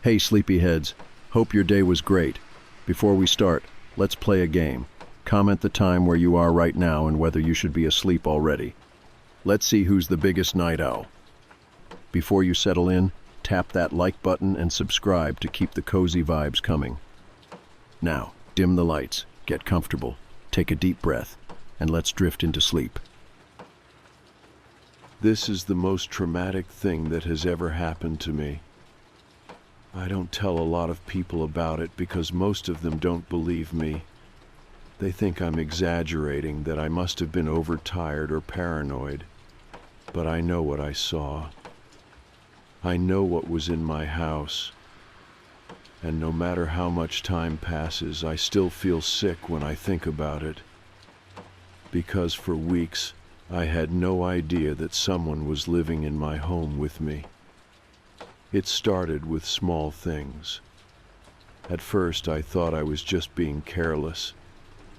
Hey sleepyheads, hope your day was great. Before we start, let's play a game. Comment the time where you are right now and whether you should be asleep already. Let's see who's the biggest night owl. Before you settle in, tap that like button and subscribe to keep the cozy vibes coming. Now, dim the lights, get comfortable, take a deep breath, and let's drift into sleep. This is the most traumatic thing that has ever happened to me. I don't tell a lot of people about it because most of them don't believe me. They think I'm exaggerating, that I must have been overtired or paranoid. But I know what I saw. I know what was in my house. And no matter how much time passes, I still feel sick when I think about it. Because for weeks, I had no idea that someone was living in my home with me. It started with small things. At first, I thought I was just being careless,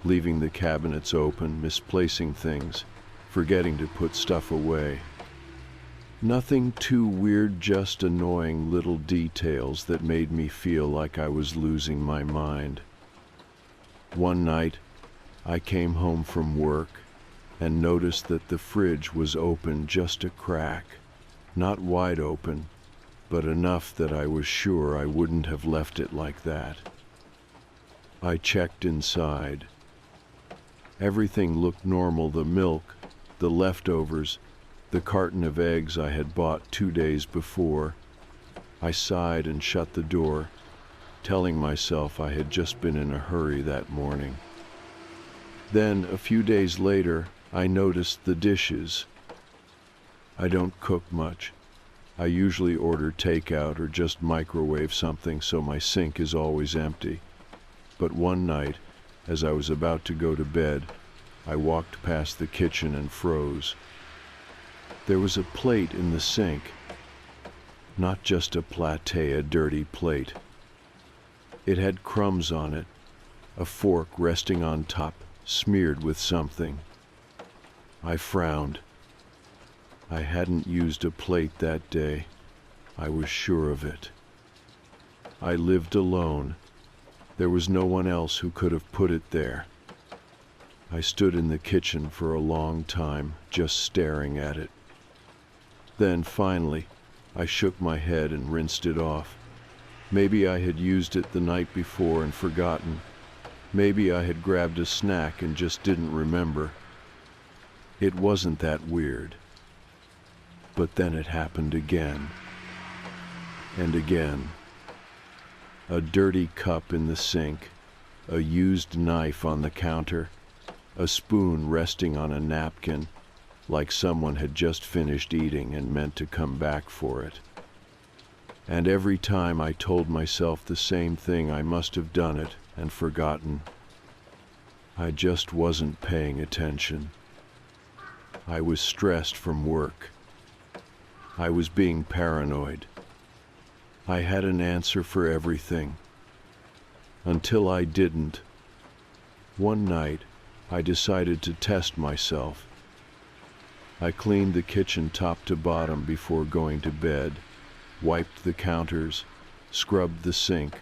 leaving the cabinets open, misplacing things, forgetting to put stuff away. Nothing too weird, just annoying little details that made me feel like I was losing my mind. One night, I came home from work and noticed that the fridge was open just a crack, not wide open, but enough that I was sure I wouldn't have left it like that. I checked inside. Everything looked normal: the milk, the leftovers, the carton of eggs I had bought 2 days before. I sighed and shut the door, telling myself I had just been in a hurry that morning. Then, a few days later, I noticed the dishes. I don't cook much. I usually order takeout or just microwave something, so my sink is always empty. But one night, as I was about to go to bed, I walked past the kitchen and froze. There was a plate in the sink. Not just a platea, a dirty plate. It had crumbs on it, a fork resting on top, smeared with something. I frowned. I hadn't used a plate that day. I was sure of it. I lived alone. There was no one else who could have put it there. I stood in the kitchen for a long time, just staring at it. Then, finally, I shook my head and rinsed it off. Maybe I had used it the night before and forgotten. Maybe I had grabbed a snack and just didn't remember. It wasn't that weird. But then it happened again. And again. A dirty cup in the sink, a used knife on the counter, a spoon resting on a napkin, like someone had just finished eating and meant to come back for it. And every time I told myself the same thing: I must have done it and forgotten. I just wasn't paying attention. I was stressed from work. I was being paranoid. I had an answer for everything. Until I didn't. One night, I decided to test myself. I cleaned the kitchen top to bottom before going to bed, wiped the counters, scrubbed the sink,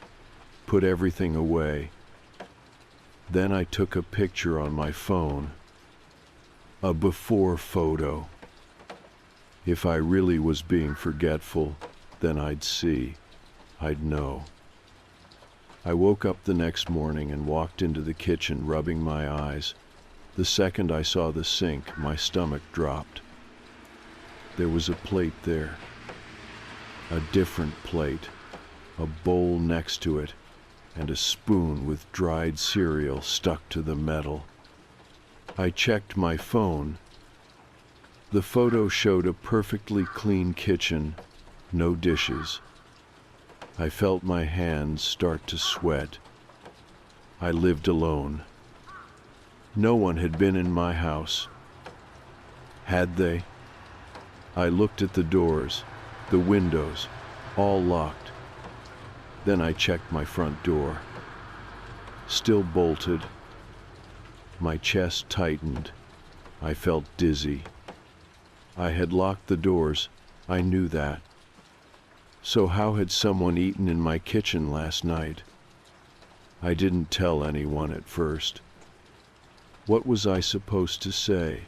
put everything away. Then I took a picture on my phone. A before photo. If I really was being forgetful, then I'd see. I'd know. I woke up the next morning and walked into the kitchen, rubbing my eyes. The second I saw the sink, my stomach dropped. There was a plate there. A different plate. A bowl next to it, and a spoon with dried cereal stuck to the metal. I checked my phone. The photo showed a perfectly clean kitchen, no dishes. I felt my hands start to sweat. I lived alone. No one had been in my house. Had they? I looked at the doors, the windows, all locked. Then I checked my front door. Still bolted. My chest tightened. I felt dizzy. I had locked the doors. I knew that. So how had someone eaten in my kitchen last night? I didn't tell anyone at first. What was I supposed to say?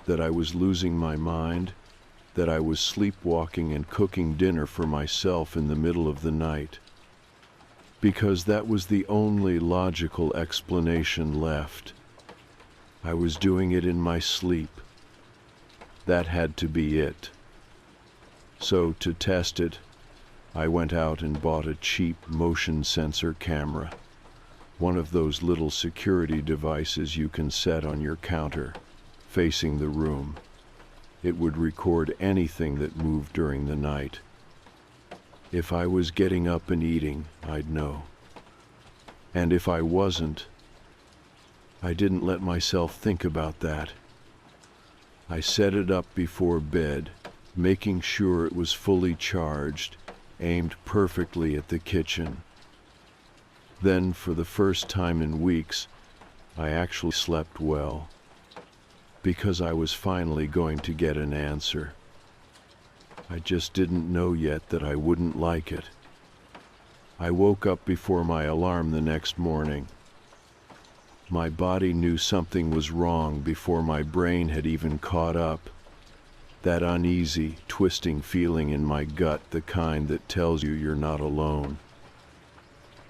That I was losing my mind? That I was sleepwalking and cooking dinner for myself in the middle of the night? Because that was the only logical explanation left. I was doing it in my sleep. That had to be it. So, to test it, I went out and bought a cheap motion sensor camera. One of those little security devices you can set on your counter, facing the room. It would record anything that moved during the night. If I was getting up and eating, I'd know. And if I wasn't, I didn't let myself think about that. I set it up before bed, making sure it was fully charged, aimed perfectly at the kitchen. Then, for the first time in weeks, I actually slept well, because I was finally going to get an answer. I just didn't know yet that I wouldn't like it. I woke up before my alarm the next morning. My body knew something was wrong before my brain had even caught up. That uneasy, twisting feeling in my gut, the kind that tells you you're not alone.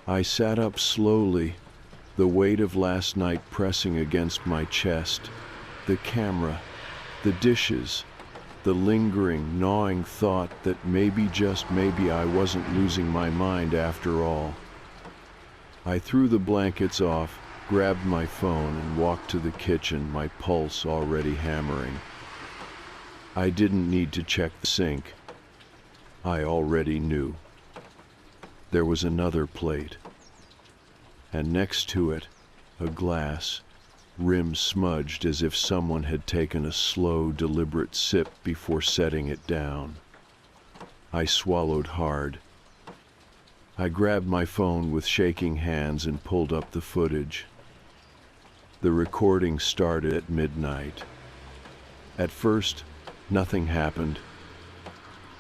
I sat up slowly, the weight of last night pressing against my chest, the camera, the dishes, the lingering, gnawing thought that maybe, just maybe, I wasn't losing my mind after all. I threw the blankets off, grabbed my phone, and walked to the kitchen, my pulse already hammering. I didn't need to check the sink. I already knew. There was another plate, and next to it, a glass, rim smudged as if someone had taken a slow, deliberate sip before setting it down. I swallowed hard. I grabbed my phone with shaking hands and pulled up the footage. The recording started at midnight. At first, nothing happened.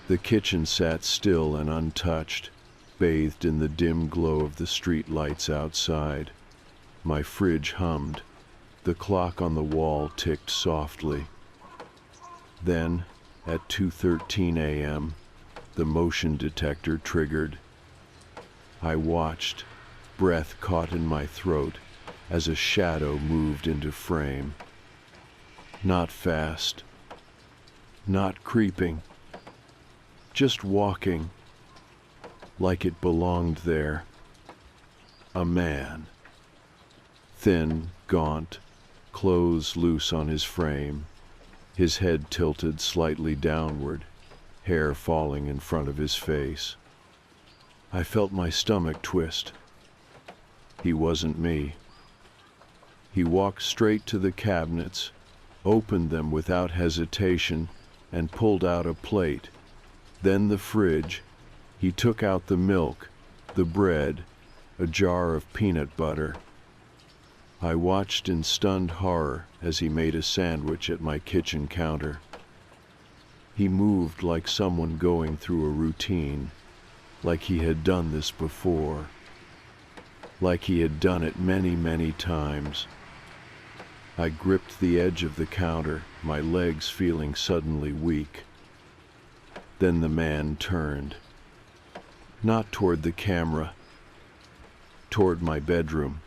The kitchen sat still and untouched, bathed in the dim glow of the street lights outside. My fridge hummed. The clock on the wall ticked softly. Then, at 2:13 a.m., the motion detector triggered. I watched, breath caught in my throat, as a shadow moved into frame. Not fast, not creeping, just walking, like it belonged there. A man. Thin, gaunt, clothes loose on his frame, his head tilted slightly downward, hair falling in front of his face. I felt my stomach twist. He wasn't me. He walked straight to the cabinets, opened them without hesitation, and pulled out a plate. Then the fridge. He took out the milk, the bread, a jar of peanut butter. I watched in stunned horror as he made a sandwich at my kitchen counter. He moved like someone going through a routine, like he had done this before, like he had done it many, many times. I gripped the edge of the counter, my legs feeling suddenly weak. Then the man turned. Not toward the camera, toward my bedroom.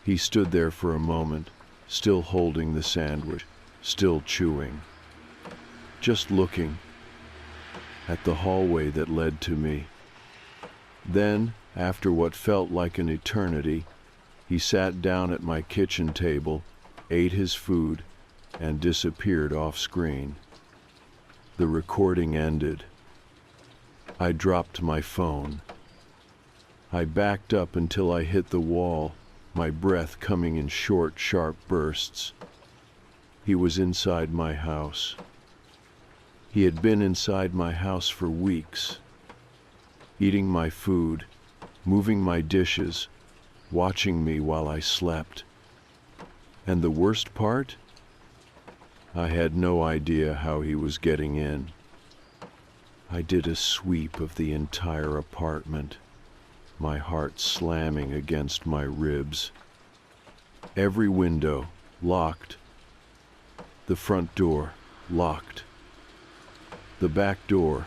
He stood there for a moment, still holding the sandwich, still chewing, just looking at the hallway that led to me. Then, after what felt like an eternity, he sat down at my kitchen table, ate his food, and disappeared off screen. The recording ended. I dropped my phone. I backed up until I hit the wall, my breath coming in short, sharp bursts. He was inside my house. He had been inside my house for weeks, eating my food, moving my dishes, watching me while I slept. And the worst part? I had no idea how he was getting in. I did a sweep of the entire apartment, my heart slamming against my ribs. Every window locked. The front door locked. The back door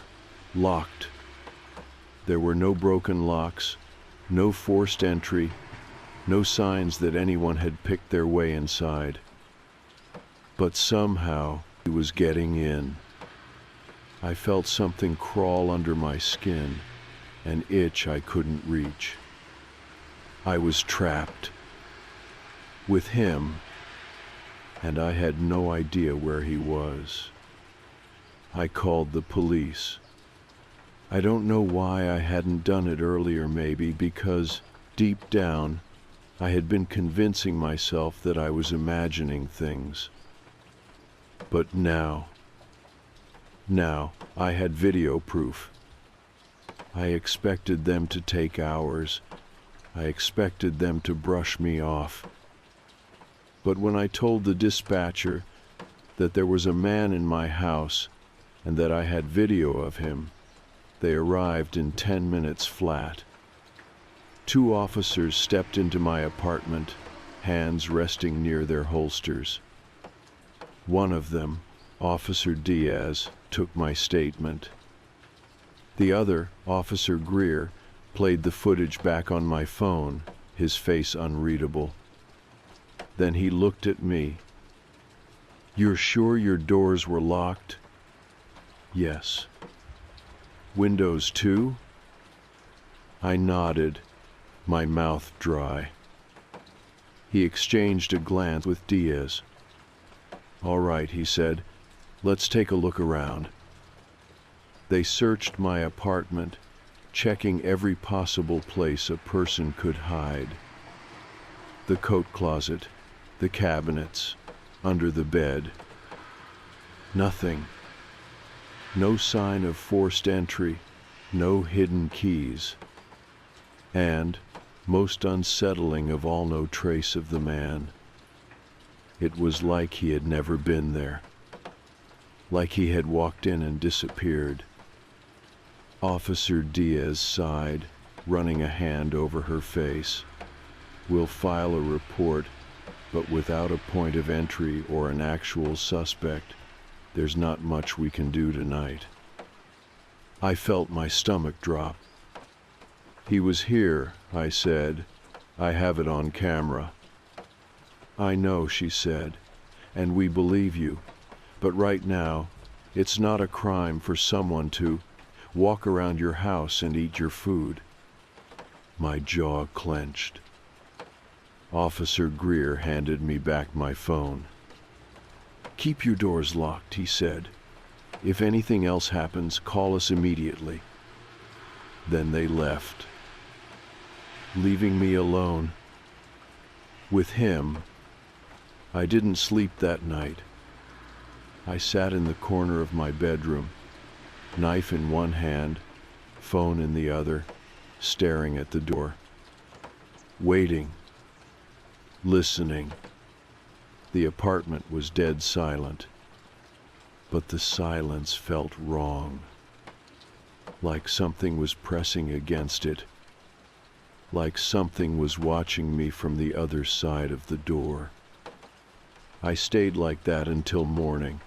locked. There were no broken locks, no forced entry, no signs that anyone had picked their way inside. But somehow he was getting in. I felt something crawl under my skin, an itch I couldn't reach. I was trapped with him, and I had no idea where he was. I called the police. I don't know why I hadn't done it earlier, maybe because deep down I had been convincing myself that I was imagining things. But now I had video proof. I expected them to take hours. I expected them to brush me off. But when I told the dispatcher that there was a man in my house and that I had video of him, they arrived in 10 minutes flat. 2 officers stepped into my apartment, hands resting near their holsters. One of them, Officer Diaz, took my statement. The other, Officer Greer, played the footage back on my phone, his face unreadable. Then he looked at me. "You're sure your doors were locked?" "Yes." "Windows too?" I nodded, my mouth dry. He exchanged a glance with Diaz. "All right," he said, "let's take a look around." They searched my apartment, checking every possible place a person could hide. The coat closet, the cabinets, under the bed. Nothing. No sign of forced entry, no hidden keys. And, most unsettling of all, no trace of the man. It was like he had never been there. Like he had walked in and disappeared. Officer Diaz sighed, running a hand over her face. "We'll file a report, but without a point of entry or an actual suspect, there's not much we can do tonight." I felt my stomach drop. "He was here," I said. "I have it on camera." "I know," she said, "and we believe you. But right now, it's not a crime for someone to walk around your house and eat your food." My jaw clenched. Officer Greer handed me back my phone. "Keep your doors locked," he said. "If anything else happens, call us immediately." Then they left, leaving me alone. With him. I didn't sleep that night. I sat in the corner of my bedroom, knife in one hand, phone in the other, staring at the door. Waiting. Listening. The apartment was dead silent. But the silence felt wrong. Like something was pressing against it. Like something was watching me from the other side of the door. I stayed like that until morning.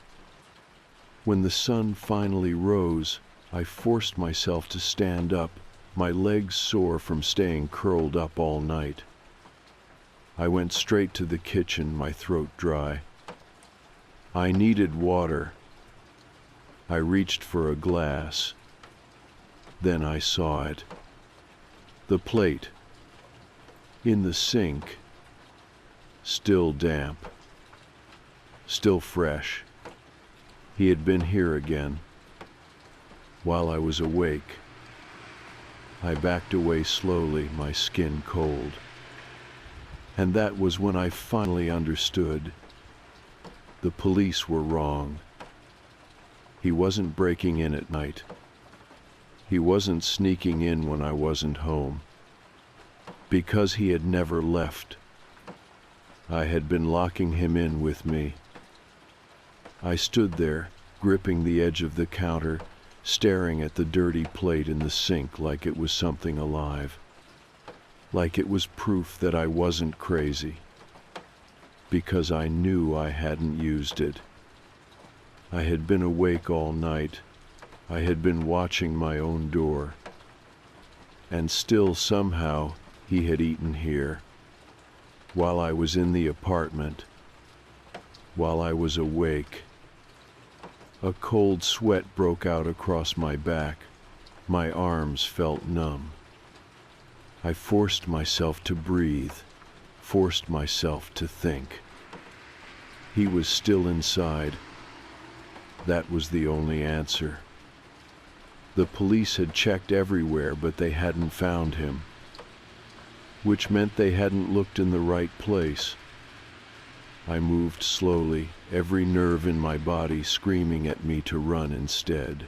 When the sun finally rose, I forced myself to stand up, my legs sore from staying curled up all night. I went straight to the kitchen, my throat dry. I needed water. I reached for a glass. Then I saw it. The plate. In the sink. Still damp. Still fresh. He had been here again. While I was awake. I backed away slowly, my skin cold. And that was when I finally understood. The police were wrong. He wasn't breaking in at night. He wasn't sneaking in when I wasn't home. Because he had never left. I had been locking him in with me. I stood there, gripping the edge of the counter, staring at the dirty plate in the sink like it was something alive, like it was proof that I wasn't crazy, because I knew I hadn't used it. I had been awake all night. I had been watching my own door. And still somehow he had eaten here, while I was in the apartment, while I was awake. A cold sweat broke out across my back. My arms felt numb. I forced myself to breathe, forced myself to think. He was still inside. That was the only answer. The police had checked everywhere, but they hadn't found him, which meant they hadn't looked in the right place. I moved slowly, every nerve in my body screaming at me to run instead.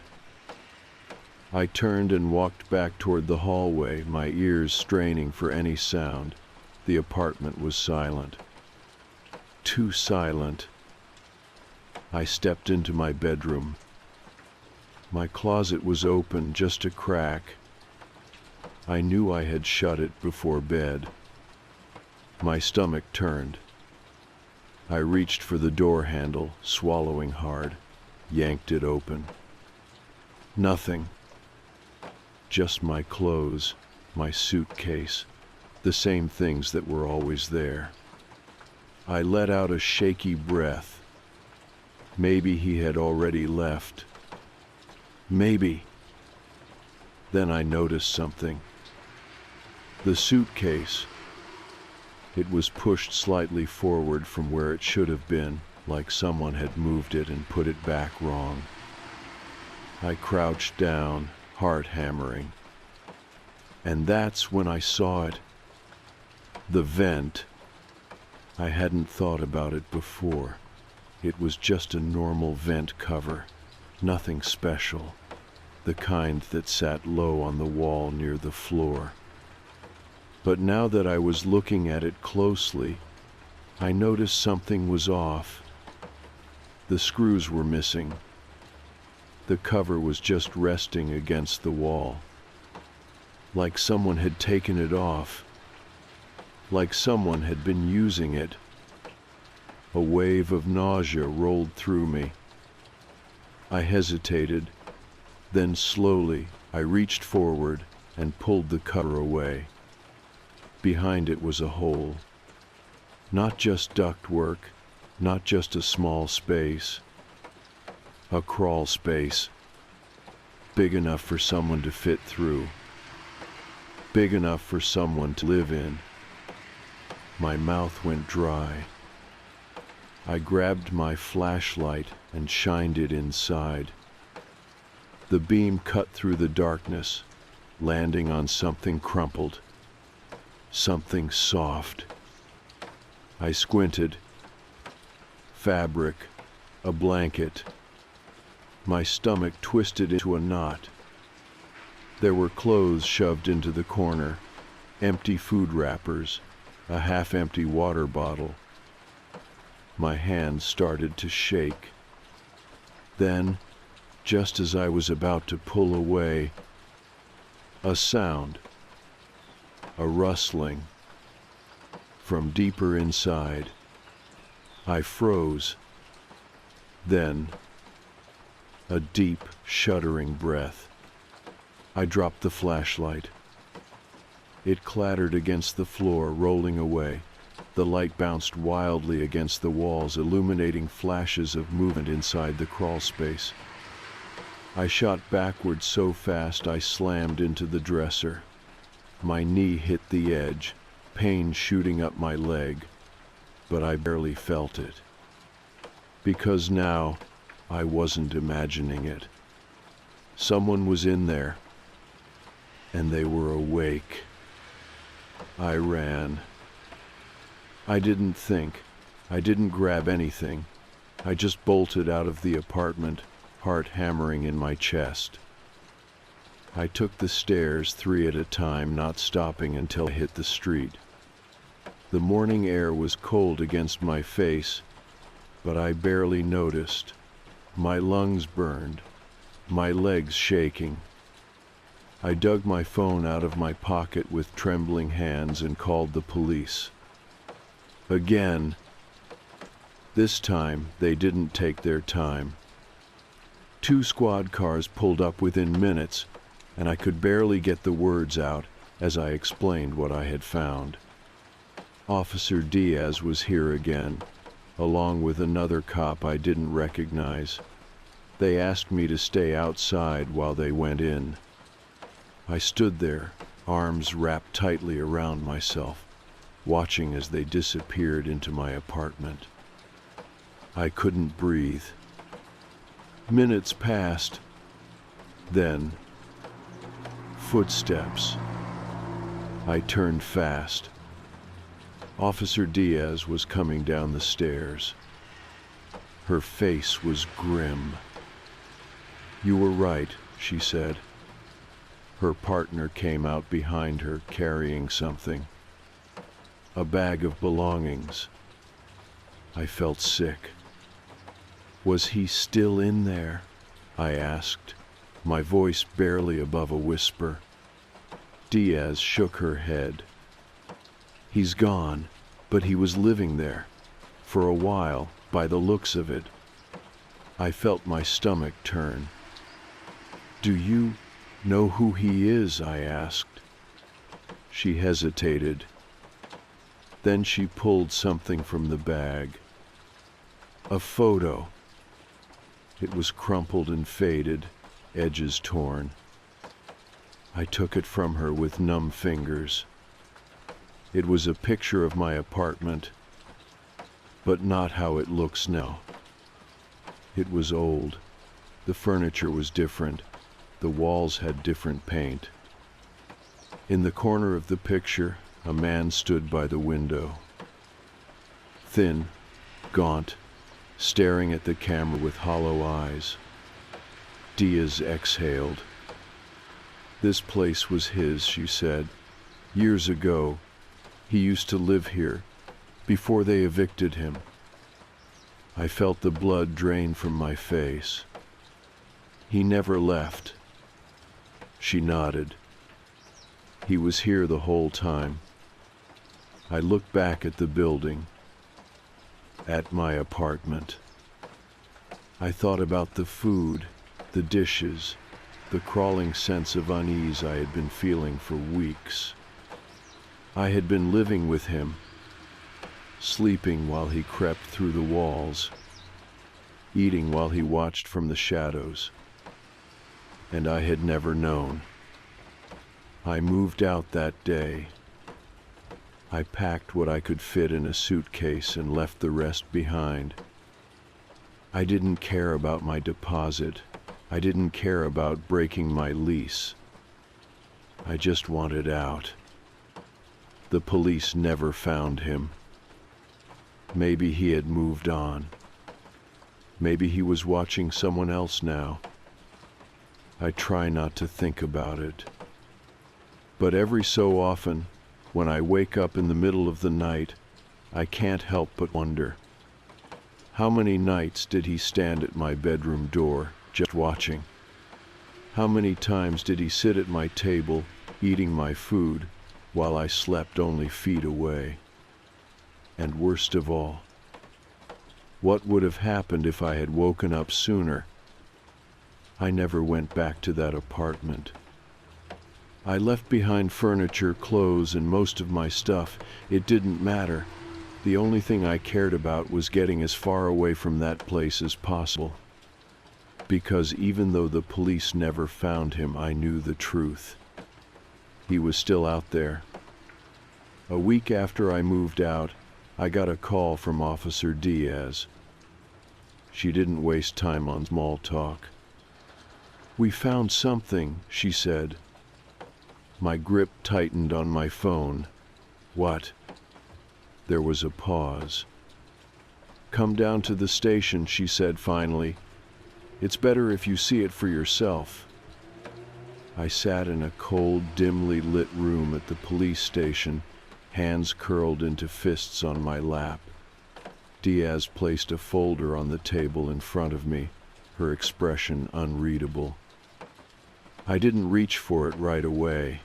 I turned and walked back toward the hallway, my ears straining for any sound. The apartment was silent. Too silent. I stepped into my bedroom. My closet was open, just a crack. I knew I had shut it before bed. My stomach turned. I reached for the door handle, swallowing hard, yanked it open. Nothing. Just my clothes, my suitcase, the same things that were always there. I let out a shaky breath. Maybe he had already left. Maybe. Then I noticed something. The suitcase. It was pushed slightly forward from where it should have been, like someone had moved it and put it back wrong. I crouched down, heart hammering. And that's when I saw it. The vent. I hadn't thought about it before. It was just a normal vent cover, nothing special, the kind that sat low on the wall near the floor. But now that I was looking at it closely, I noticed something was off. The screws were missing. The cover was just resting against the wall, like someone had taken it off, like someone had been using it. A wave of nausea rolled through me. I hesitated, then slowly I reached forward and pulled the cover away. Behind it was a hole. Not just ductwork, not just a small space. A crawl space, big enough for someone to fit through, big enough for someone to live in. My mouth went dry. I grabbed my flashlight and shined it inside. The beam cut through the darkness, landing on something crumpled, something soft. I squinted. Fabric, a blanket. My stomach twisted into a knot. There were clothes shoved into the corner, empty food wrappers, a half-empty water bottle. My hands started to shake. Then, just as I was about to pull away, a sound, a rustling, from deeper inside. I froze. Then, a deep, shuddering breath. I dropped the flashlight. It clattered against the floor, rolling away. The light bounced wildly against the walls, illuminating flashes of movement inside the crawl space. I shot backward so fast I slammed into the dresser. My knee hit the edge, pain shooting up my leg, but I barely felt it. Because now, I wasn't imagining it. Someone was in there, and they were awake. I ran. I didn't think. I didn't grab anything. I just bolted out of the apartment, heart hammering in my chest. I took the stairs 3 at a time, not stopping until I hit the street. The morning air was cold against my face, but I barely noticed. My lungs burned. my legs shaking. I dug my phone out of my pocket with trembling hands and called the police. Again. This time, they didn't take their time. 2 squad cars pulled up within minutes, and I could barely get the words out as I explained what I had found. Officer Diaz was here again, along with another cop I didn't recognize. They asked me to stay outside while they went in. I stood there, arms wrapped tightly around myself, watching as they disappeared into my apartment. I couldn't breathe. Minutes passed. Then, footsteps. I turned fast. Officer Diaz was coming down the stairs. Her face was grim. "You were right," she said. Her partner came out behind her carrying something. A bag of belongings. I felt sick. Was he still in there? I asked, my voice barely above a whisper. Diaz shook her head. "He's gone, but he was living there. For a while, by the looks of it." I felt my stomach turn. "Do you know who he is?" I asked. She hesitated. Then she pulled something from the bag. A photo. It was crumpled and faded, edges torn. I took it from her with numb fingers. It was a picture of my apartment, but not how it looks now. It was old. The furniture was different. The walls had different paint. In the corner of the picture, a man stood by the window. Thin, gaunt, staring at the camera with hollow eyes. Diaz exhaled. "This place was his," she said. "Years ago. He used to live here, before they evicted him." I felt the blood drain from my face. "He never left." She nodded. "He was here the whole time." I looked back at the building, at my apartment. I thought about the food, the dishes, the crawling sense of unease I had been feeling for weeks. I had been living with him, sleeping while he crept through the walls, eating while he watched from the shadows, and I had never known. I moved out that day. I packed what I could fit in a suitcase and left the rest behind. I didn't care about my deposit. I didn't care about breaking my lease. I just wanted out. The police never found him. Maybe he had moved on. Maybe he was watching someone else now. I try not to think about it. But every so often, when I wake up in the middle of the night, I can't help but wonder, how many nights did he stand at my bedroom door, just watching? How many times did he sit at my table, eating my food, while I slept only feet away? And worst of all, what would have happened if I had woken up sooner? I never went back to that apartment. I left behind furniture, clothes, and most of my stuff. It didn't matter. The only thing I cared about was getting as far away from that place as possible. Because even though the police never found him, I knew the truth. He was still out there. A week after I moved out, I got a call from Officer Diaz. She didn't waste time on small talk. "We found something," she said. My grip tightened on my phone. "What?" There was a pause. "Come down to the station," she said finally. "It's better if you see it for yourself." I sat in a cold, dimly lit room at the police station, hands curled into fists on my lap. Diaz placed a folder on the table in front of me, her expression unreadable. I didn't reach for it right away.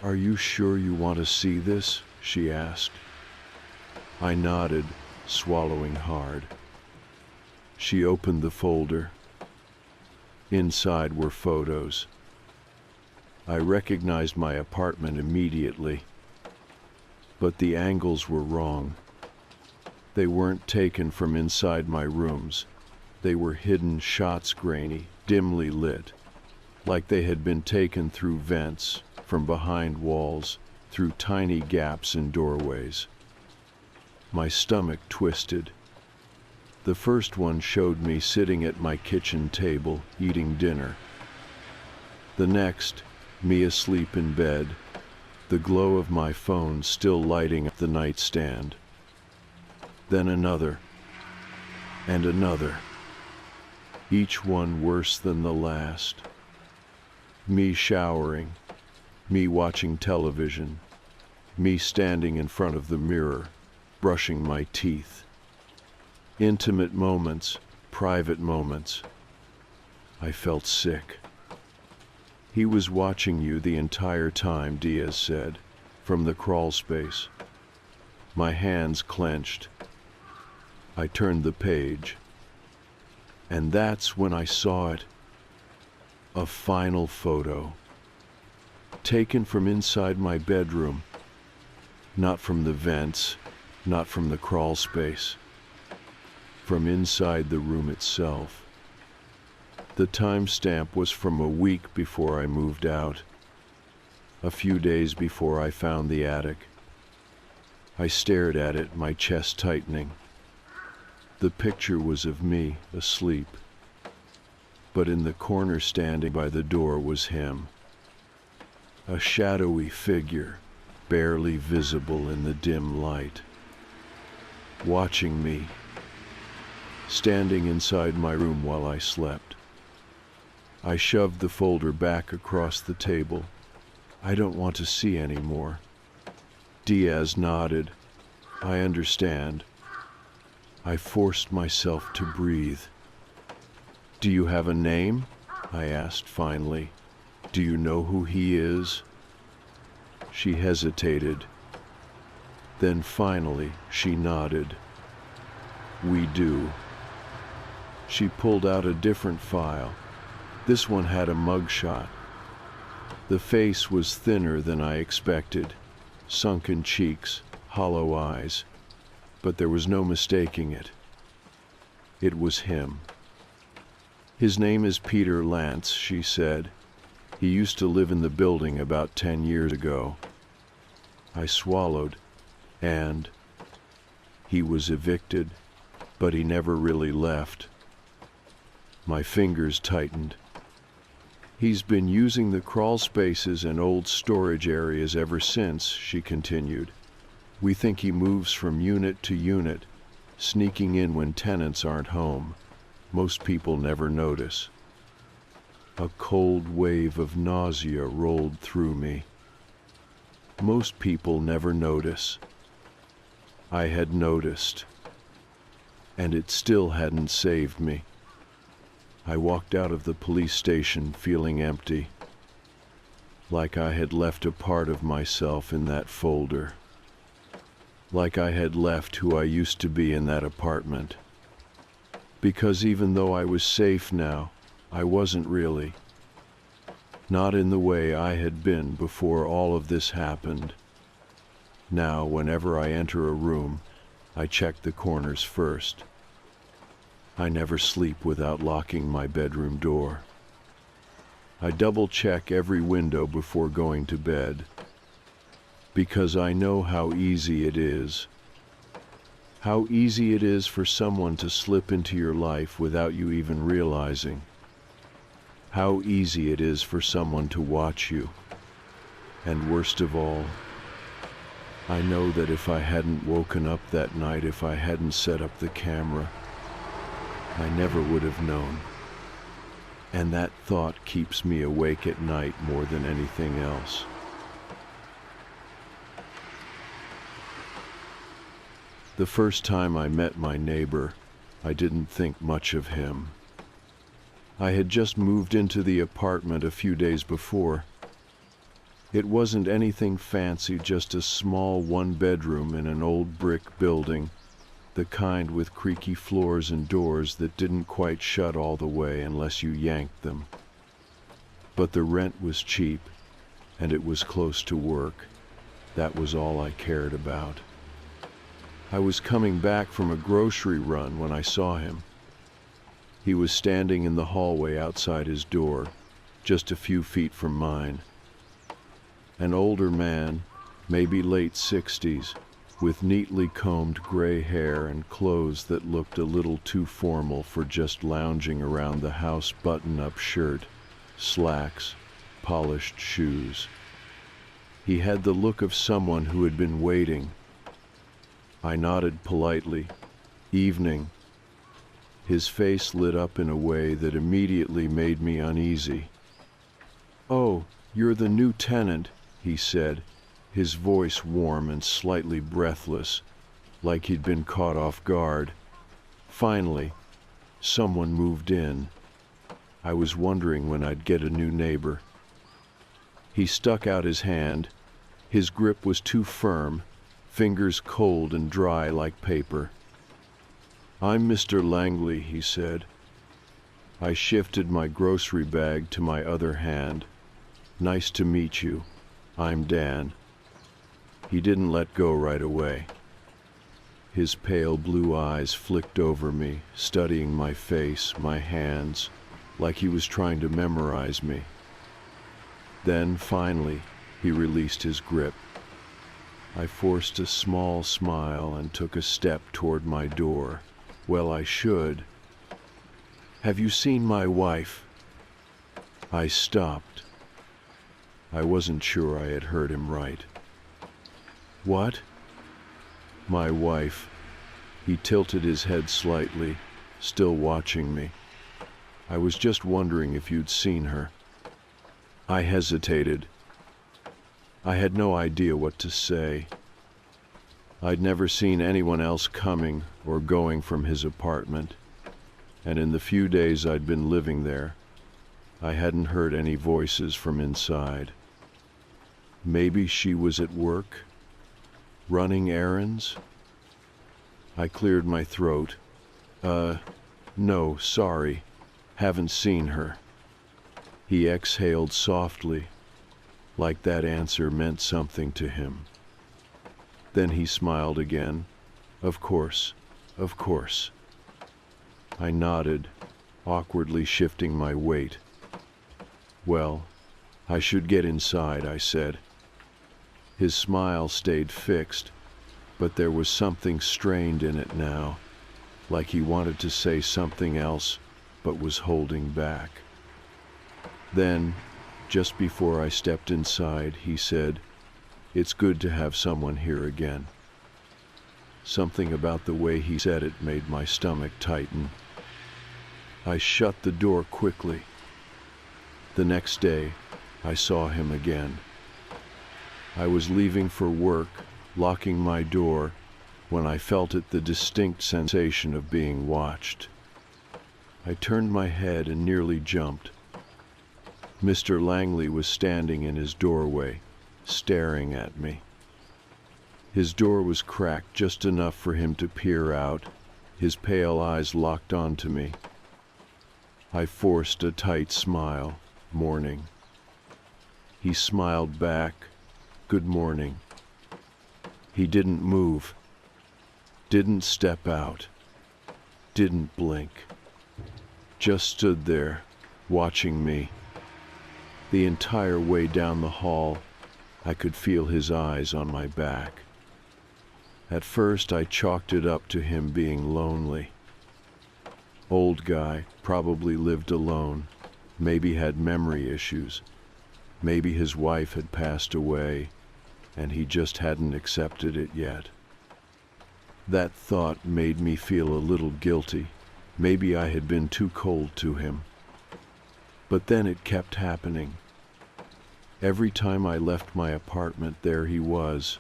"Are you sure you want to see this?" she asked. I nodded, swallowing hard. She opened the folder. Inside were photos. I recognized my apartment immediately, but the angles were wrong. They weren't taken from inside my rooms. They were hidden shots, grainy, dimly lit, like they had been taken through vents, from behind walls, through tiny gaps in doorways. My stomach twisted. The first one showed me sitting at my kitchen table, eating dinner. The next, me asleep in bed, the glow of my phone still lighting up the nightstand. Then another, and another, each one worse than the last. Me showering, me watching television, me standing in front of the mirror, brushing my teeth. Intimate moments, private moments. I felt sick. "He was watching you the entire time," Diaz said, from the crawl space. My hands clenched. I turned the page. And that's when I saw it. A final photo. Taken from inside my bedroom. Not from the vents, not from the crawl space. From inside the room itself. The timestamp was from a week before I moved out. A few days before I found the attic. I stared at it, my chest tightening. The picture was of me, asleep. But in the corner standing by the door was him. A shadowy figure, barely visible in the dim light. Watching me. Standing inside my room while I slept. I shoved the folder back across the table. "I don't want to see any more." Diaz nodded. "I understand." I forced myself to breathe. "Do you have a name?" I asked finally. "Do you know who he is?" She hesitated. Then finally she nodded. "We do." She pulled out a different file. This one had a mugshot. The face was thinner than I expected. Sunken cheeks, hollow eyes. But there was no mistaking it. It was him. "His name is Peter Lance," she said. "He used to live in the building about 10 years ago." I swallowed, and he was evicted, but he never really left. My fingers tightened. "He's been using the crawl spaces and old storage areas ever since," she continued. "We think he moves from unit to unit, sneaking in when tenants aren't home. Most people never notice." A cold wave of nausea rolled through me. Most people never notice. I had noticed. And it still hadn't saved me. I walked out of the police station feeling empty. Like I had left a part of myself in that folder. Like I had left who I used to be in that apartment. Because even though I was safe now, I wasn't really. Not in the way I had been before all of this happened. Now, whenever I enter a room, I check the corners first. I never sleep without locking my bedroom door. I double-check every window before going to bed. Because I know how easy it is. How easy it is for someone to slip into your life without you even realizing. How easy it is for someone to watch you. And worst of all, I know that if I hadn't woken up that night, if I hadn't set up the camera, I never would have known. And that thought keeps me awake at night more than anything else. The first time I met my neighbor, I didn't think much of him. I had just moved into the apartment a few days before. It wasn't anything fancy, just a small one-bedroom in an old brick building, the kind with creaky floors and doors that didn't quite shut all the way unless you yanked them. But the rent was cheap, and it was close to work. That was all I cared about. I was coming back from a grocery run when I saw him. He was standing in the hallway outside his door, just a few feet from mine. An older man, maybe late 60s, with neatly combed gray hair and clothes that looked a little too formal for just lounging around the house, button-up shirt, slacks, polished shoes. He had the look of someone who had been waiting. I nodded politely. "Evening." His face lit up in a way that immediately made me uneasy. "Oh, you're the new tenant," he said, his voice warm and slightly breathless, like he'd been caught off guard. Finally, someone moved in. I was wondering when I'd get a new neighbor. He stuck out his hand. His grip was too firm, fingers cold and dry like paper. "I'm Mr. Langley," he said. I shifted my grocery bag to my other hand. "Nice to meet you. I'm Dan." He didn't let go right away. His pale blue eyes flicked over me, studying my face, my hands, like he was trying to memorize me. Then, finally, he released his grip. I forced a small smile and took a step toward my door. Well, I should. "Have you seen my wife?" I stopped. I wasn't sure I had heard him right. "What?" "My wife." He tilted his head slightly, still watching me. "I was just wondering if you'd seen her." I hesitated. I had no idea what to say. I'd never seen anyone else coming or going from his apartment, and in the few days I'd been living there, I hadn't heard any voices from inside. Maybe she was at work, running errands? I cleared my throat. No, sorry, haven't seen her." He exhaled softly, like that answer meant something to him. Then he smiled again. Of course. I nodded, awkwardly shifting my weight. "Well, I should get inside," I said. His smile stayed fixed, but there was something strained in it now, like he wanted to say something else, but was holding back. Then, just before I stepped inside, he said, "It's good to have someone here again." Something about the way he said it made my stomach tighten. I shut the door quickly. The next day, I saw him again. I was leaving for work, locking my door, when I felt the distinct sensation of being watched. I turned my head and nearly jumped. Mr. Langley was standing in his doorway, staring at me. His door was cracked just enough for him to peer out, his pale eyes locked onto me. I forced a tight smile. "Morning." He smiled back. "Good morning." He didn't move, didn't step out, didn't blink. Just stood there, watching me. The entire way down the hall, I could feel his eyes on my back. At first, I chalked it up to him being lonely. Old guy, probably lived alone, maybe had memory issues. Maybe his wife had passed away, and he just hadn't accepted it yet. That thought made me feel a little guilty. Maybe I had been too cold to him. But then it kept happening. Every time I left my apartment, there he was.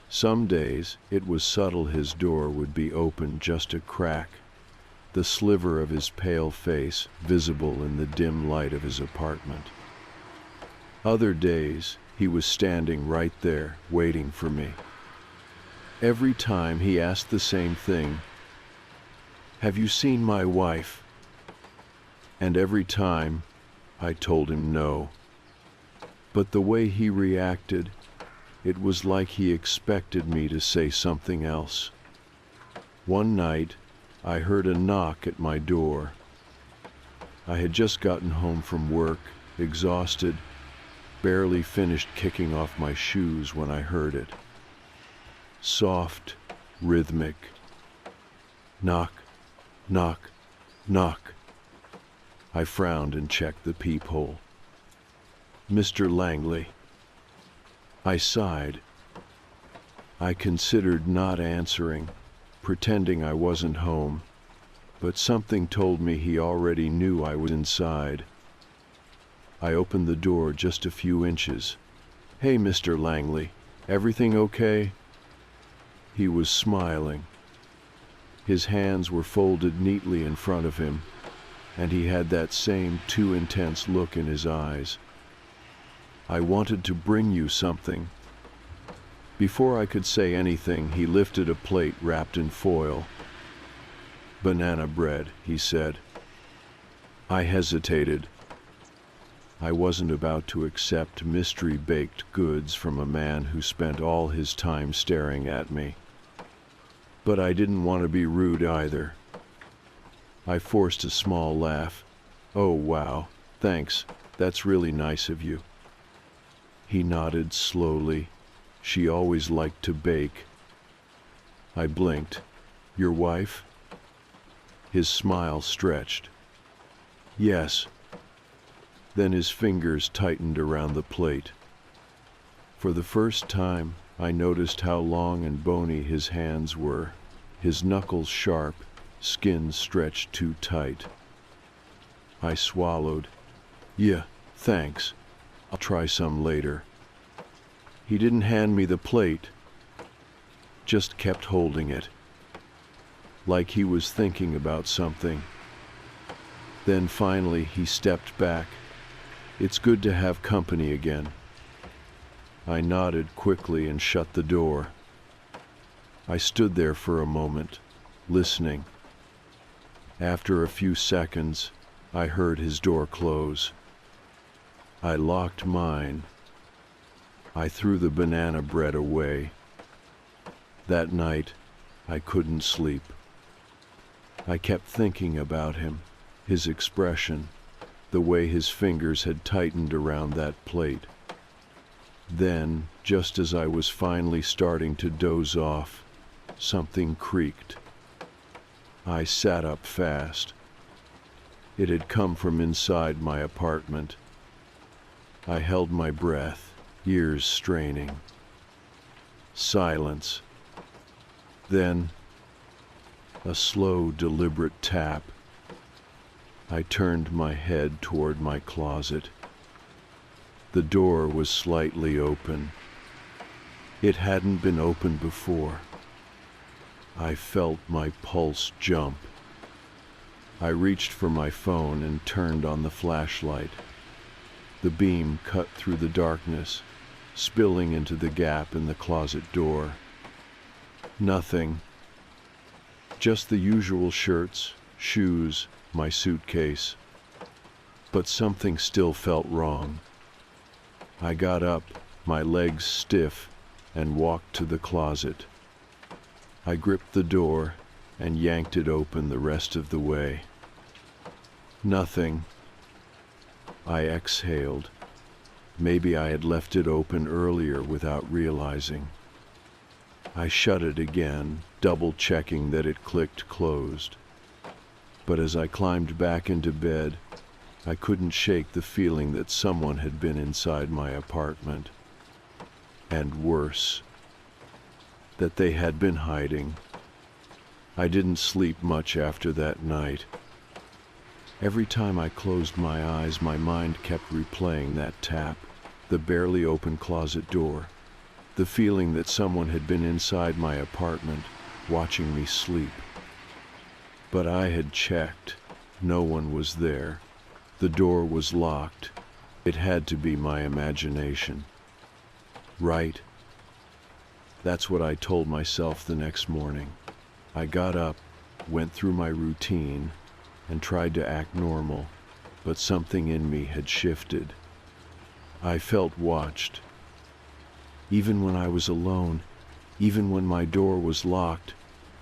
Some days, it was subtle, his door would be open just a crack. the sliver of his pale face visible in the dim light of his apartment. Other days, he was standing right there, waiting for me. Every time he asked the same thing, "Have you seen my wife?" And every time, I told him no. But the way he reacted, it was like he expected me to say something else. One night, I heard a knock at my door. I had just gotten home from work, exhausted, barely finished kicking off my shoes when I heard it. Soft, rhythmic. Knock, knock, knock. I frowned and checked the peephole. "Mr. Langley." I sighed. I considered not answering, pretending I wasn't home, but something told me he already knew I was inside. I opened the door just a few inches. "Hey, Mr. Langley, everything okay?" He was smiling. His hands were folded neatly in front of him, and he had that same too intense look in his eyes. "I wanted to bring you something." Before I could say anything, he lifted a plate wrapped in foil. "Banana bread," he said. I hesitated. I wasn't about to accept mystery-baked goods from a man who spent all his time staring at me. But I didn't want to be rude either. I forced a small laugh. "Oh, wow, thanks, that's really nice of you." He nodded slowly. She always liked to bake. I blinked. "Your wife?" His smile stretched. "Yes." Then his fingers tightened around the plate. For the first time, I noticed how long and bony his hands were, his knuckles sharp, skin stretched too tight. I swallowed. "Yeah, thanks. I'll try some later." He didn't hand me the plate, just kept holding it, like he was thinking about something. Then finally he stepped back. "It's good to have company again." I nodded quickly and shut the door. I stood there for a moment, listening. After a few seconds, I heard his door close. I locked mine. I threw the banana bread away. That night, I couldn't sleep. I kept thinking about him, his expression, the way his fingers had tightened around that plate. Then, just as I was finally starting to doze off, something creaked. I sat up fast. It had come from inside my apartment. I held my breath, ears straining. Silence. Then, a slow, deliberate tap. I turned my head toward my closet. The door was slightly open. It hadn't been opened before. I felt my pulse jump. I reached for my phone and turned on the flashlight. The beam cut through the darkness, spilling into the gap in the closet door. Nothing. Just the usual shirts, shoes, my suitcase. But something still felt wrong. I got up, my legs stiff, and walked to the closet. I gripped the door and yanked it open the rest of the way. Nothing. I exhaled. Maybe I had left it open earlier without realizing. I shut it again, double-checking that it clicked closed. But as I climbed back into bed, I couldn't shake the feeling that someone had been inside my apartment. And worse, that they had been hiding. I didn't sleep much after that night. Every time I closed my eyes, my mind kept replaying that tap, the barely open closet door, the feeling that someone had been inside my apartment, watching me sleep. But I had checked. No one was there. The door was locked. It had to be my imagination. Right? That's what I told myself the next morning. I got up, went through my routine, and tried to act normal, but something in me had shifted. I felt watched. Even when I was alone, even when my door was locked,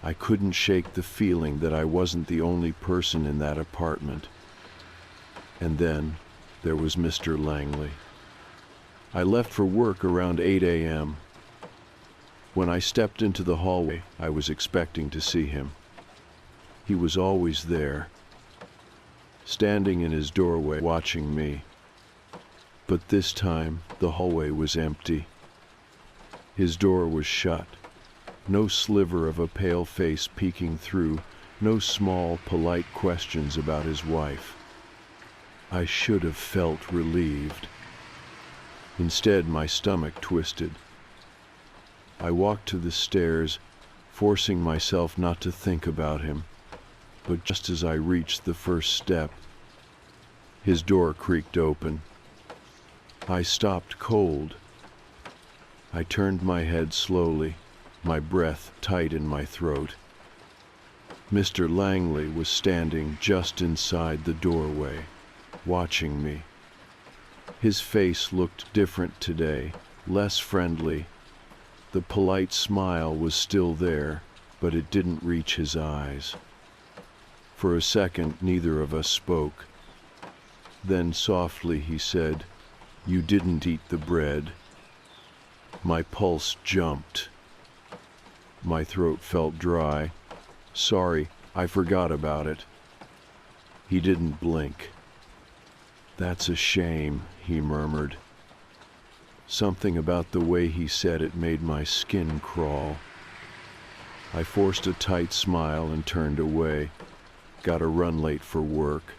I couldn't shake the feeling that I wasn't the only person in that apartment. And then there was Mr. Langley. I left for work around 8 a.m. When I stepped into the hallway, I was expecting to see him. He was always there, standing in his doorway watching me. But this time, the hallway was empty. His door was shut. No sliver of a pale face peeking through, no small, polite questions about his wife. I should have felt relieved. Instead, my stomach twisted. I walked to the stairs, forcing myself not to think about him. But just as I reached the first step, his door creaked open. I stopped cold. I turned my head slowly, my breath tight in my throat. Mr. Langley was standing just inside the doorway, watching me. His face looked different today, less friendly. The polite smile was still there, but it didn't reach his eyes. For a second, neither of us spoke. Then softly he said, "You didn't eat the bread." My pulse jumped. My throat felt dry. "Sorry, I forgot about it." He didn't blink. "That's a shame," he murmured. Something about the way he said it made my skin crawl. I forced a tight smile and turned away. Gotta run late for work.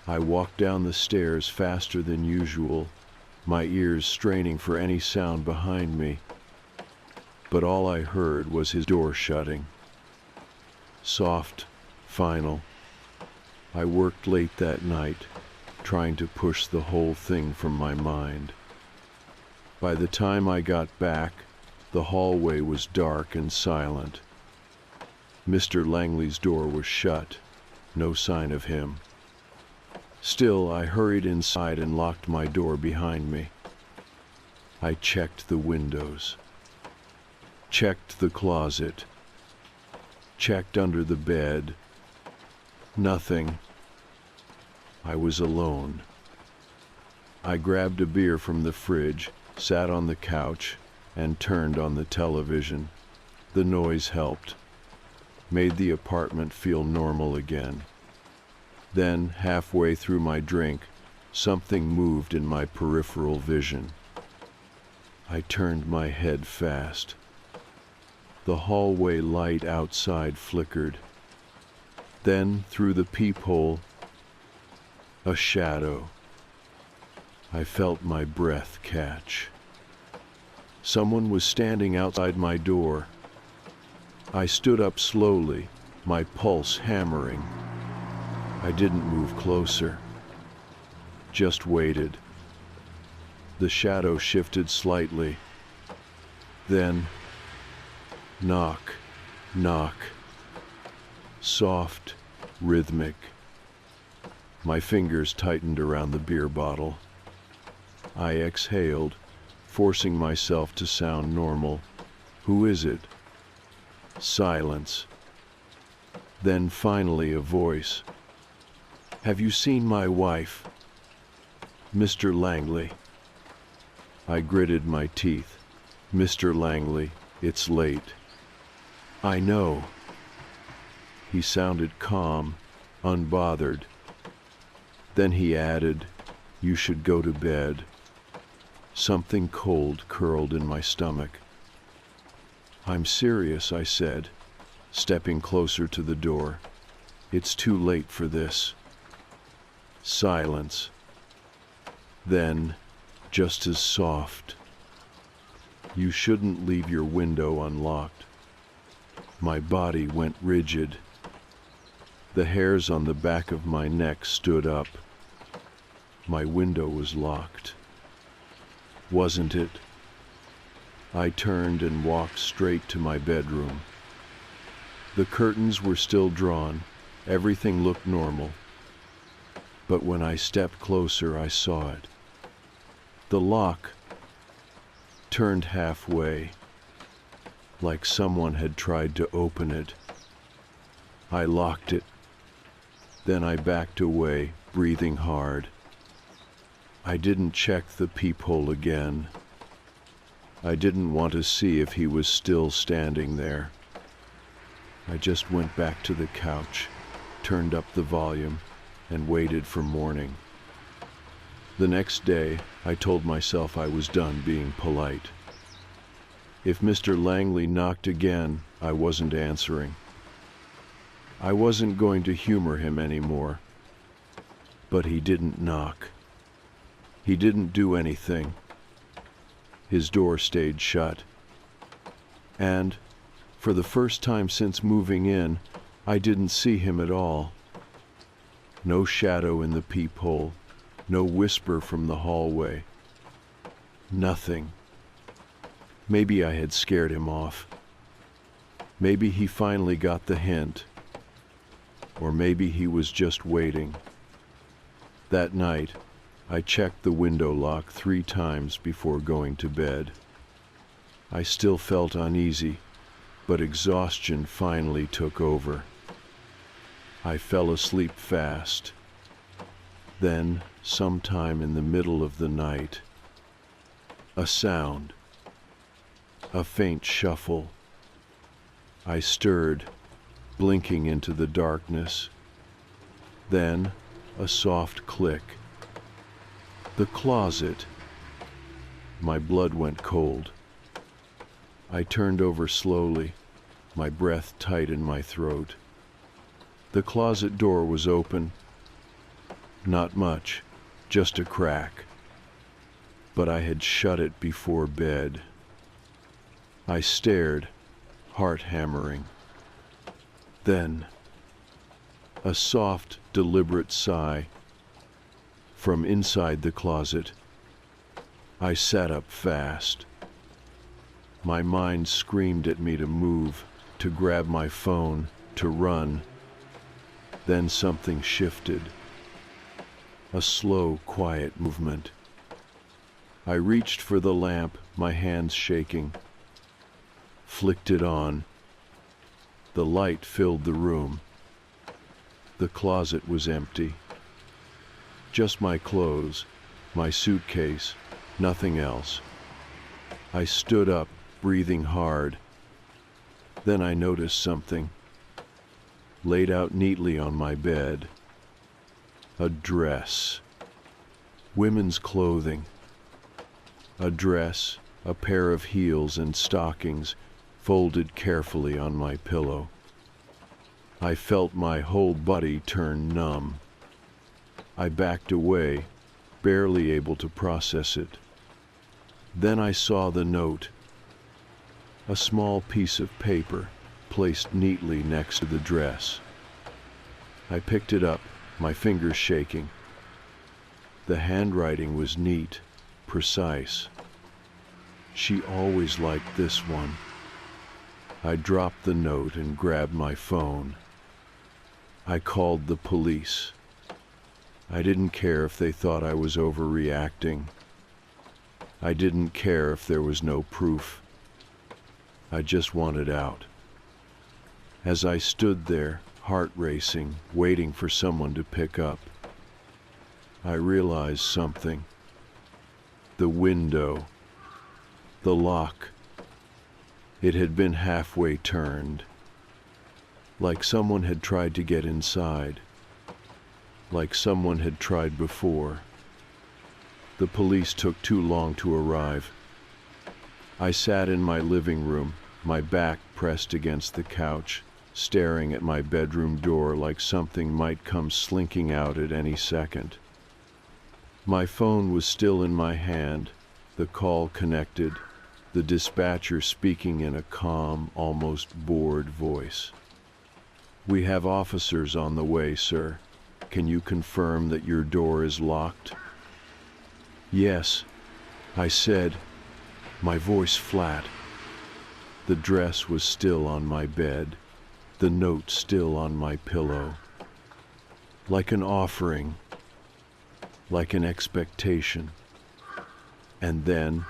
I walked down the stairs faster than usual, my ears straining for any sound behind me. But all I heard was his door shutting. Soft, final. I worked late that night, trying to push the whole thing from my mind. By the time I got back, the hallway was dark and silent. Mr. Langley's door was shut, no sign of him. Still, I hurried inside and locked my door behind me. I checked the windows, checked the closet, checked under the bed. Nothing. I was alone. I grabbed a beer from the fridge, sat on the couch, and turned on the television. The noise helped, made the apartment feel normal again. Then, halfway through my drink, something moved in my peripheral vision. I turned my head fast. The hallway light outside flickered. Then, through the peephole, a shadow. I felt my breath catch. Someone was standing outside my door. I stood up slowly, my pulse hammering. I didn't move closer, just waited. The shadow shifted slightly. Then, knock, knock. Soft, rhythmic. My fingers tightened around the beer bottle. I exhaled, forcing myself to sound normal. "Who is it?" Silence. Then finally a voice. "Have you seen my wife?" "Mr. Langley." I gritted my teeth. "Mr. Langley, it's late." "I know." He sounded calm, unbothered. Then he added, "You should go to bed." Something cold curled in my stomach. "I'm serious," I said, stepping closer to the door. "It's too late for this." Silence. Then, just as soft, "You shouldn't leave your window unlocked." My body went rigid. The hairs on the back of my neck stood up. My window was locked. Wasn't it? I turned and walked straight to my bedroom. The curtains were still drawn. Everything looked normal. But when I stepped closer, I saw it. The lock turned halfway, like someone had tried to open it. I locked it. Then I backed away, breathing hard. I didn't check the peephole again. I didn't want to see if he was still standing there. I just went back to the couch, turned up the volume, and waited for morning. The next day, I told myself I was done being polite. If Mr. Langley knocked again, I wasn't answering. I wasn't going to humor him anymore. But he didn't knock. He didn't do anything. His door stayed shut. And, for the first time since moving in, I didn't see him at all. No shadow in the peephole, no whisper from the hallway. Nothing. Maybe I had scared him off. Maybe he finally got the hint. Or maybe he was just waiting. That night, I checked the window lock 3 times before going to bed. I still felt uneasy, but exhaustion finally took over. I fell asleep fast. Then, sometime in the middle of the night, a sound, a faint shuffle. I stirred, blinking into the darkness. Then, a soft click. The closet. My blood went cold. I turned over slowly, my breath tight in my throat. The closet door was open. Not much, just a crack. But I had shut it before bed. I stared, heart hammering. Then, a soft, deliberate sigh. From inside the closet, I sat up fast. My mind screamed at me to move, to grab my phone, to run. Then something shifted. A slow, quiet movement. I reached for the lamp, my hands shaking. Flicked it on. The light filled the room. The closet was empty. Just my clothes, my suitcase, nothing else. I stood up, breathing hard. Then I noticed something. Laid out neatly on my bed. A dress. Women's clothing. A dress, a pair of heels and stockings, folded carefully on my pillow. I felt my whole body turn numb. I backed away, barely able to process it. Then I saw the note. A small piece of paper placed neatly next to the dress. I picked it up, my fingers shaking. The handwriting was neat, precise. She always liked this one. I dropped the note and grabbed my phone. I called the police. I didn't care if they thought I was overreacting. I didn't care if there was no proof. I just wanted out. As I stood there, heart racing, waiting for someone to pick up, I realized something. The window. The lock. It had been halfway turned. Like someone had tried to get inside. Like someone had tried before. The police took too long to arrive. I sat in my living room, my back pressed against the couch, staring at my bedroom door like something might come slinking out at any second. My phone was still in my hand, the call connected, the dispatcher speaking in a calm, almost bored voice. "We have officers on the way, sir. Can you confirm that your door is locked?" "Yes," I said, my voice flat. The dress was still on my bed, the note still on my pillow. Like an offering, like an expectation. And then,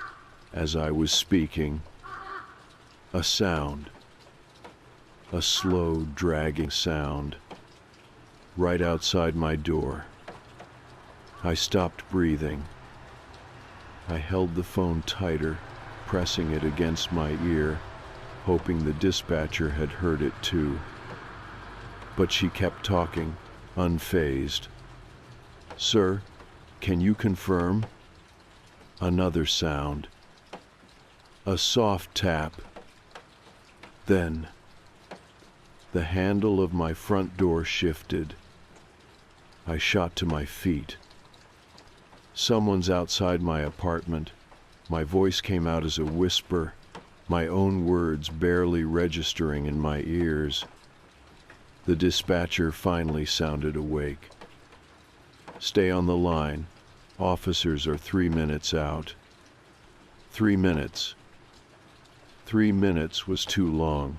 as I was speaking, a sound, a slow, dragging sound, right outside my door. I stopped breathing. I held the phone tighter, pressing it against my ear, hoping the dispatcher had heard it too. But she kept talking, unfazed. "Sir, can you confirm?" Another sound. A soft tap. Then, the handle of my front door shifted. I shot to my feet. Someone's outside my apartment. My voice came out as a whisper, my own words barely registering in my ears. The dispatcher finally sounded awake. "Stay on the line. Officers are 3 minutes out." 3 minutes. 3 minutes was too long.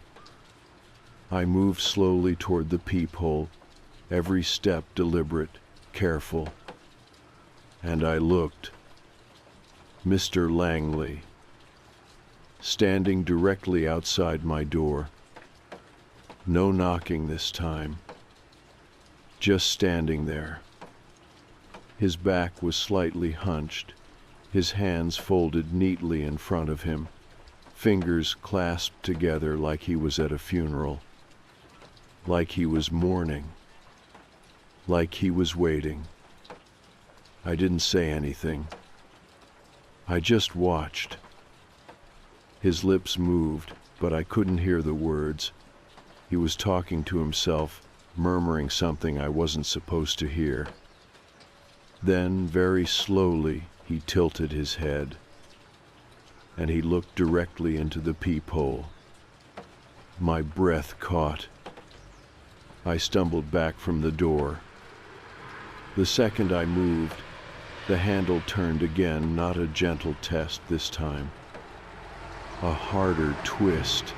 I moved slowly toward the peephole, every step deliberate, careful. And I looked. Mr. Langley, standing directly outside my door. No knocking this time. Just standing there. His back was slightly hunched, his hands folded neatly in front of him, fingers clasped together like he was at a funeral, like he was mourning, like he was waiting. I didn't say anything. I just watched. His lips moved, but I couldn't hear the words. He was talking to himself, murmuring something I wasn't supposed to hear. Then, very slowly, he tilted his head, and he looked directly into the peephole. My breath caught. I stumbled back from the door. The second I moved, the handle turned again, not a gentle test this time. A harder twist.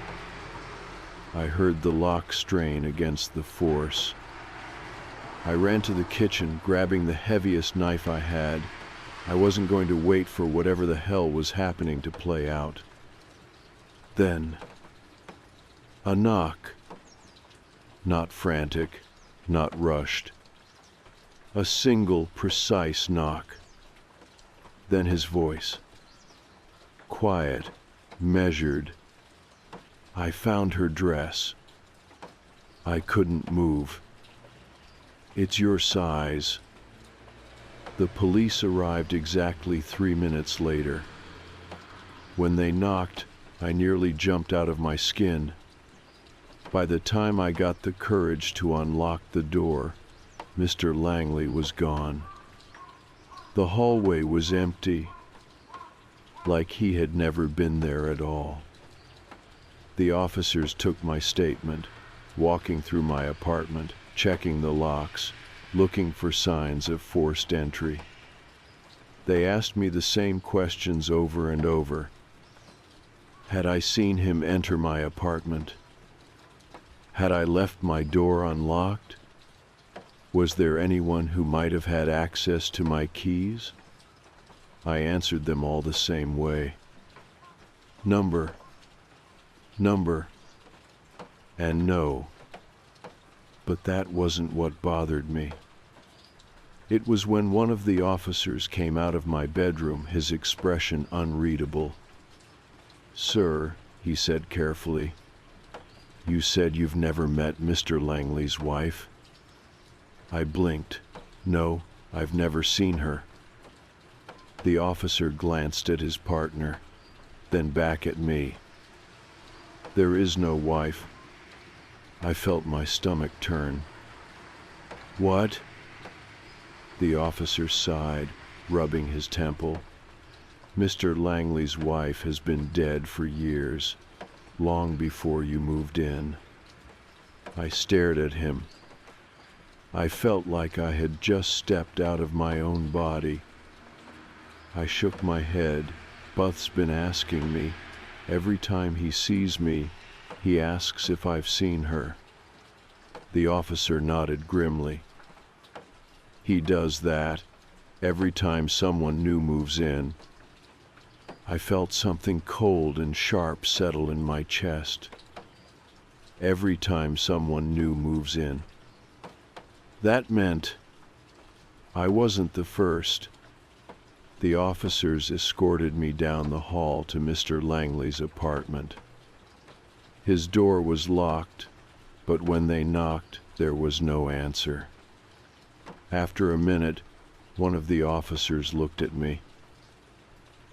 I heard the lock strain against the force. I ran to the kitchen, grabbing the heaviest knife I had. I wasn't going to wait for whatever the hell was happening to play out. Then, a knock. Not frantic, not rushed. A single, precise knock. Then his voice. Quiet, measured. I found her dress. I couldn't move. "It's your size." The police arrived exactly 3 minutes later. When they knocked, I nearly jumped out of my skin. By the time I got the courage to unlock the door, Mr. Langley was gone. The hallway was empty, like he had never been there at all. The officers took my statement, walking through my apartment, checking the locks, looking for signs of forced entry. They asked me the same questions over and over. Had I seen him enter my apartment? Had I left my door unlocked? Was there anyone who might have had access to my keys? I answered them all the same way. Number, and no. But that wasn't what bothered me. It was when one of the officers came out of my bedroom, his expression unreadable. "Sir," he said carefully, "you said you've never met Mr. Langley's wife?" I blinked. "No, I've never seen her." The officer glanced at his partner, then back at me. "There is no wife." I felt my stomach turn. "What?" The officer sighed, rubbing his temple. "Mr. Langley's wife has been dead for years, long before you moved in." I stared at him. I felt like I had just stepped out of my own body. I shook my head. Buth's been asking me. Every time he sees me, he asks if I've seen her. The officer nodded grimly. He does that every time someone new moves in. I felt something cold and sharp settle in my chest. Every time someone new moves in. That meant I wasn't the first. The officers escorted me down the hall to Mr. Langley's apartment. His door was locked, but when they knocked, there was no answer. After a minute, one of the officers looked at me.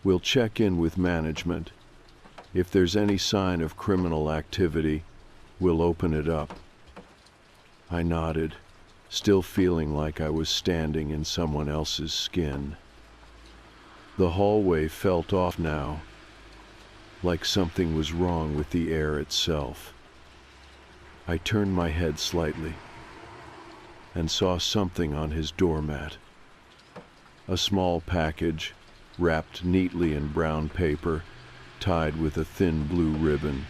"We'll check in with management. If there's any sign of criminal activity, we'll open it up." I nodded, still feeling like I was standing in someone else's skin. The hallway felt off now, like something was wrong with the air itself. I turned my head slightly and saw something on his doormat. A small package, wrapped neatly in brown paper, tied with a thin blue ribbon.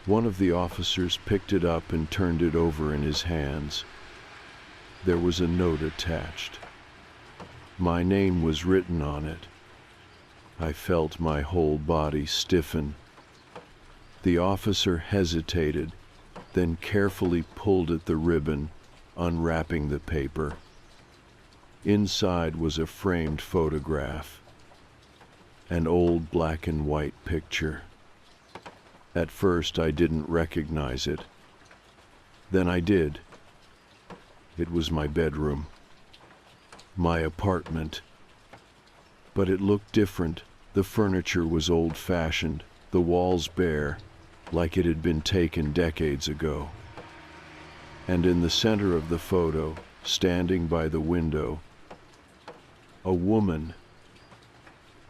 One of the officers picked it up and turned it over in his hands. There was a note attached. My name was written on it. I felt my whole body stiffen. The officer hesitated, then carefully pulled at the ribbon, unwrapping the paper. Inside was a framed photograph, an old black and white picture. At first I didn't recognize it. Then I did. It was my bedroom, my apartment. But it looked different. The furniture was old-fashioned, the walls bare, like it had been taken decades ago. And in the center of the photo, standing by the window, a woman,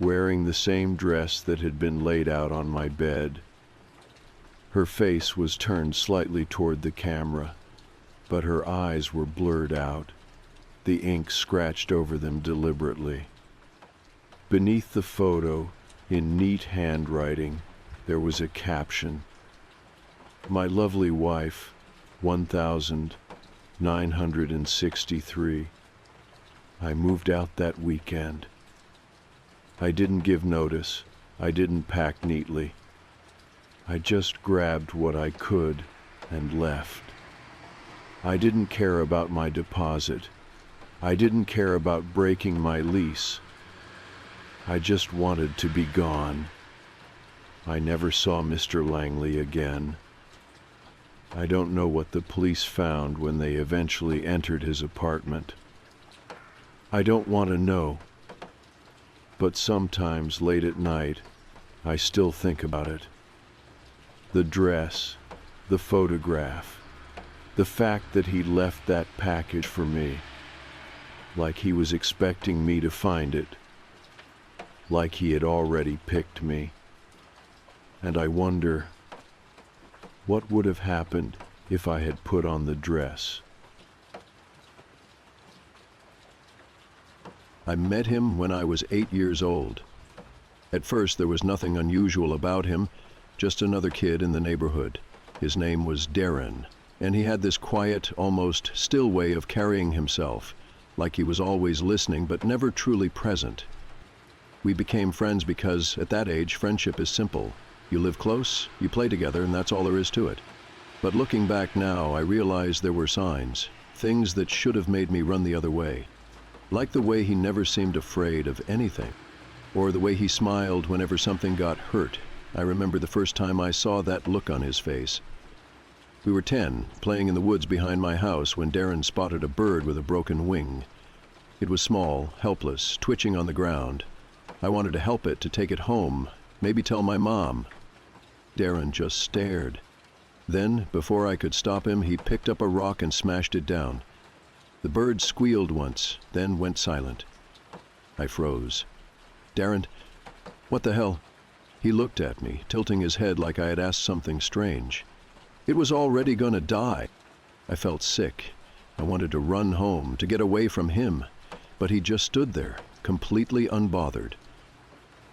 wearing the same dress that had been laid out on my bed. Her face was turned slightly toward the camera, but her eyes were blurred out, the ink scratched over them deliberately. Beneath the photo, in neat handwriting, there was a caption. "My lovely wife, 1963. I moved out that weekend. I didn't give notice. I didn't pack neatly. I just grabbed what I could and left. I didn't care about my deposit. I didn't care about breaking my lease. I just wanted to be gone. I never saw Mr. Langley again. I don't know what the police found when they eventually entered his apartment. I don't want to know. But sometimes late at night, I still think about it. The dress, the photograph, the fact that he left that package for me, like he was expecting me to find it, like he had already picked me. And I wonder, what would have happened if I had put on the dress? I met him when I was 8 years old. At first, there was nothing unusual about him, just another kid in the neighborhood. His name was Darren, and he had this quiet, almost still way of carrying himself, like he was always listening but never truly present. We became friends because, at that age, friendship is simple. You live close, you play together, and that's all there is to it. But looking back now, I realize there were signs, things that should have made me run the other way. Like the way he never seemed afraid of anything, or the way he smiled whenever something got hurt. I remember the first time I saw that look on his face. We were 10, playing in the woods behind my house when Darren spotted a bird with a broken wing. It was small, helpless, twitching on the ground. I wanted to help it, to take it home, maybe tell my mom. Darren just stared. Then, before I could stop him, he picked up a rock and smashed it down. The bird squealed once, then went silent. I froze. "Darren, what the hell?" He looked at me, tilting his head like I had asked something strange. It was already gonna die. I felt sick. I wanted to run home, to get away from him, but he just stood there, completely unbothered.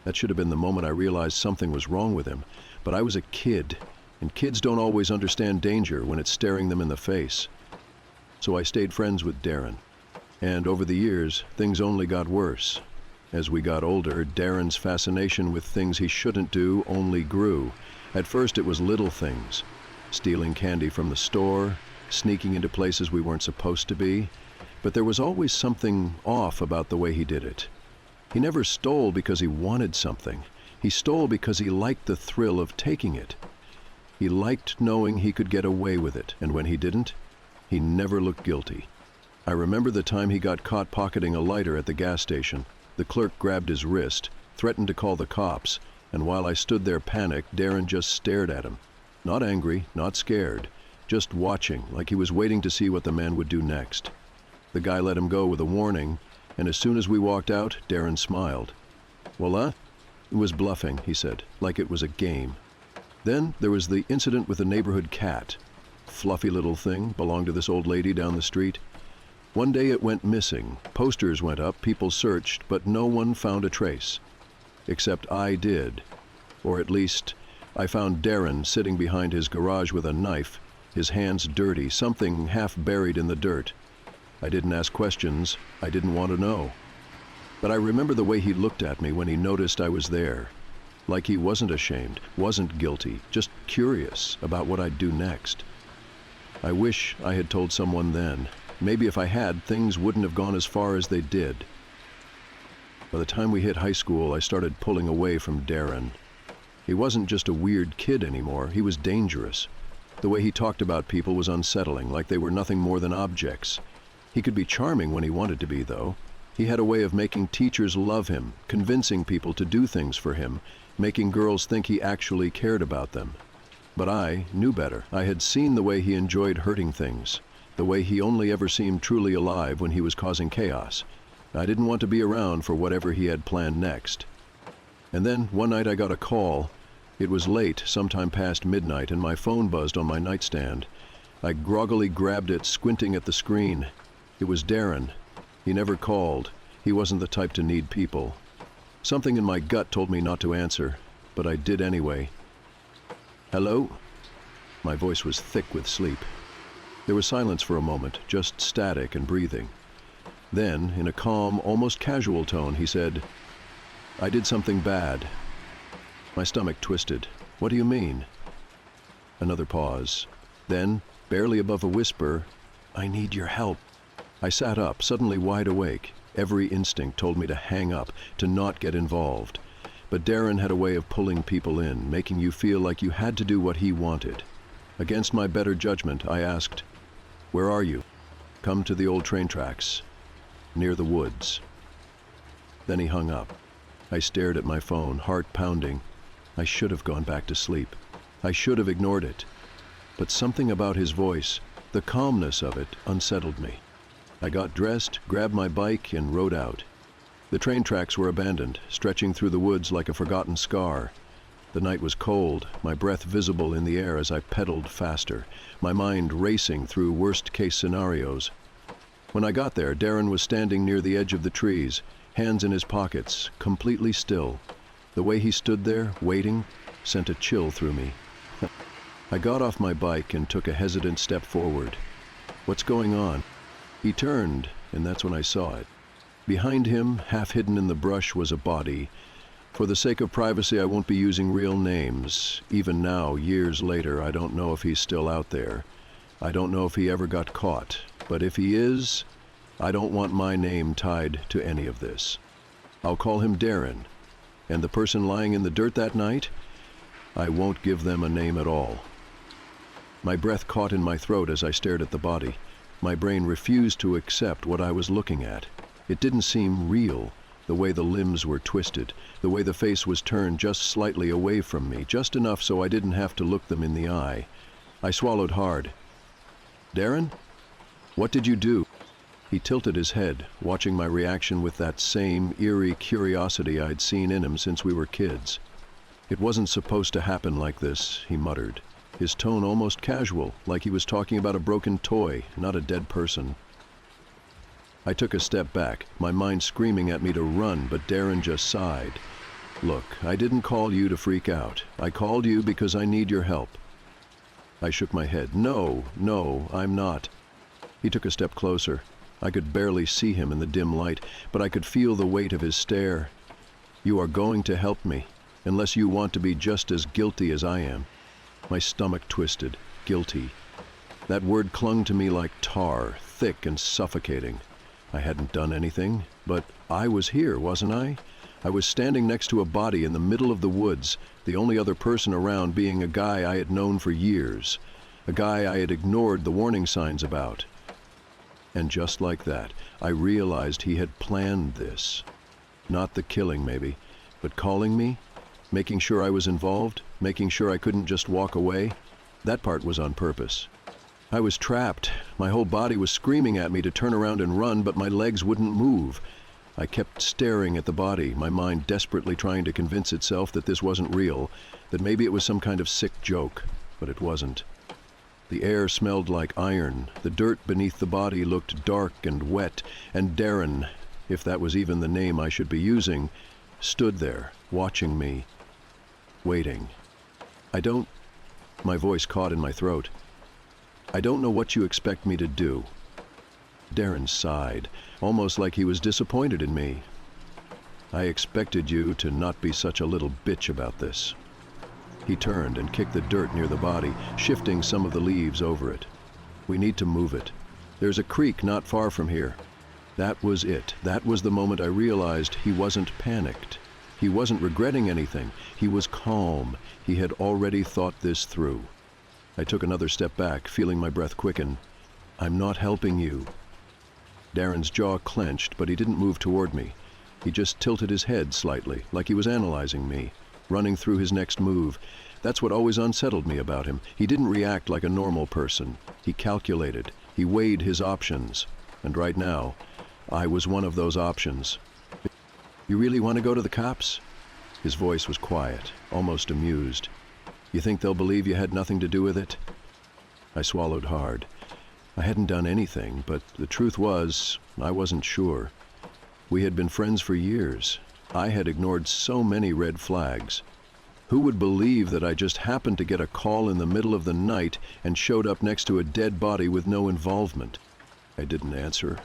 That should have been the moment I realized something was wrong with him, but I was a kid, and kids don't always understand danger when it's staring them in the face. So I stayed friends with Darren, and over the years, things only got worse. As we got older, Darren's fascination with things he shouldn't do only grew. At first it was little things, stealing candy from the store, sneaking into places we weren't supposed to be, but there was always something off about the way he did it. He never stole because he wanted something. He stole because he liked the thrill of taking it. He liked knowing he could get away with it, and when he didn't, he never looked guilty. I remember the time he got caught pocketing a lighter at the gas station. The clerk grabbed his wrist, threatened to call the cops, and while I stood there panicked, Darren just stared at him. Not angry, not scared, just watching, like he was waiting to see what the man would do next. The guy let him go with a warning, and as soon as we walked out, Darren smiled. Voila, it was bluffing, he said, like it was a game. Then there was the incident with the neighborhood cat. Fluffy little thing, belonged to this old lady down the street. One day it went missing. Posters went up, people searched, but no one found a trace. Except I did. Or at least, I found Darren sitting behind his garage with a knife, his hands dirty, something half buried in the dirt. I didn't ask questions. I didn't want to know. But I remember the way he looked at me when he noticed I was there. Like he wasn't ashamed, wasn't guilty, just curious about what I'd do next. I wish I had told someone then. Maybe if I had, things wouldn't have gone as far as they did. By the time we hit high school, I started pulling away from Darren. He wasn't just a weird kid anymore, he was dangerous. The way he talked about people was unsettling, like they were nothing more than objects. He could be charming when he wanted to be, though. He had a way of making teachers love him, convincing people to do things for him, making girls think he actually cared about them. But I knew better. I had seen the way he enjoyed hurting things, the way he only ever seemed truly alive when he was causing chaos. I didn't want to be around for whatever he had planned next. And then one night I got a call. It was late, sometime past midnight, and my phone buzzed on my nightstand. I groggily grabbed it, squinting at the screen. It was Darren. He never called. He wasn't the type to need people. Something in my gut told me not to answer, but I did anyway. Hello? My voice was thick with sleep. There was silence for a moment, just static and breathing. Then, in a calm, almost casual tone, he said, "I did something bad." My stomach twisted. "What do you mean?" Another pause. Then, barely above a whisper, "I need your help." I sat up, suddenly wide awake. Every instinct told me to hang up, to not get involved. But Darren had a way of pulling people in, making you feel like you had to do what he wanted. Against my better judgment, I asked, "Where are you?" "Come to the old train tracks, near the woods." Then he hung up. I stared at my phone, heart pounding. I should have gone back to sleep. I should have ignored it. But something about his voice, the calmness of it, unsettled me. I got dressed, grabbed my bike, and rode out. The train tracks were abandoned, stretching through the woods like a forgotten scar. The night was cold, my breath visible in the air as I pedaled faster, my mind racing through worst-case scenarios. When I got there, Darren was standing near the edge of the trees, hands in his pockets, completely still. The way he stood there, waiting, sent a chill through me. I got off my bike and took a hesitant step forward. "What's going on?" He turned, and that's when I saw it. Behind him, half hidden in the brush, was a body. For the sake of privacy, I won't be using real names. Even now, years later, I don't know if he's still out there. I don't know if he ever got caught. But if he is, I don't want my name tied to any of this. I'll call him Darren. And the person lying in the dirt that night? I won't give them a name at all. My breath caught in my throat as I stared at the body. My brain refused to accept what I was looking at. It didn't seem real, the way the limbs were twisted, the way the face was turned just slightly away from me, just enough so I didn't have to look them in the eye. I swallowed hard. "Darren? What did you do?" He tilted his head, watching my reaction with that same eerie curiosity I'd seen in him since we were kids. "It wasn't supposed to happen like this," he muttered. his tone almost casual, like he was talking about a broken toy, not a dead person. I took a step back, my mind screaming at me to run, but Darren just sighed. "Look, I didn't call you to freak out. I called you because I need your help." I shook my head. No, I'm not." He took a step closer. I could barely see him in the dim light, but I could feel the weight of his stare. "You are going to help me, unless you want to be just as guilty as I am." My stomach twisted. Guilty. That word clung to me like tar, thick and suffocating. I hadn't done anything, but I was here, wasn't I? I was standing next to a body in the middle of the woods, the only other person around being a guy I had known for years, a guy I had ignored the warning signs about. And just like that, I realized he had planned this. Not the killing, maybe, but calling me, making sure I was involved, making sure I couldn't just walk away. That part was on purpose. I was trapped. My whole body was screaming at me to turn around and run, but my legs wouldn't move. I kept staring at the body, my mind desperately trying to convince itself that this wasn't real, that maybe it was some kind of sick joke, but it wasn't. The air smelled like iron, the dirt beneath the body looked dark and wet, and Darren, if that was even the name I should be using, stood there, watching me, waiting. My voice caught in my throat. "I don't know what you expect me to do." Darren sighed, almost like he was disappointed in me. "I expected you to not be such a little bitch about this." He turned and kicked the dirt near the body, shifting some of the leaves over it. "We need to move it. There's a creek not far from here." That was it. That was the moment I realized he wasn't panicked. He wasn't regretting anything. He was calm. He had already thought this through. I took another step back, feeling my breath quicken. "I'm not helping you." Darren's jaw clenched, but he didn't move toward me. He just tilted his head slightly, like he was analyzing me, running through his next move. That's what always unsettled me about him. He didn't react like a normal person. He calculated. He weighed his options. And right now, I was one of those options. "You really want to go to the cops?" His voice was quiet, almost amused. "You think they'll believe you had nothing to do with it?" I swallowed hard. I hadn't done anything, but the truth was, I wasn't sure. We had been friends for years. I had ignored so many red flags. Who would believe that I just happened to get a call in the middle of the night and showed up next to a dead body with no involvement? I didn't answer.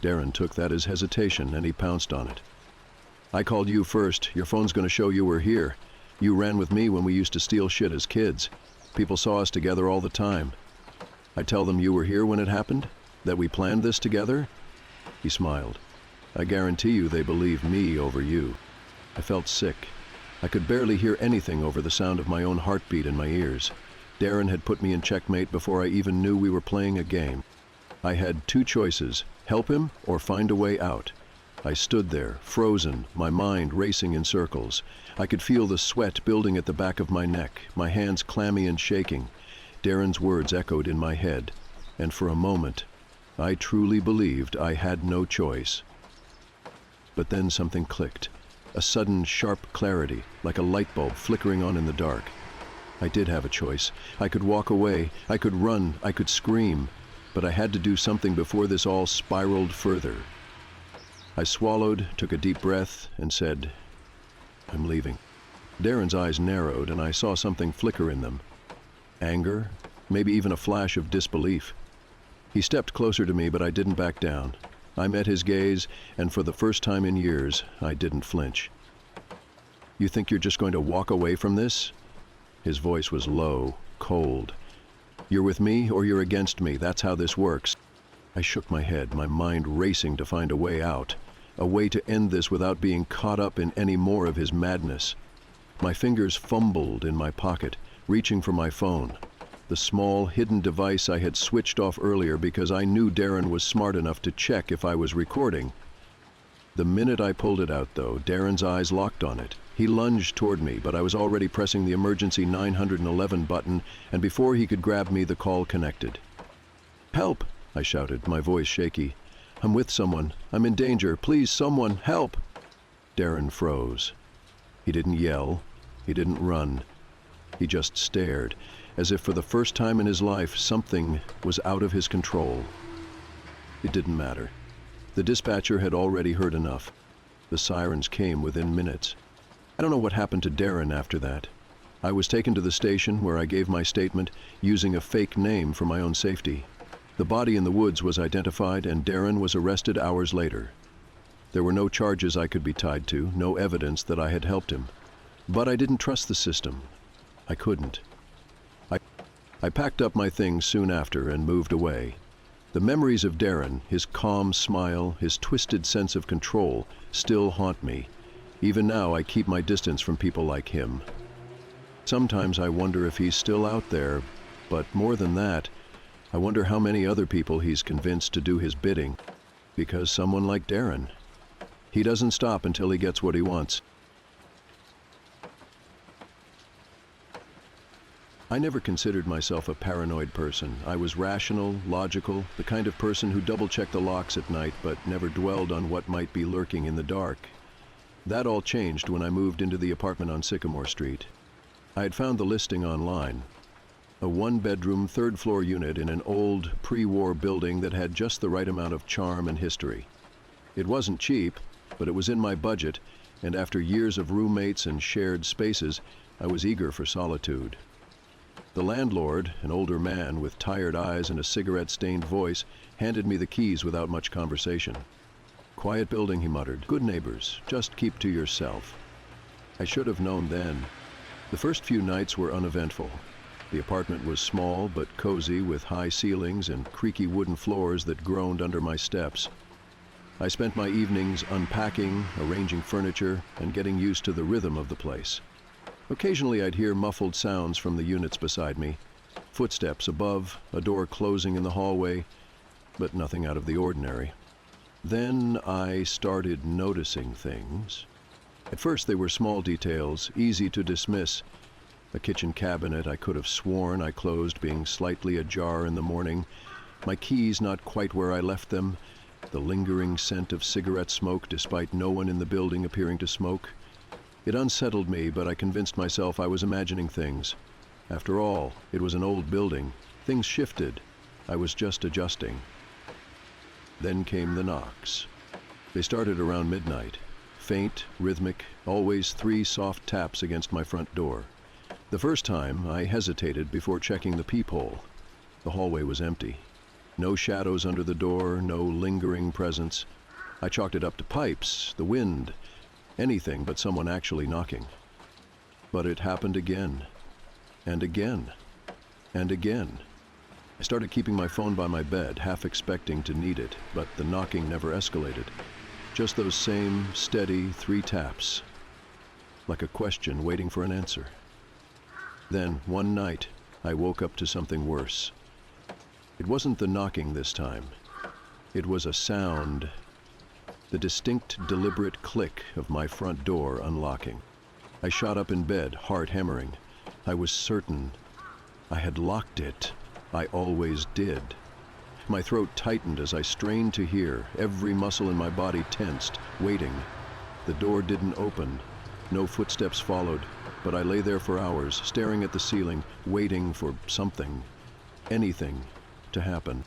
Darren took that as hesitation, and he pounced on it. "I called you first. Your phone's going to show you were here. You ran with me when we used to steal shit as kids. People saw us together all the time. I tell them you were here when it happened? That we planned this together?" He smiled. "I guarantee you they believe me over you." I felt sick. I could barely hear anything over the sound of my own heartbeat in my ears. Darren had put me in checkmate before I even knew we were playing a game. I had two choices, help him or find a way out. I stood there, frozen, my mind racing in circles. I could feel the sweat building at the back of my neck, my hands clammy and shaking. Darren's words echoed in my head, and for a moment, I truly believed I had no choice. But then something clicked, a sudden sharp clarity, like a light bulb flickering on in the dark. I did have a choice. I could walk away, I could run, I could scream, but I had to do something before this all spiraled further. I swallowed, took a deep breath, and said, "I'm leaving." Darren's eyes narrowed, and I saw something flicker in them. Anger, maybe even a flash of disbelief. He stepped closer to me, but I didn't back down. I met his gaze, and for the first time in years, I didn't flinch. "You think you're just going to walk away from this?" His voice was low, cold. "You're with me or you're against me. That's how this works." I shook my head, my mind racing to find a way out, a way to end this without being caught up in any more of his madness. My fingers fumbled in my pocket, reaching for my phone, the small, hidden device I had switched off earlier because I knew Darren was smart enough to check if I was recording. The minute I pulled it out, though, Darren's eyes locked on it. He lunged toward me, but I was already pressing the emergency 911 button, and before he could grab me, the call connected. "Help!" I shouted, my voice shaky. "I'm with someone. I'm in danger. Please, someone, help!" Darren froze. He didn't yell. He didn't run. He just stared, as if for the first time in his life something was out of his control. It didn't matter. The dispatcher had already heard enough. The sirens came within minutes. I don't know what happened to Darren after that. I was taken to the station where I gave my statement using a fake name for my own safety. The body in the woods was identified and Darren was arrested hours later. There were no charges I could be tied to, no evidence that I had helped him. But I didn't trust the system. I couldn't. I packed up my things soon after and moved away. The memories of Darren, his calm smile, his twisted sense of control, still haunt me. Even now I keep my distance from people like him. Sometimes I wonder if he's still out there, but more than that, I wonder how many other people he's convinced to do his bidding. Because someone like Darren, he doesn't stop until he gets what he wants. I never considered myself a paranoid person. I was rational, logical, the kind of person who double-checked the locks at night but never dwelled on what might be lurking in the dark. That all changed when I moved into the apartment on Sycamore Street. I had found the listing online. A one-bedroom, third-floor unit in an old, pre-war building that had just the right amount of charm and history. It wasn't cheap, but it was in my budget, and after years of roommates and shared spaces, I was eager for solitude. The landlord, an older man with tired eyes and a cigarette-stained voice, handed me the keys without much conversation. "Quiet building," he muttered. "Good neighbors. Just keep to yourself." I should have known then. The first few nights were uneventful. The apartment was small but cozy, with high ceilings and creaky wooden floors that groaned under my steps. I spent my evenings unpacking, arranging furniture, and getting used to the rhythm of the place. Occasionally I'd hear muffled sounds from the units beside me, footsteps above, a door closing in the hallway, but nothing out of the ordinary. Then I started noticing things. At first they were small details, easy to dismiss. A kitchen cabinet I could have sworn I closed being slightly ajar in the morning, my keys not quite where I left them, the lingering scent of cigarette smoke despite no one in the building appearing to smoke. It unsettled me, but I convinced myself I was imagining things. After all, it was an old building. Things shifted. I was just adjusting. Then came the knocks. They started around midnight. Faint, rhythmic, always 3 soft taps against my front door. The first time, I hesitated before checking the peephole. The hallway was empty. No shadows under the door, no lingering presence. I chalked it up to pipes, the wind, anything but someone actually knocking. But it happened again, and again, and again. I started keeping my phone by my bed, half expecting to need it, but the knocking never escalated. Just those same steady 3 taps, like a question waiting for an answer. Then, one night, I woke up to something worse. It wasn't the knocking this time. It was a sound, the distinct, deliberate click of my front door unlocking. I shot up in bed, heart hammering. I was certain I had locked it. I always did. My throat tightened as I strained to hear, every muscle in my body tensed, waiting. The door didn't open. No footsteps followed, but I lay there for hours, staring at the ceiling, waiting for something, anything, to happen.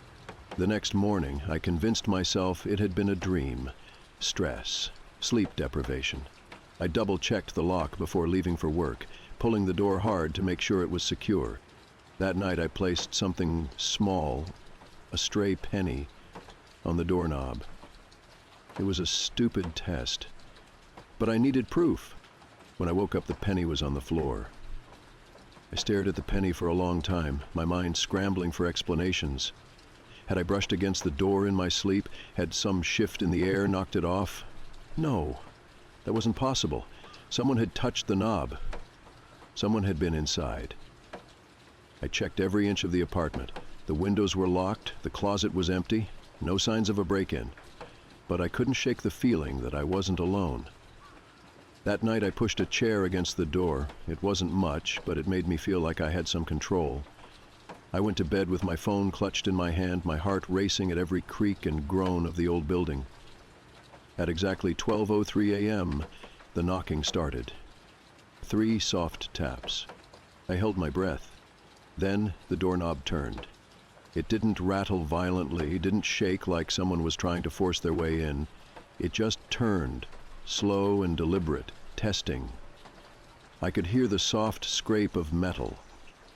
The next morning, I convinced myself it had been a dream. Stress, sleep deprivation. I double-checked the lock before leaving for work, pulling the door hard to make sure it was secure. That night I placed something small, a stray penny, on the doorknob. It was a stupid test, but I needed proof. When I woke up, the penny was on the floor. I stared at the penny for a long time, my mind scrambling for explanations. Had I brushed against the door in my sleep? Had some shift in the air knocked it off? No, that wasn't possible. Someone had touched the knob. Someone had been inside. I checked every inch of the apartment. The windows were locked, the closet was empty, no signs of a break-in. But I couldn't shake the feeling that I wasn't alone. That night I pushed a chair against the door. It wasn't much, but it made me feel like I had some control. I went to bed with my phone clutched in my hand, my heart racing at every creak and groan of the old building. At exactly 12:03 a.m., the knocking started. 3 soft taps. I held my breath. Then the doorknob turned. It didn't rattle violently, didn't shake like someone was trying to force their way in. It just turned, slow and deliberate, testing. I could hear the soft scrape of metal,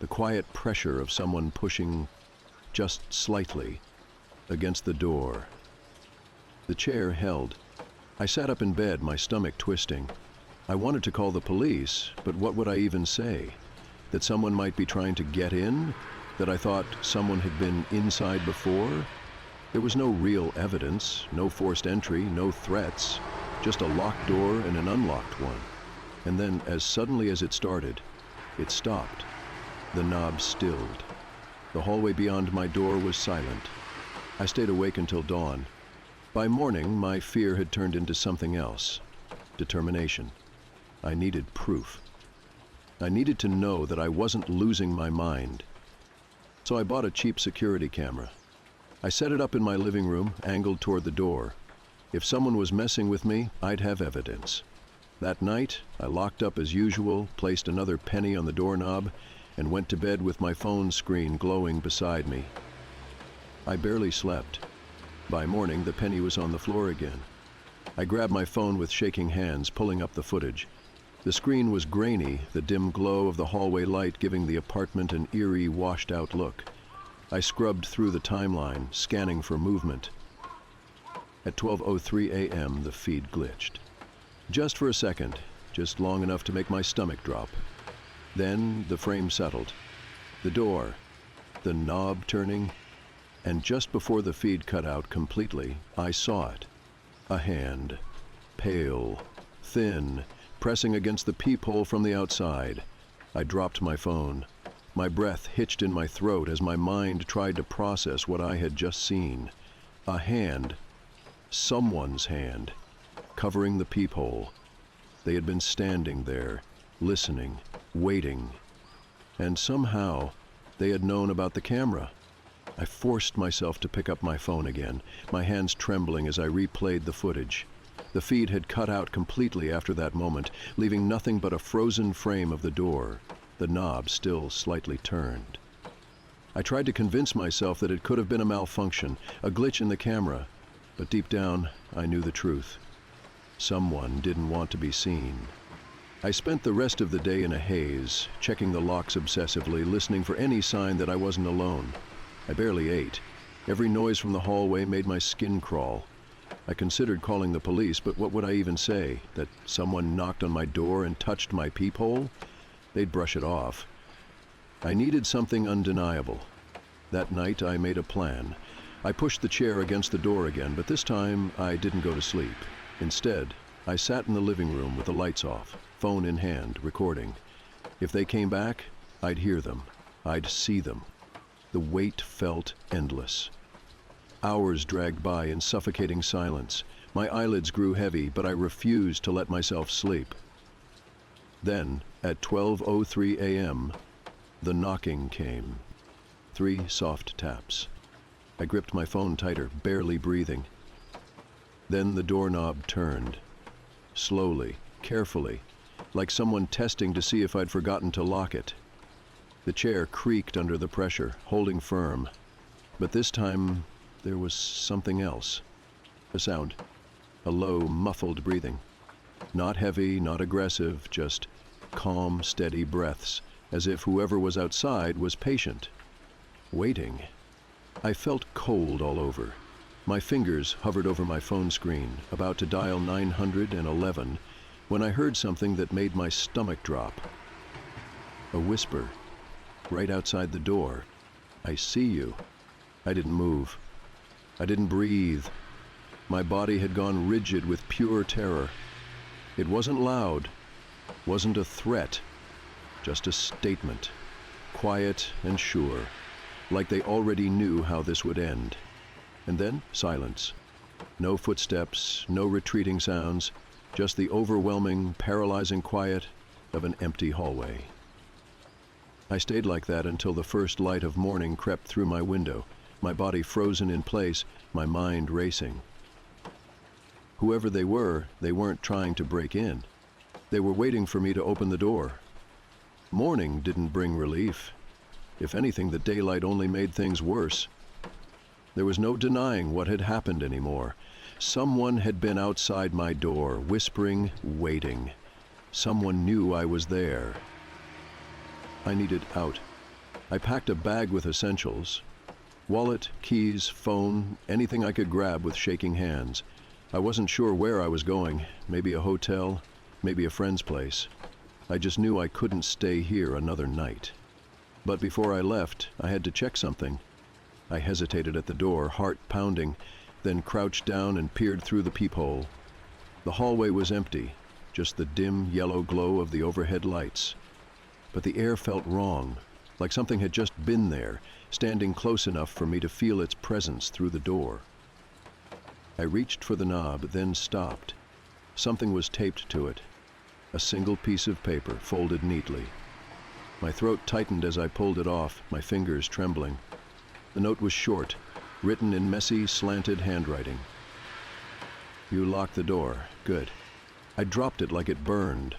the quiet pressure of someone pushing just slightly against the door. The chair held. I sat up in bed, my stomach twisting. I wanted to call the police, but what would I even say? That someone might be trying to get in? That I thought someone had been inside before? There was no real evidence, no forced entry, no threats, just a locked door and an unlocked one. And then, as suddenly as it started, it stopped. The knob stilled. The hallway beyond my door was silent. I stayed awake until dawn. By morning, my fear had turned into something else. Determination. I needed proof. I needed to know that I wasn't losing my mind. So I bought a cheap security camera. I set it up in my living room, angled toward the door. If someone was messing with me, I'd have evidence. That night, I locked up as usual, placed another penny on the doorknob, and went to bed with my phone screen glowing beside me. I barely slept. By morning, the penny was on the floor again. I grabbed my phone with shaking hands, pulling up the footage. The screen was grainy, the dim glow of the hallway light giving the apartment an eerie, washed-out look. I scrubbed through the timeline, scanning for movement. At 12:03 a.m., the feed glitched. Just for a second, just long enough to make my stomach drop. Then the frame settled. The door, the knob turning, and just before the feed cut out completely, I saw it. A hand, pale, thin, pressing against the peephole from the outside. I dropped my phone. My breath hitched in my throat as my mind tried to process what I had just seen. A hand, someone's hand, covering the peephole. They had been standing there, listening, waiting. And somehow, they had known about the camera. I forced myself to pick up my phone again, my hands trembling as I replayed the footage. The feed had cut out completely after that moment, leaving nothing but a frozen frame of the door, the knob still slightly turned. I tried to convince myself that it could have been a malfunction, a glitch in the camera, but deep down, I knew the truth. Someone didn't want to be seen. I spent the rest of the day in a haze, checking the locks obsessively, listening for any sign that I wasn't alone. I barely ate. Every noise from the hallway made my skin crawl. I considered calling the police, but what would I even say? That someone knocked on my door and touched my peephole? They'd brush it off. I needed something undeniable. That night I made a plan. I pushed the chair against the door again, but this time I didn't go to sleep. Instead, I sat in the living room with the lights off, phone in hand, recording. If they came back, I'd hear them. I'd see them. The wait felt endless. Hours dragged by in suffocating silence. My eyelids grew heavy, but I refused to let myself sleep. Then, at 12:03 a.m., the knocking came. 3 soft taps. I gripped my phone tighter, barely breathing. Then the doorknob turned. Slowly, carefully, like someone testing to see if I'd forgotten to lock it. The chair creaked under the pressure, holding firm. But this time, there was something else. A sound. A low, muffled breathing. Not heavy, not aggressive, just calm, steady breaths, as if whoever was outside was patient. Waiting. I felt cold all over. My fingers hovered over my phone screen, about to dial 911, when I heard something that made my stomach drop. A whisper, right outside the door. "I see you." I didn't move. I didn't breathe. My body had gone rigid with pure terror. It wasn't loud, wasn't a threat, just a statement, quiet and sure, like they already knew how this would end. And then silence. No footsteps, no retreating sounds, just the overwhelming, paralyzing quiet of an empty hallway. I stayed like that until the first light of morning crept through my window, my body frozen in place, my mind racing. Whoever they weren't trying to break in. They were waiting for me to open the door. Morning didn't bring relief. If anything, the daylight only made things worse. There was no denying what had happened anymore. Someone had been outside my door, whispering, waiting. Someone knew I was there. I needed out. I packed a bag with essentials. Wallet, keys, phone, anything I could grab with shaking hands. I wasn't sure where I was going. Maybe a hotel, maybe a friend's place. I just knew I couldn't stay here another night. But before I left, I had to check something. I hesitated at the door, heart pounding, then crouched down and peered through the peephole. The hallway was empty, just the dim yellow glow of the overhead lights. But the air felt wrong, like something had just been there, standing close enough for me to feel its presence through the door. I reached for the knob, then stopped. Something was taped to it. A single piece of paper, folded neatly. My throat tightened as I pulled it off, my fingers trembling. The note was short, written in messy, slanted handwriting. "You locked the door. Good." I dropped it like it burned.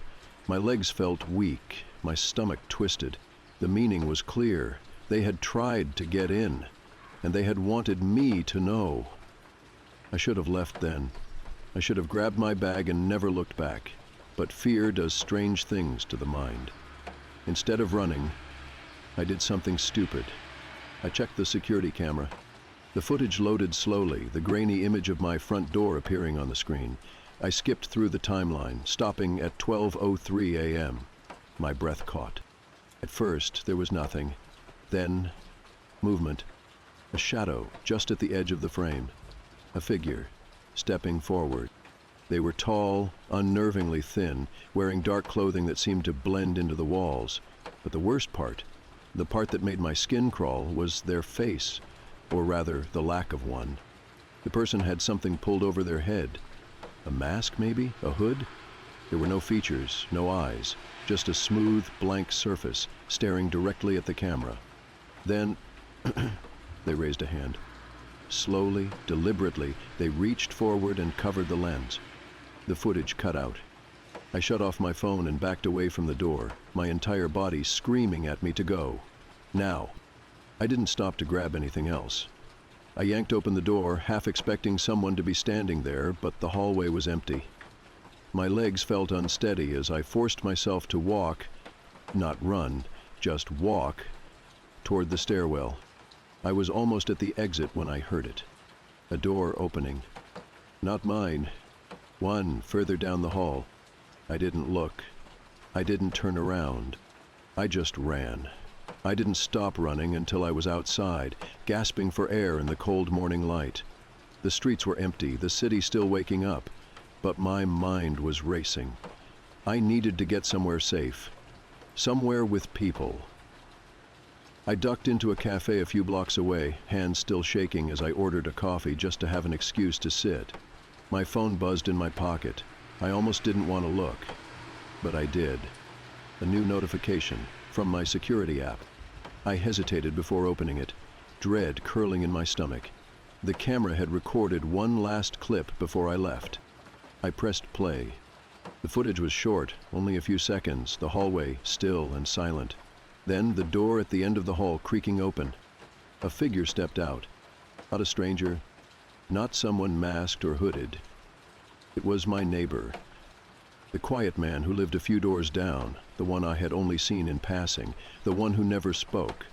My legs felt weak, my stomach twisted. The meaning was clear. They had tried to get in, and they had wanted me to know. I should have left then. I should have grabbed my bag and never looked back. But fear does strange things to the mind. Instead of running, I did something stupid. I checked the security camera. The footage loaded slowly, the grainy image of my front door appearing on the screen. I skipped through the timeline, stopping at 12:03 a.m. My breath caught. At first, there was nothing. Then, movement. A shadow just at the edge of the frame. A figure, stepping forward. They were tall, unnervingly thin, wearing dark clothing that seemed to blend into the walls. But the worst part, the part that made my skin crawl, was their face, or rather, the lack of one. The person had something pulled over their head. A mask, maybe? A hood? There were no features, no eyes, just a smooth, blank surface, staring directly at the camera. Then, they raised a hand. Slowly, deliberately, they reached forward and covered the lens. The footage cut out. I shut off my phone and backed away from the door, my entire body screaming at me to go. Now. I didn't stop to grab anything else. I yanked open the door, half expecting someone to be standing there, but the hallway was empty. My legs felt unsteady as I forced myself to walk, not run, just walk, toward the stairwell. I was almost at the exit when I heard it. A door opening. Not mine. One further down the hall. I didn't look. I didn't turn around. I just ran. I didn't stop running until I was outside, gasping for air in the cold morning light. The streets were empty, the city still waking up, but my mind was racing. I needed to get somewhere safe. Somewhere with people. I ducked into a cafe a few blocks away, hands still shaking as I ordered a coffee just to have an excuse to sit. My phone buzzed in my pocket. I almost didn't want to look, but I did. A new notification from my security app. I hesitated before opening it, dread curling in my stomach. The camera had recorded one last clip before I left. I pressed play. The footage was short, only a few seconds, the hallway still and silent. Then the door at the end of the hall creaking open. A figure stepped out. Not a stranger, not someone masked or hooded. It was my neighbor. The quiet man who lived a few doors down, the one I had only seen in passing, the one who never spoke.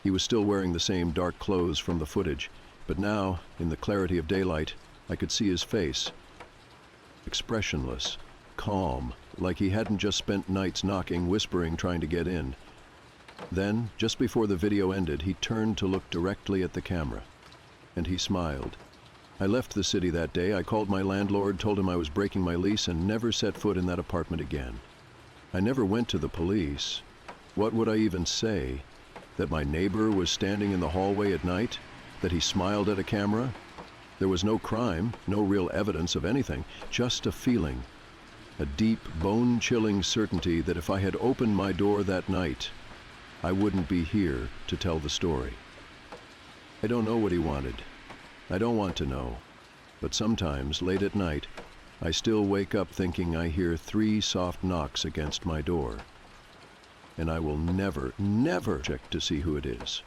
He was still wearing the same dark clothes from the footage, but now, in the clarity of daylight, I could see his face. Expressionless, calm, like he hadn't just spent nights knocking, whispering, trying to get in. Then, just before the video ended, he turned to look directly at the camera. And he smiled. I left the city that day. I called my landlord, told him I was breaking my lease, and never set foot in that apartment again. I never went to the police. What would I even say? That my neighbor was standing in the hallway at night? That he smiled at a camera? There was no crime, no real evidence of anything, just a feeling. A deep, bone-chilling certainty that if I had opened my door that night, I wouldn't be here to tell the story. I don't know what he wanted. I don't want to know. But sometimes, late at night, I still wake up thinking I hear 3 soft knocks against my door. and I will never, never check to see who it is.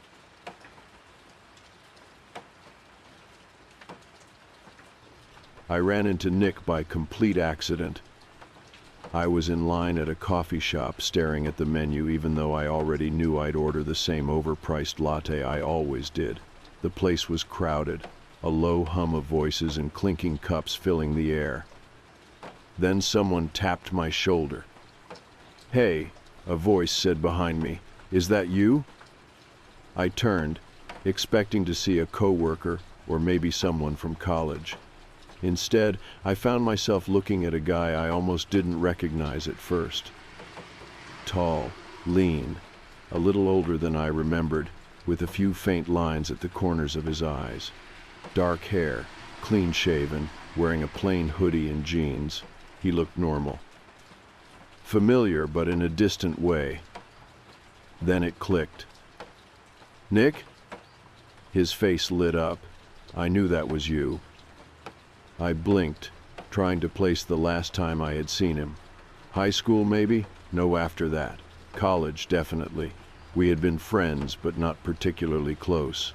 I ran into Nick by complete accident. I was in line at a coffee shop staring at the menu even though I already knew I'd order the same overpriced latte I always did. The place was crowded, a low hum of voices and clinking cups filling the air. Then someone tapped my shoulder. "Hey," a voice said behind me, "is that you?" I turned, expecting to see a coworker or maybe someone from college. Instead, I found myself looking at a guy I almost didn't recognize at first. Tall, lean, a little older than I remembered, with a few faint lines at the corners of his eyes. Dark hair, clean-shaven, wearing a plain hoodie and jeans. He looked normal. Familiar, but in a distant way. Then it clicked. "Nick?" His face lit up. I knew that was you. I blinked, trying to place the last time I had seen him. High school, maybe? No, after that. College, definitely. We had been friends, but not particularly close.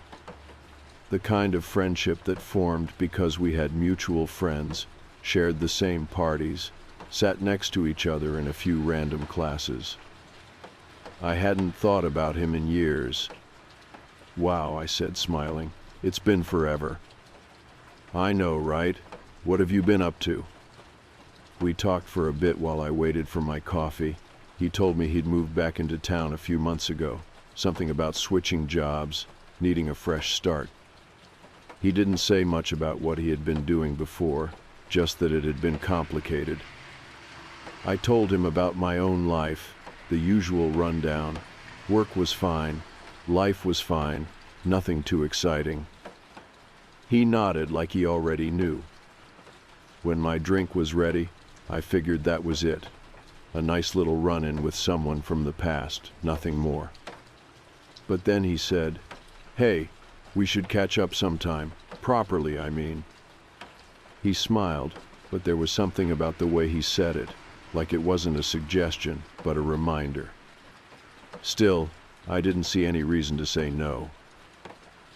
The kind of friendship that formed because we had mutual friends, shared the same parties, sat next to each other in a few random classes. I hadn't thought about him in years. "Wow," I said, smiling. "It's been forever." "I know, right? What have you been up to?" We talked for a bit while I waited for my coffee. He told me he'd moved back into town a few months ago, something about switching jobs, needing a fresh start. He didn't say much about what he had been doing before, just that it had been complicated. I told him about my own life, the usual rundown. Work was fine, life was fine, nothing too exciting. He nodded like he already knew. When my drink was ready, I figured that was it. A nice little run-in with someone from the past, nothing more. But then he said, "Hey, we should catch up sometime. Properly, I mean." He smiled, but there was something about the way he said it, like it wasn't a suggestion, but a reminder. Still, I didn't see any reason to say no.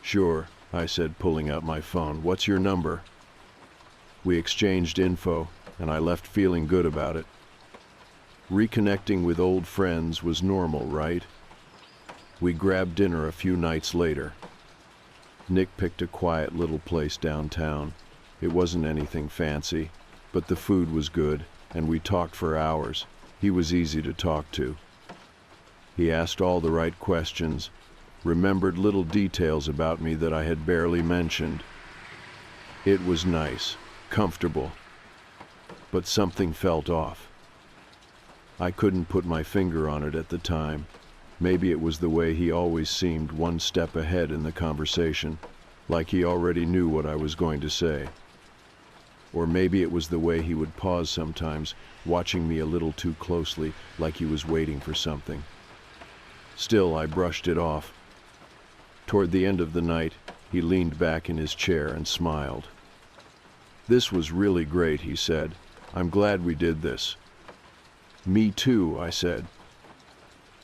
"Sure," I said, pulling out my phone. "What's your number?" We exchanged info, and I left feeling good about it. Reconnecting with old friends was normal, right? We grabbed dinner a few nights later. Nick picked a quiet little place downtown. It wasn't anything fancy, but the food was good, and we talked for hours. He was easy to talk to. He asked all the right questions, remembered little details about me that I had barely mentioned. It was nice, comfortable, but something felt off. I couldn't put my finger on it at the time. Maybe it was the way he always seemed one step ahead in the conversation, like he already knew what I was going to say. Or maybe it was the way he would pause sometimes, watching me a little too closely, like he was waiting for something. Still, I brushed it off. Toward the end of the night, he leaned back in his chair and smiled. "This was really great," he said. "I'm glad we did this." "Me too," I said.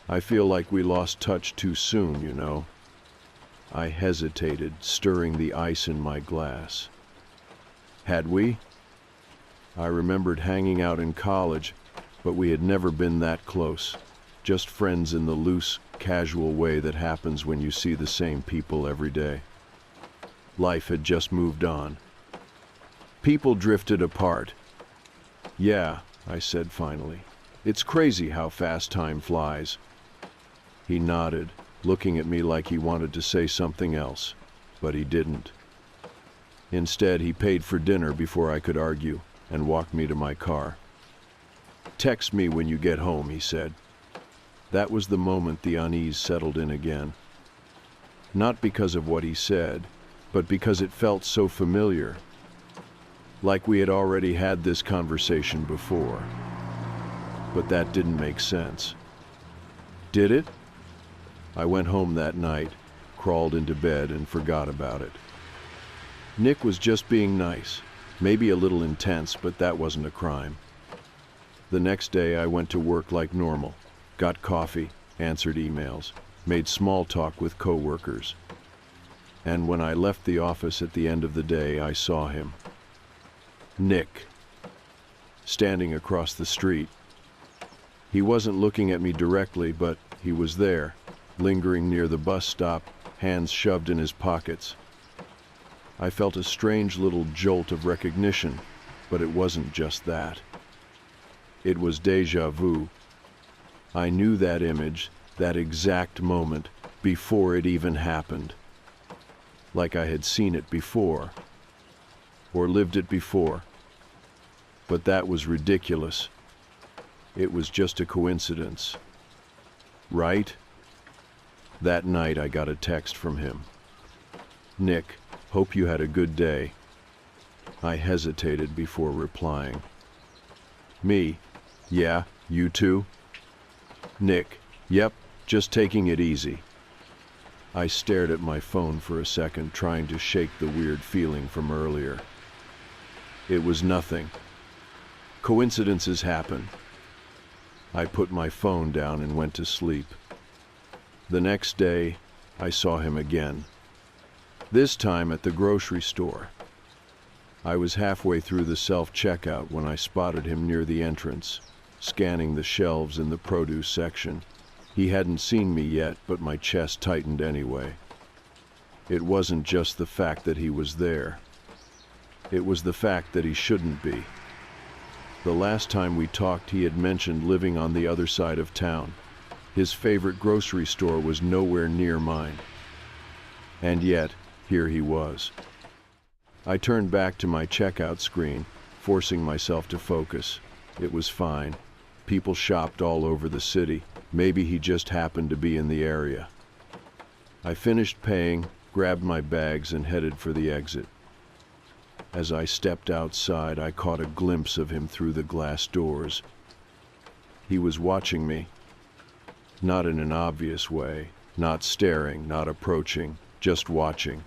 "I feel like we lost touch too soon, you know." I hesitated, stirring the ice in my glass. Had we? I remembered hanging out in college, but we had never been that close. Just friends in the loose, casual way that happens when you see the same people every day. Life had just moved on. People drifted apart. "Yeah," I said finally. "It's crazy how fast time flies." He nodded, looking at me like he wanted to say something else, but he didn't. Instead, he paid for dinner before I could argue and walked me to my car. "Text me when you get home," he said. That was the moment the unease settled in again. Not because of what he said, but because it felt so familiar. Like we had already had this conversation before. But that didn't make sense. Did it? I went home that night, crawled into bed, and forgot about it. Nick was just being nice, maybe a little intense, but that wasn't a crime. The next day I went to work like normal, got coffee, answered emails, made small talk with coworkers. And when I left the office at the end of the day, I saw him. Nick, standing across the street. He wasn't looking at me directly, but he was there, lingering near the bus stop, hands shoved in his pockets. I felt a strange little jolt of recognition, but it wasn't just that. It was déjà vu. I knew that image, that exact moment, before it even happened. Like I had seen it before, or lived it before. But that was ridiculous. It was just a coincidence. Right? That night I got a text from him. "Nick, hope you had a good day." I hesitated before replying. "Me? Yeah, you too?" "Nick, yep, just taking it easy." I stared at my phone for a second, trying to shake the weird feeling from earlier. It was nothing. Coincidences happen. I put my phone down and went to sleep. The next day, I saw him again. This time at the grocery store. I was halfway through the self-checkout when I spotted him near the entrance, scanning the shelves in the produce section. He hadn't seen me yet, but my chest tightened anyway. It wasn't just the fact that he was there. It was the fact that he shouldn't be. The last time we talked, he had mentioned living on the other side of town. His favorite grocery store was nowhere near mine. And yet, here he was. I turned back to my checkout screen, forcing myself to focus. It was fine. People shopped all over the city. Maybe he just happened to be in the area. I finished paying, grabbed my bags, and headed for the exit. As I stepped outside, I caught a glimpse of him through the glass doors. He was watching me. Not in an obvious way, not staring, not approaching, just watching.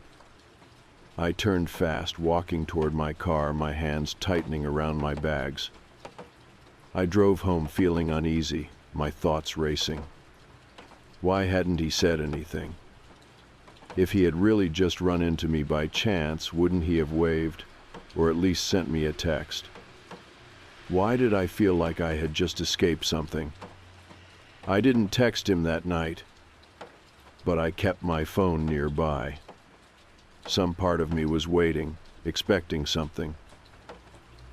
I turned fast, walking toward my car, my hands tightening around my bags. I drove home feeling uneasy, my thoughts racing. Why hadn't he said anything? If he had really just run into me by chance, wouldn't he have waved, or at least sent me a text? Why did I feel like I had just escaped something? I didn't text him that night, but I kept my phone nearby. Some part of me was waiting, expecting something.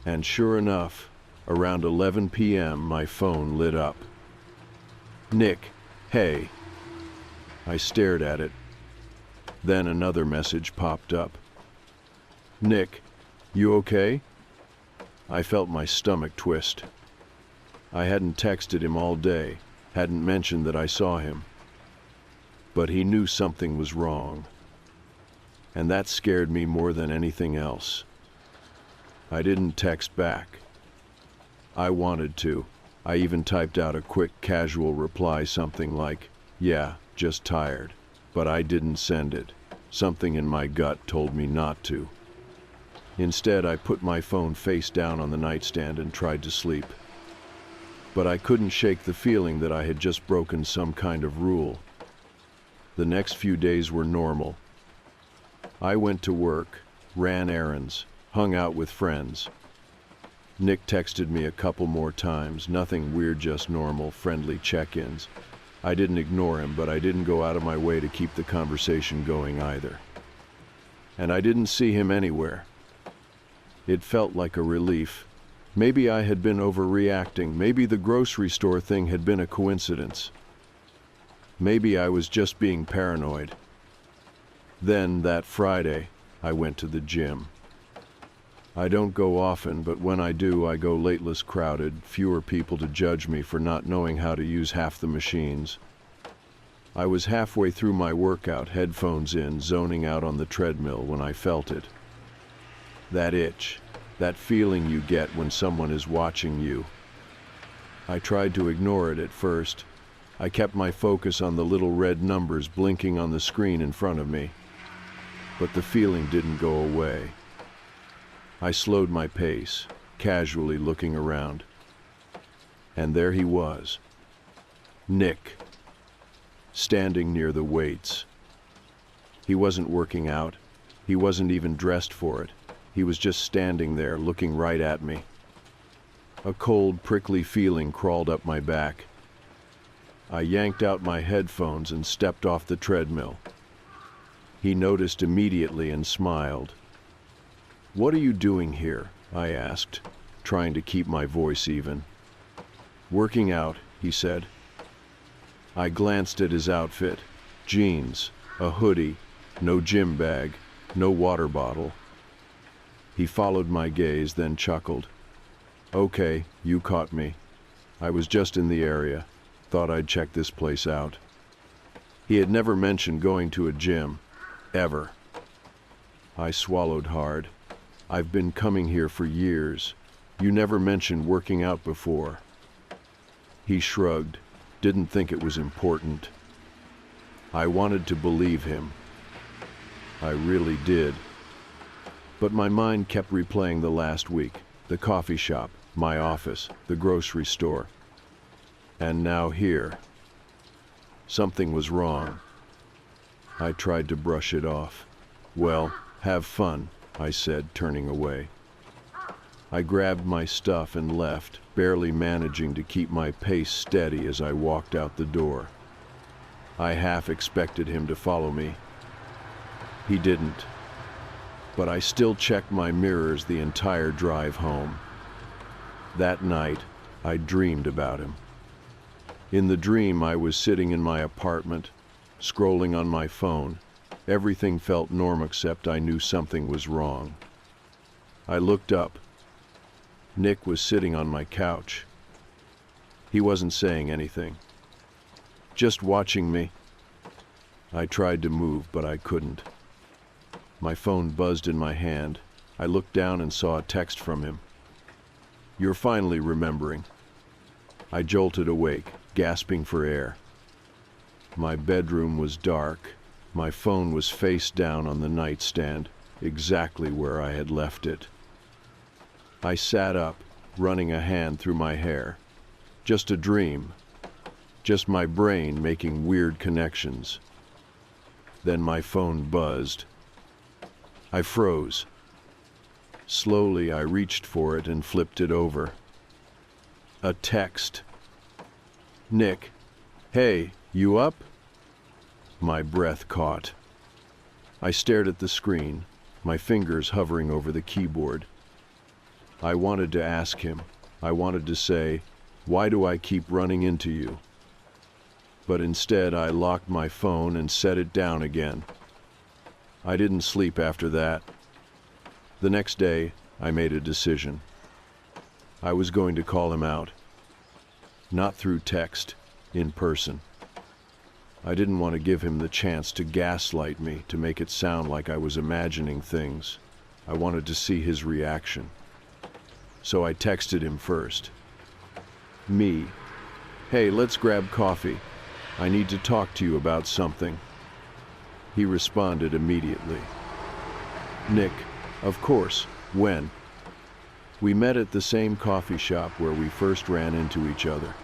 And sure enough, around 11 p.m., my phone lit up. "Nick, hey." I stared at it. Then another message popped up. "Nick, you okay?" I felt my stomach twist. I hadn't texted him all day, hadn't mentioned that I saw him. But he knew something was wrong. And that scared me more than anything else. I didn't text back. I wanted to. I even typed out a quick, casual reply, something like, "Yeah, just tired." But I didn't send it. Something in my gut told me not to. Instead, I put my phone face down on the nightstand and tried to sleep. But I couldn't shake the feeling that I had just broken some kind of rule. The next few days were normal. I went to work, ran errands, hung out with friends. Nick texted me a couple more times, nothing weird, just normal, friendly check-ins. I didn't ignore him, but I didn't go out of my way to keep the conversation going either. And I didn't see him anywhere. It felt like a relief. Maybe I had been overreacting. Maybe the grocery store thing had been a coincidence. Maybe I was just being paranoid. Then, that Friday, I went to the gym. I don't go often, but when I do, I go late, less crowded, fewer people to judge me for not knowing how to use half the machines. I was halfway through my workout, headphones in, zoning out on the treadmill when I felt it. That itch, that feeling you get when someone is watching you. I tried to ignore it at first. I kept my focus on the little red numbers blinking on the screen in front of me. But the feeling didn't go away. I slowed my pace, casually looking around. And there he was. Nick. standing near the weights. He wasn't working out. He wasn't even dressed for it. He was just standing there, looking right at me. A cold, prickly feeling crawled up my back. I yanked out my headphones and stepped off the treadmill. He noticed immediately and smiled. "What are you doing here?" I asked, trying to keep my voice even. "Working out," he said. I glanced at his outfit. Jeans, a hoodie, no gym bag, no water bottle. He followed my gaze, then chuckled. "Okay, you caught me. I was just in the area. Thought I'd check this place out." He had never mentioned going to a gym, ever. I swallowed hard. "I've been coming here for years. You never mentioned working out before." He shrugged, didn't think it was important. I wanted to believe him. I really did. But my mind kept replaying the last week, the coffee shop, my office, the grocery store. And now here. Something was wrong. I tried to brush it off. "Well, have fun," I said, turning away. I grabbed my stuff and left, barely managing to keep my pace steady as I walked out the door. I half expected him to follow me. He didn't. But I still checked my mirrors the entire drive home. That night, I dreamed about him. In the dream, I was sitting in my apartment, scrolling on my phone. Everything felt normal except I knew something was wrong. I looked up. Nick was sitting on my couch. He wasn't saying anything. Just watching me. I tried to move, but I couldn't. My phone buzzed in my hand. I looked down and saw a text from him. "You're finally remembering." I jolted awake, gasping for air. My bedroom was dark. My phone was face down on the nightstand, exactly where I had left it. I sat up, running a hand through my hair. Just a dream. Just my brain making weird connections. Then my phone buzzed. I froze. Slowly, I reached for it and flipped it over. A text. "Nick, hey, you up?" My breath caught. I stared at the screen, my fingers hovering over the keyboard. I wanted to ask him. I wanted to say, "Why do I keep running into you?" But instead, I locked my phone and set it down again. I didn't sleep after that. The next day, I made a decision. I was going to call him out. Not through text, in person. I didn't want to give him the chance to gaslight me, to make it sound like I was imagining things. I wanted to see his reaction. So I texted him first. Me. "Hey, let's grab coffee. I need to talk to you about something." He responded immediately. "Nick, of course. When?" We met at the same coffee shop where we first ran into each other.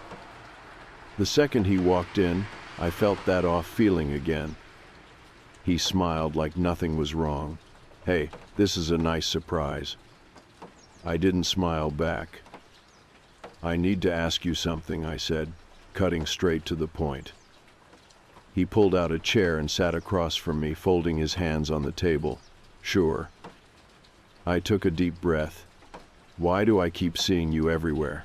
The second he walked in, I felt that off feeling again. He smiled like nothing was wrong. "Hey, this is a nice surprise." I didn't smile back. "I need to ask you something," I said, cutting straight to the point. He pulled out a chair and sat across from me, folding his hands on the table. "Sure." I took a deep breath. "Why do I keep seeing you everywhere?"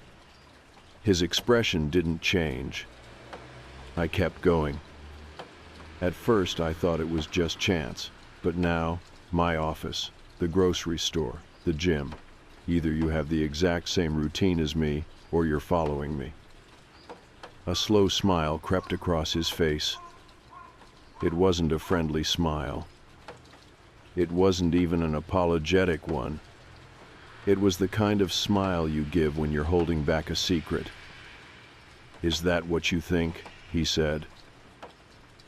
His expression didn't change. I kept going. At first, I thought it was just chance, but now, my office, the grocery store, the gym. Either you have the exact same routine as me, or you're following me. A slow smile crept across his face. It wasn't a friendly smile. It wasn't even an apologetic one. It was the kind of smile you give when you're holding back a secret. "Is that what you think?" he said.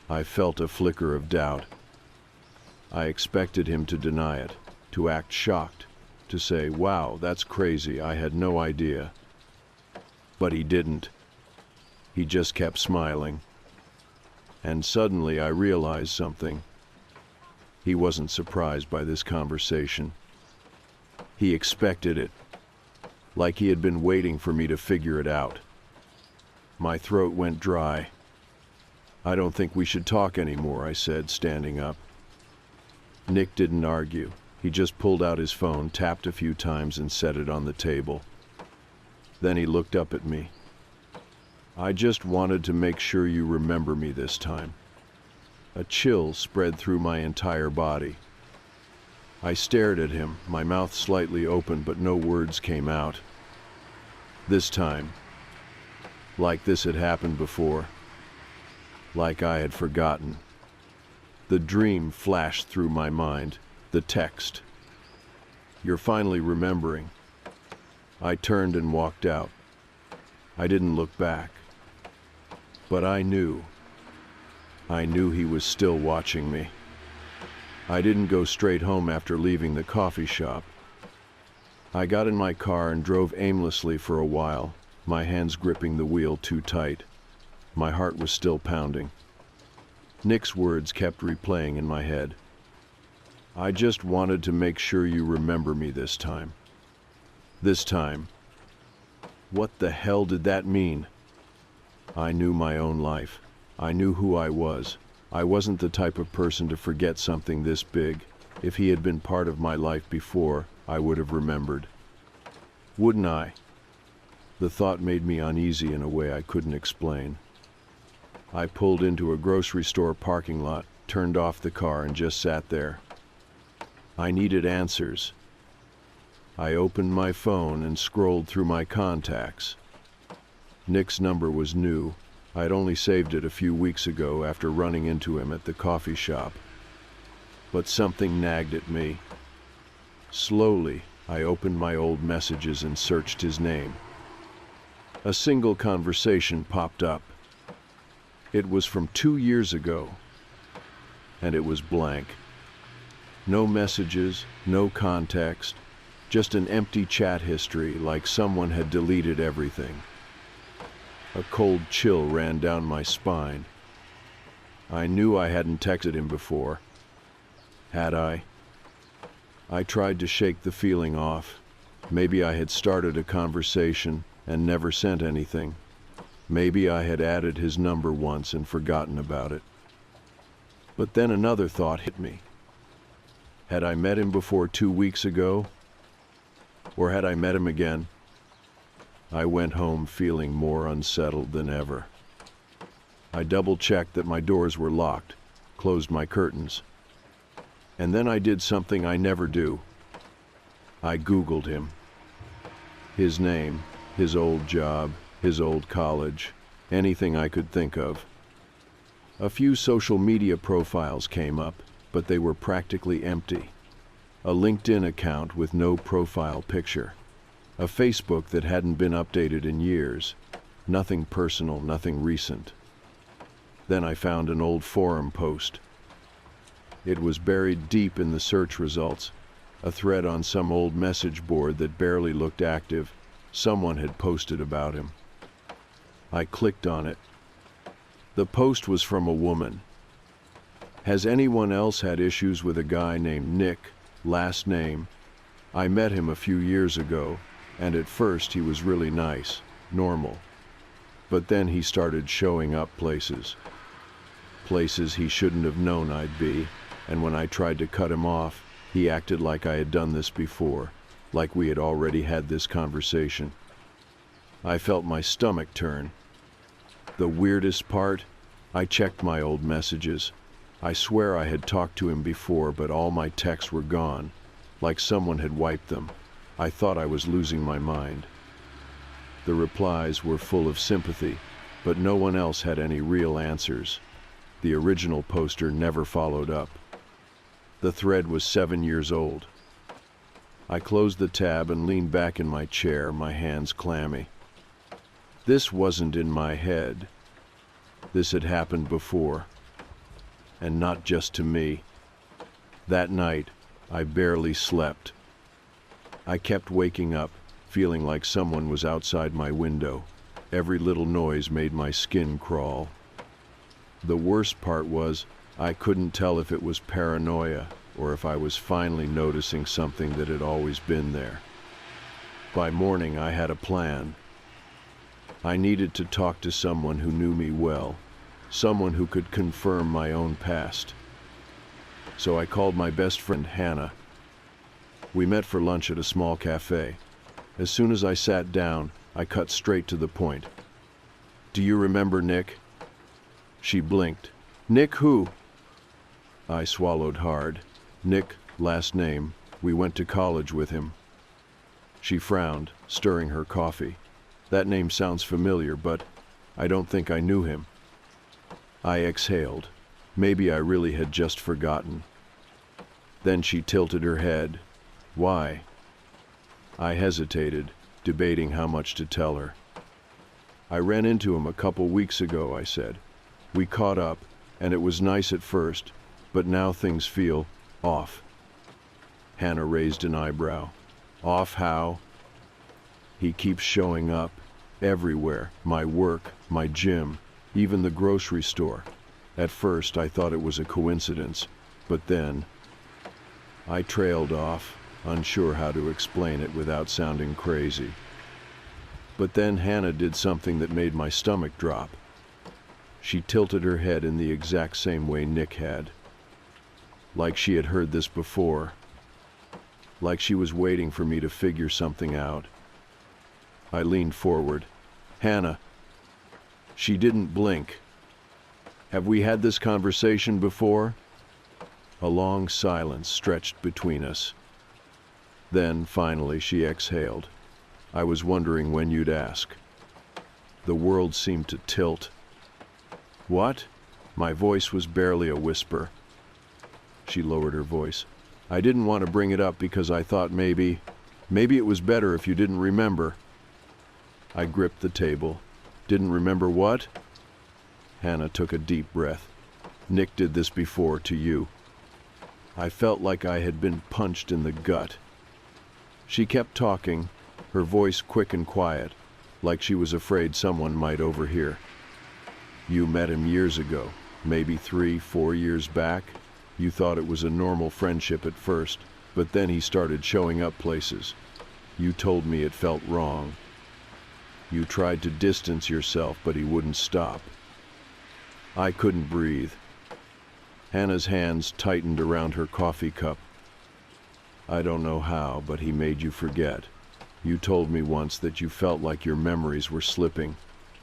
I felt a flicker of doubt. I expected him to deny it, to act shocked, to say, "Wow, that's crazy, I had no idea." But he didn't. He just kept smiling. And suddenly I realized something. He wasn't surprised by this conversation. He expected it, like he had been waiting for me to figure it out. My throat went dry. "I don't think we should talk anymore," I said, standing up. Nick didn't argue. He just pulled out his phone, tapped a few times, and set it on the table. Then he looked up at me. "I just wanted to make sure you remember me this time." A chill spread through my entire body. I stared at him, my mouth slightly open, but no words came out. This time, like this had happened before, like I had forgotten. The dream flashed through my mind, the text. "You're finally remembering." I turned and walked out. I didn't look back. But I knew he was still watching me. I didn't go straight home after leaving the coffee shop. I got in my car and drove aimlessly for a while, my hands gripping the wheel too tight. My heart was still pounding. Nick's words kept replaying in my head. "I just wanted to make sure you remember me this time." This time. What the hell did that mean? I knew my own life. I knew who I was. I wasn't the type of person to forget something this big. If he had been part of my life before, I would have remembered. Wouldn't I? The thought made me uneasy in a way I couldn't explain. I pulled into a grocery store parking lot, turned off the car, and just sat there. I needed answers. I opened my phone and scrolled through my contacts. Nick's number was new. I'd only saved it a few weeks ago after running into him at the coffee shop. But something nagged at me. Slowly, I opened my old messages and searched his name. A single conversation popped up. It was from 2 years ago, and it was blank. No messages, no context, just an empty chat history, like someone had deleted everything. A cold chill ran down my spine. I knew I hadn't texted him before. Had I? I tried to shake the feeling off. Maybe I had started a conversation and never sent anything. Maybe I had added his number once and forgotten about it. But then another thought hit me. Had I met him before 2 weeks ago? Or had I met him again? I went home feeling more unsettled than ever. I double-checked that my doors were locked, closed my curtains. And then I did something I never do. I Googled him. His name, his old job, his old college, anything I could think of. A few social media profiles came up, but they were practically empty. A LinkedIn account with no profile picture. A Facebook that hadn't been updated in years. Nothing personal, nothing recent. Then I found an old forum post. It was buried deep in the search results, a thread on some old message board that barely looked active. Someone had posted about him. I clicked on it. The post was from a woman. "Has anyone else had issues with a guy named Nick, last name? I met him a few years ago, and at first he was really nice, normal. But then he started showing up places he shouldn't have known I'd be, and when I tried to cut him off, he acted like I had done this before, like we had already had this conversation." I felt my stomach turn. The weirdest part, I checked my old messages. I swear I had talked to him before, but all my texts were gone, like someone had wiped them. I thought I was losing my mind. The replies were full of sympathy, but no one else had any real answers. The original poster never followed up. The thread was 7 years old. I closed the tab and leaned back in my chair, my hands clammy. This wasn't in my head. This had happened before. And not just to me. That night, I barely slept. I kept waking up, feeling like someone was outside my window. Every little noise made my skin crawl. The worst part was, I couldn't tell if it was paranoia or if I was finally noticing something that had always been there. By morning, I had a plan. I needed to talk to someone who knew me well, someone who could confirm my own past. So I called my best friend, Hannah. We met for lunch at a small cafe. As soon as I sat down, I cut straight to the point. "Do you remember Nick?" She blinked. "Nick who?" I swallowed hard. "Nick, last name. We went to college with him." She frowned, stirring her coffee. "That name sounds familiar, but I don't think I knew him." I exhaled. Maybe I really had just forgotten. Then she tilted her head. "Why?" I hesitated, debating how much to tell her. "I ran into him a couple weeks ago," I said. "We caught up, and it was nice at first, but now things feel off." Hannah raised an eyebrow. "Off how?" "He keeps showing up, everywhere, my work, my gym, even the grocery store. At first I thought it was a coincidence, but then..." I trailed off, unsure how to explain it without sounding crazy. But then Hannah did something that made my stomach drop. She tilted her head in the exact same way Nick had. Like she had heard this before. Like she was waiting for me to figure something out. I leaned forward. "Hannah." She didn't blink. "Have we had this conversation before?" A long silence stretched between us. Then, finally, she exhaled. "I was wondering when you'd ask." The world seemed to tilt. "What?" My voice was barely a whisper. She lowered her voice. "I didn't want to bring it up because I thought maybe it was better if you didn't remember." I gripped the table. "Didn't remember what?" Hannah took a deep breath. "Nick did this before to you." I felt like I had been punched in the gut. She kept talking, her voice quick and quiet, like she was afraid someone might overhear. "You met him years ago, maybe 3-4 years back. You thought it was a normal friendship at first, but then he started showing up places. You told me it felt wrong. You tried to distance yourself, but he wouldn't stop." I couldn't breathe. Hannah's hands tightened around her coffee cup. "I don't know how, but he made you forget. You told me once that you felt like your memories were slipping.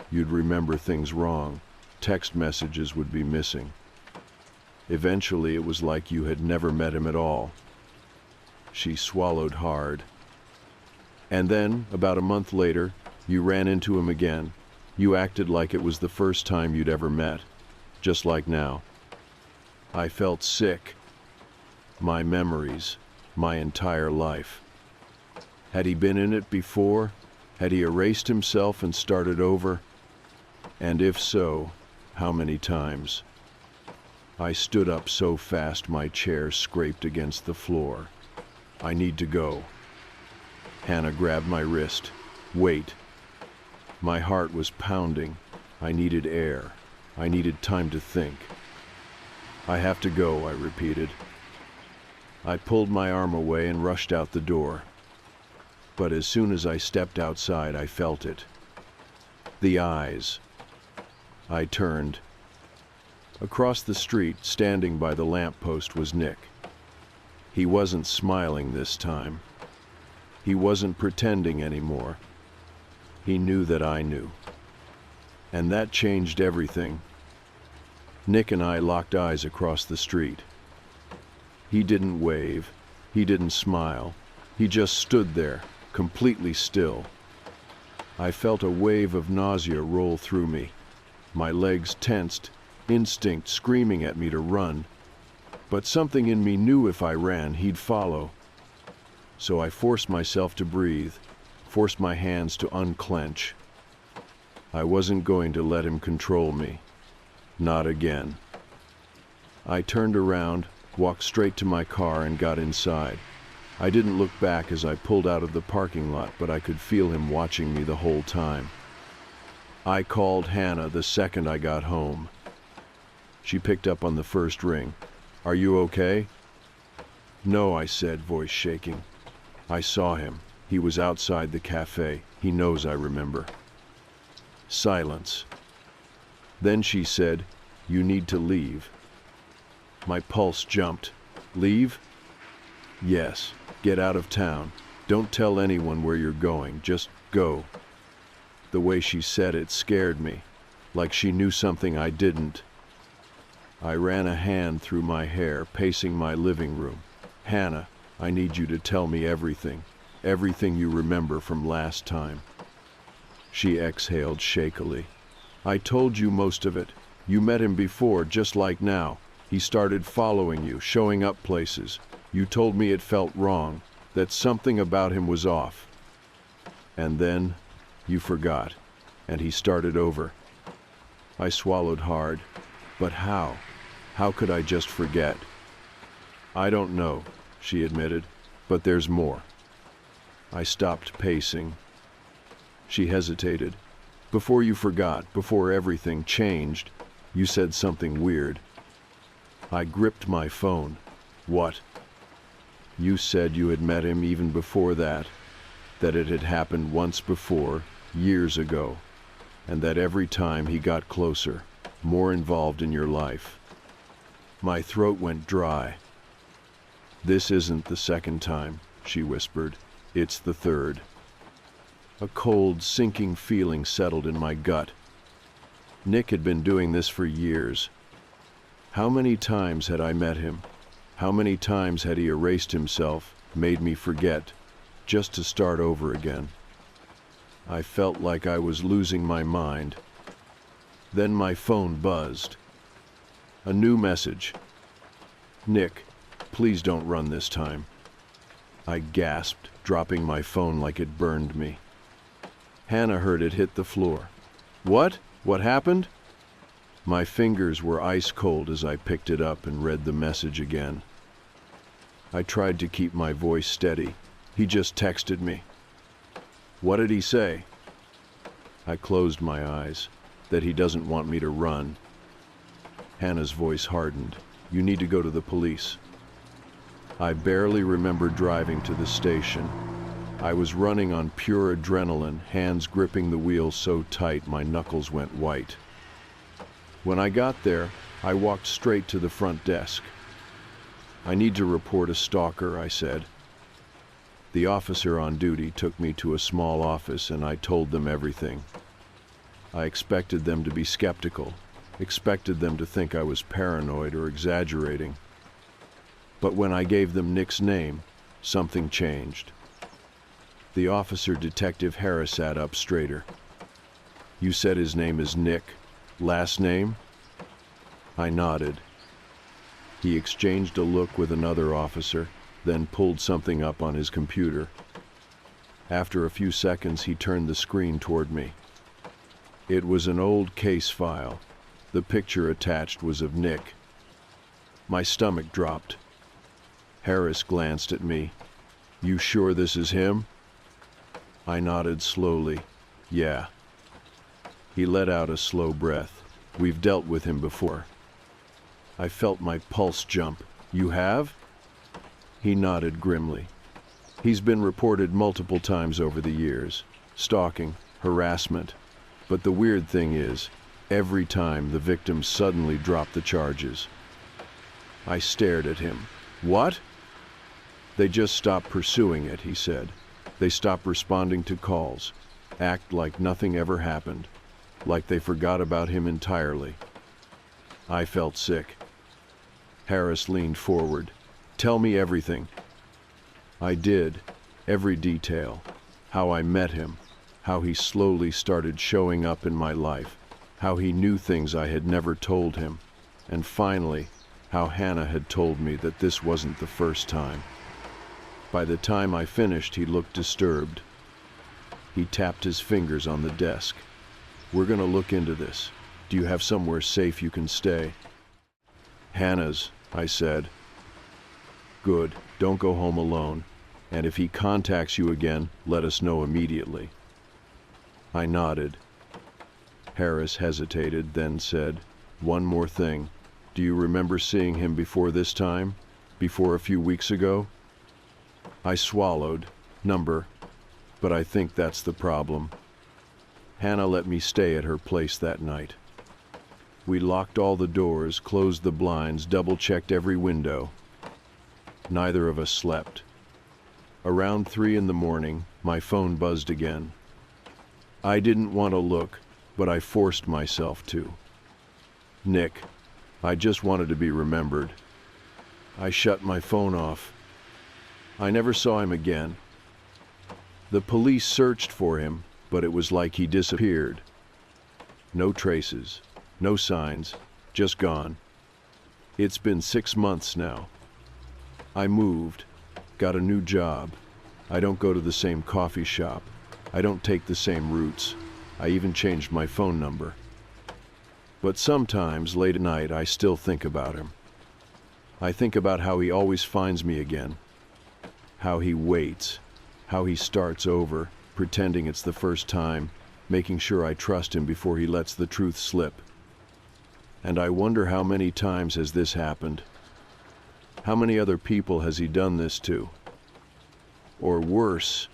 You'd remember things wrong. Text messages would be missing. Eventually, it was like you had never met him at all." She swallowed hard. "And then, about a month later, you ran into him again. You acted like it was the first time you'd ever met. Just like now." I felt sick. My memories, my entire life. Had he been in it before? Had he erased himself and started over? And if so, how many times? I stood up so fast my chair scraped against the floor. "I need to go." Hannah grabbed my wrist. "Wait." My heart was pounding. I needed air. I needed time to think. "I have to go," I repeated. I pulled my arm away and rushed out the door. But as soon as I stepped outside, I felt it. The eyes. I turned. Across the street, standing by the lamppost, was Nick. He wasn't smiling this time. He wasn't pretending anymore. He knew that I knew. And that changed everything. Nick and I locked eyes across the street. He didn't wave. He didn't smile. He just stood there, completely still. I felt a wave of nausea roll through me. My legs tensed, instinct screaming at me to run. But something in me knew if I ran, he'd follow. So I forced myself to breathe, forced my hands to unclench. I wasn't going to let him control me. Not again. I turned around, walked straight to my car, and got inside. I didn't look back as I pulled out of the parking lot, but I could feel him watching me the whole time. I called Hannah the second I got home. She picked up on the first ring. "Are you okay?" "No," I said, voice shaking. "I saw him. He was outside the cafe. He knows I remember." Silence. Then she said, "You need to leave." My pulse jumped. "Leave?" "Yes. Get out of town. Don't tell anyone where you're going. Just go." The way she said it scared me, like she knew something I didn't. I ran a hand through my hair, pacing my living room. "Hannah, I need you to tell me everything. Everything you remember from last time." She exhaled shakily. "I told you most of it. You met him before, just like now. He started following you, showing up places. You told me it felt wrong, that something about him was off. And then you forgot, and he started over." I swallowed hard. But how? How could I just forget? "I don't know," she admitted, "but there's more." I stopped pacing. She hesitated. "Before you forgot, before everything changed, you said something weird." I gripped my phone. "What?" "You said you had met him even before that it had happened once before, years ago, and that every time he got closer, more involved in your life." My throat went dry. "This isn't the second time," she whispered. "It's the third." A cold, sinking feeling settled in my gut. Nick had been doing this for years. How many times had I met him? How many times had he erased himself, made me forget, just to start over again? I felt like I was losing my mind. Then my phone buzzed. A new message. "Nick, please don't run this time." I gasped, dropping my phone like it burned me. Hannah heard it hit the floor. "What? What happened?" My fingers were ice cold as I picked it up and read the message again. I tried to keep my voice steady. "He just texted me." "What did he say?" I closed my eyes. "That he doesn't want me to run." Hannah's voice hardened. "You need to go to the police." I barely remember driving to the station. I was running on pure adrenaline, hands gripping the wheel so tight my knuckles went white. When I got there, I walked straight to the front desk. "I need to report a stalker," I said. The officer on duty took me to a small office and I told them everything. I expected them to be skeptical, expected them to think I was paranoid or exaggerating. But when I gave them Nick's name, something changed. The officer, Detective Harris, sat up straighter. "You said his name is Nick. Last name?" I nodded. He exchanged a look with another officer, then pulled something up on his computer. After a few seconds, he turned the screen toward me. It was an old case file. The picture attached was of Nick. My stomach dropped. Harris glanced at me. "You sure this is him?" I nodded slowly. "Yeah." He let out a slow breath. "We've dealt with him before." I felt my pulse jump. "You have?" He nodded grimly. "He's been reported multiple times over the years. Stalking, harassment. But the weird thing is, every time the victims suddenly drop the charges." I stared at him. "What?" "They just stop pursuing it," he said. "They stop responding to calls, act like nothing ever happened, like they forgot about him entirely." I felt sick. Harris leaned forward. "Tell me everything." I did, every detail. How I met him, how he slowly started showing up in my life, how he knew things I had never told him, and finally, how Hannah had told me that this wasn't the first time. By the time I finished, he looked disturbed. He tapped his fingers on the desk. "We're going to look into this. Do you have somewhere safe you can stay?" "Hannah's," I said. "Good. Don't go home alone. And if he contacts you again, let us know immediately." I nodded. Harris hesitated, then said, "One more thing. Do you remember seeing him before this time? Before a few weeks ago? I swallowed. Number. But I think that's the problem. Hannah let me stay at her place that night. We locked all the doors, closed the blinds, double-checked every window. Neither of us slept. Around 3 in the morning, my phone buzzed again. I didn't want to look, but I forced myself to. Nick. I just wanted to be remembered. I shut my phone off. I never saw him again. The police searched for him, but it was like he disappeared. No traces, no signs, just gone. It's been 6 months now. I moved, got a new job. I don't go to the same coffee shop. I don't take the same routes. I even changed my phone number. But sometimes, late at night, I still think about him. I think about how he always finds me again. How he waits. How he starts over, pretending it's the first time, making sure I trust him before he lets the truth slip. And I wonder how many times has this happened? How many other people has he done this to? Or worse,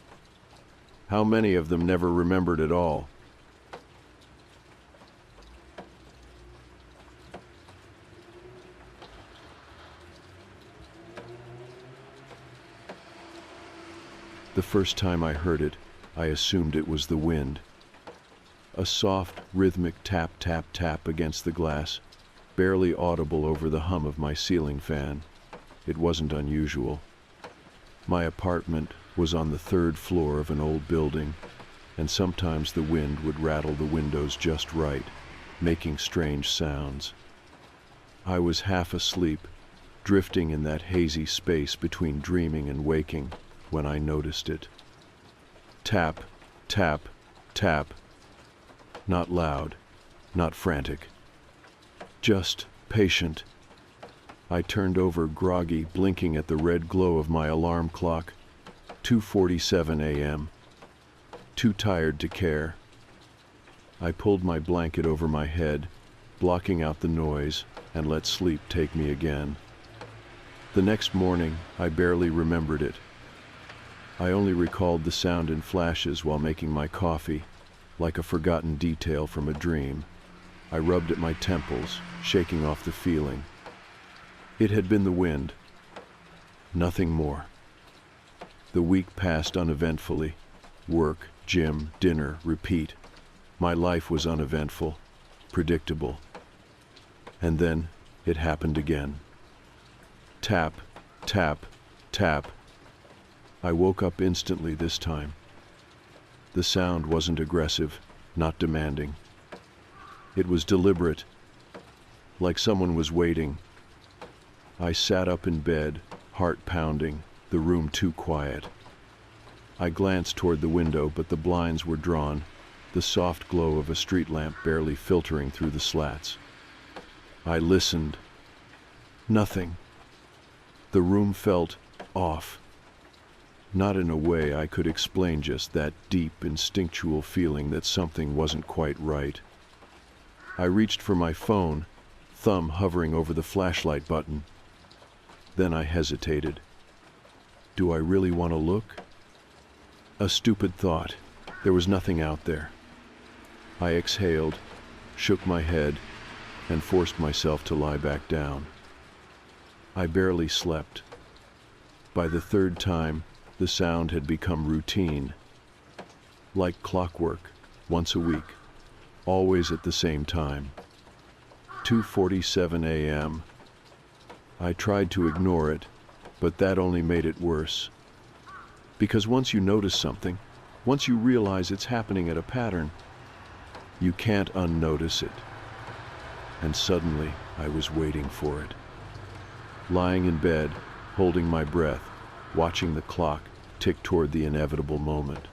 how many of them never remembered at all? The first time I heard it, I assumed it was the wind. A soft, rhythmic tap, tap, tap against the glass, barely audible over the hum of my ceiling fan. It wasn't unusual. My apartment was on the 3rd floor of an old building, and sometimes the wind would rattle the windows just right, making strange sounds. I was half asleep, drifting in that hazy space between dreaming and waking, when I noticed it. Tap, tap, tap. Not loud, not frantic. Just patient. I turned over groggy, blinking at the red glow of my alarm clock. 2:47 a.m. Too tired to care. I pulled my blanket over my head, blocking out the noise, and let sleep take me again. The next morning, I barely remembered it. I only recalled the sound in flashes while making my coffee, like a forgotten detail from a dream. I rubbed at my temples, shaking off the feeling. It had been the wind. Nothing more. The week passed uneventfully. Work, gym, dinner, repeat. My life was uneventful, predictable. And then it happened again. Tap, tap, tap. I woke up instantly this time. The sound wasn't aggressive, not demanding. It was deliberate, like someone was waiting. I sat up in bed, heart pounding, the room too quiet. I glanced toward the window, but the blinds were drawn, the soft glow of a street lamp barely filtering through the slats. I listened. Nothing. The room felt off. Not in a way I could explain, just that deep, instinctual feeling that something wasn't quite right. I reached for my phone, thumb hovering over the flashlight button. Then I hesitated. Do I really want to look? A stupid thought. There was nothing out there. I exhaled, shook my head, and forced myself to lie back down. I barely slept. By the 3rd time, the sound had become routine. Like clockwork, once a week, always at the same time. 2:47 a.m. I tried to ignore it, but that only made it worse. Because once you notice something, once you realize it's happening at a pattern, you can't unnotice it. And suddenly, I was waiting for it. Lying in bed, holding my breath, watching the clock tick toward the inevitable moment.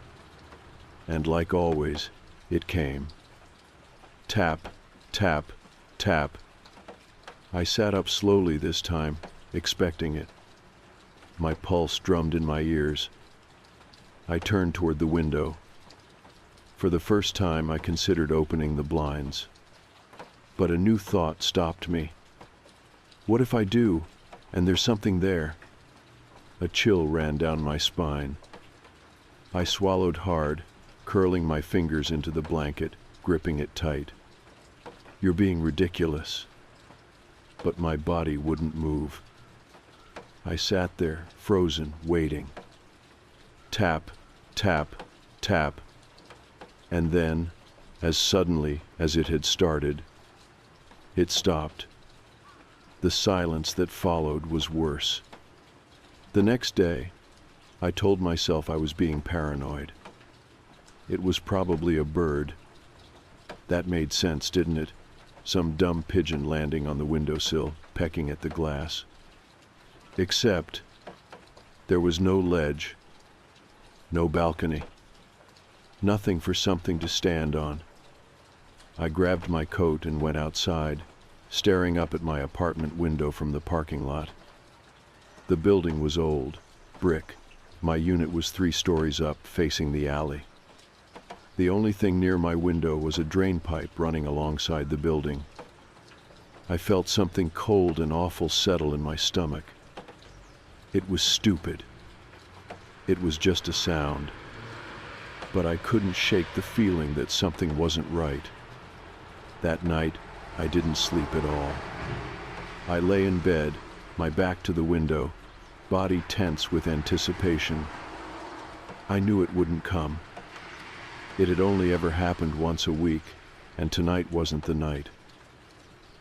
And like always, it came. Tap, tap, tap. I sat up slowly this time, expecting it. My pulse drummed in my ears. I turned toward the window. For the first time, I considered opening the blinds. But a new thought stopped me. What if I do, and there's something there? A chill ran down my spine. I swallowed hard, curling my fingers into the blanket, gripping it tight. You're being ridiculous. But my body wouldn't move. I sat there, frozen, waiting. Tap, tap, tap. And then, as suddenly as it had started, it stopped. The silence that followed was worse. The next day, I told myself I was being paranoid. It was probably a bird. That made sense, didn't it? Some dumb pigeon landing on the windowsill, pecking at the glass. Except, there was no ledge, no balcony, nothing for something to stand on. I grabbed my coat and went outside, staring up at my apartment window from the parking lot. The building was old, brick. My unit was 3 stories up, facing the alley. The only thing near my window was a drain pipe running alongside the building. I felt something cold and awful settle in my stomach. It was stupid. It was just a sound. But I couldn't shake the feeling that something wasn't right. That night, I didn't sleep at all. I lay in bed, my back to the window, body tense with anticipation. I knew it wouldn't come. It had only ever happened once a week, and tonight wasn't the night.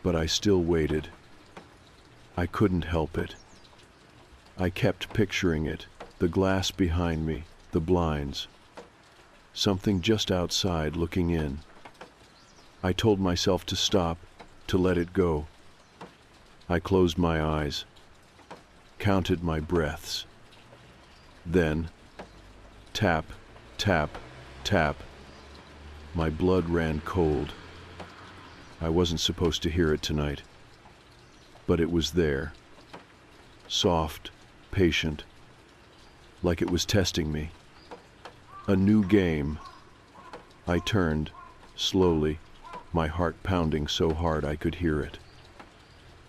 But I still waited. I couldn't help it. I kept picturing it, the glass behind me, the blinds. Something just outside looking in. I told myself to stop, to let it go. I closed my eyes, counted my breaths. Then, tap, tap, tap. My blood ran cold. I wasn't supposed to hear it tonight. But it was there. Soft, patient, like it was testing me. A new game. I turned, slowly, my heart pounding so hard I could hear it.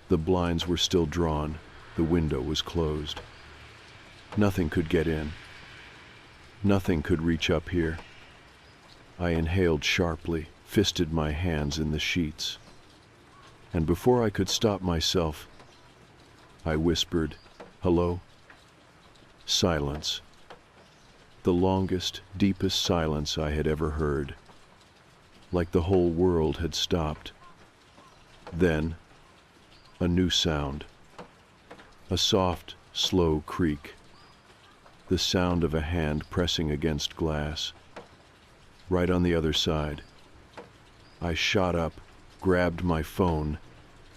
The blinds were still drawn, the window was closed. Nothing could get in. Nothing could reach up here. I inhaled sharply, fisted my hands in the sheets. And before I could stop myself, I whispered, "Hello?" Silence. The longest, deepest silence I had ever heard. Like the whole world had stopped. Then, a new sound. A soft, slow creak. The sound of a hand pressing against glass. Right on the other side. I shot up, grabbed my phone,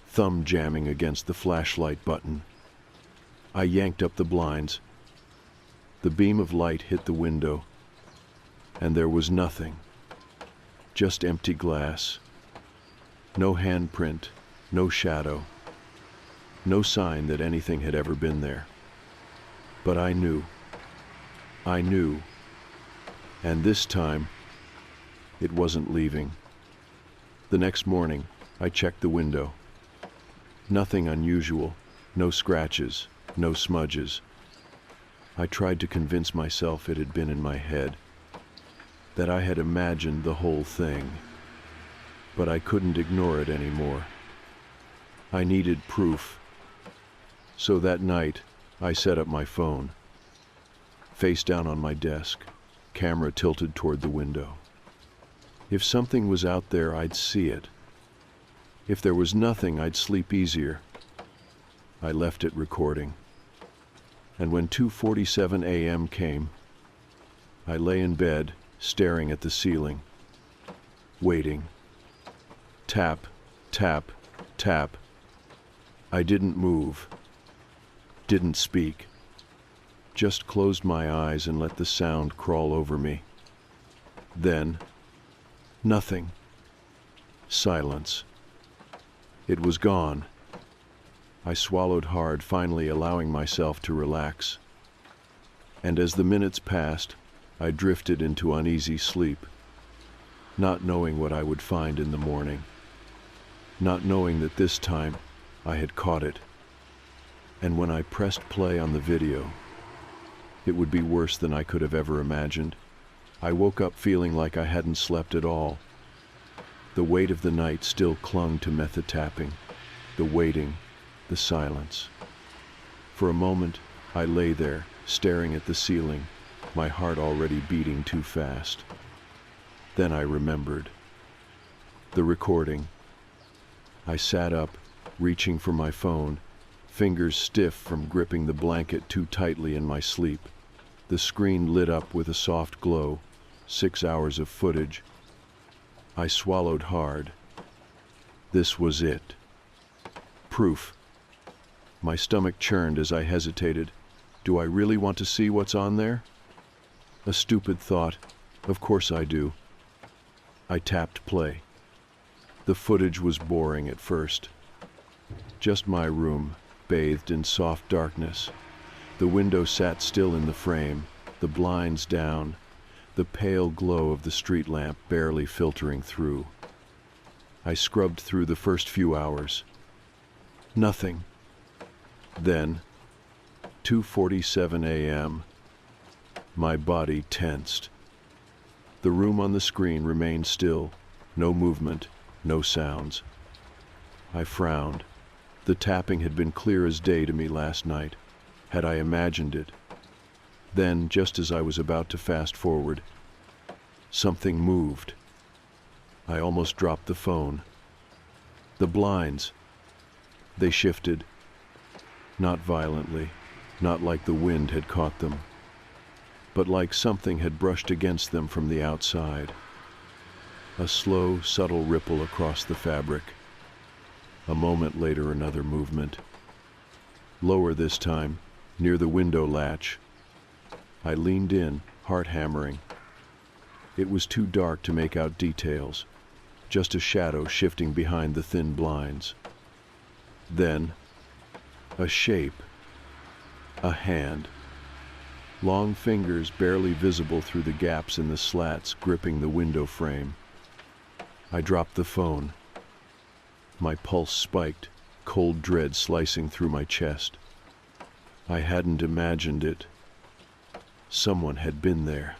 thumb jamming against the flashlight button. I yanked up the blinds. The beam of light hit the window, and there was nothing. Just empty glass. No handprint, no shadow. No sign that anything had ever been there. But I knew. I knew. And this time, it wasn't leaving. The next morning, I checked the window. Nothing unusual, no scratches, no smudges. I tried to convince myself it had been in my head, that I had imagined the whole thing. But I couldn't ignore it anymore. I needed proof. So that night, I set up my phone, face down on my desk, camera tilted toward the window. If something was out there, I'd see it. If there was nothing, I'd sleep easier. I left it recording. And when 2:47 a.m. came, I lay in bed, staring at the ceiling, waiting. Tap, tap, tap. I didn't move, didn't speak, just closed my eyes and let the sound crawl over me. Then, nothing. Silence. It was gone. I swallowed hard, finally allowing myself to relax. And as the minutes passed, I drifted into uneasy sleep, not knowing what I would find in the morning, not knowing that this time I had caught it. And when I pressed play on the video, it would be worse than I could have ever imagined. I woke up feeling like I hadn't slept at all. The weight of the night still clung to method tapping, the waiting, the silence. For a moment, I lay there, staring at the ceiling, my heart already beating too fast. Then I remembered. The recording. I sat up, reaching for my phone, fingers stiff from gripping the blanket too tightly in my sleep. The screen lit up with a soft glow, 6 hours of footage. I swallowed hard. This was it. Proof. My stomach churned as I hesitated. Do I really want to see what's on there? A stupid thought. Of course I do. I tapped play. The footage was boring at first. Just my room, bathed in soft darkness. The window sat still in the frame, the blinds down, the pale glow of the street lamp barely filtering through. I scrubbed through the first few hours. Nothing. Then, 2:47 a.m., my body tensed. The room on the screen remained still, no movement, no sounds. I frowned. The tapping had been clear as day to me last night. Had I imagined it? Then, just as I was about to fast forward, something moved. I almost dropped the phone. The blinds. They shifted. Not violently, not like the wind had caught them, but like something had brushed against them from the outside. A slow, subtle ripple across the fabric. A moment later, another movement. Lower this time, near the window latch. I leaned in, heart hammering. It was too dark to make out details, just a shadow shifting behind the thin blinds. Then, a shape, a hand. Long fingers barely visible through the gaps in the slats gripping the window frame. I dropped the phone. My pulse spiked, cold dread slicing through my chest. I hadn't imagined it. Someone had been there.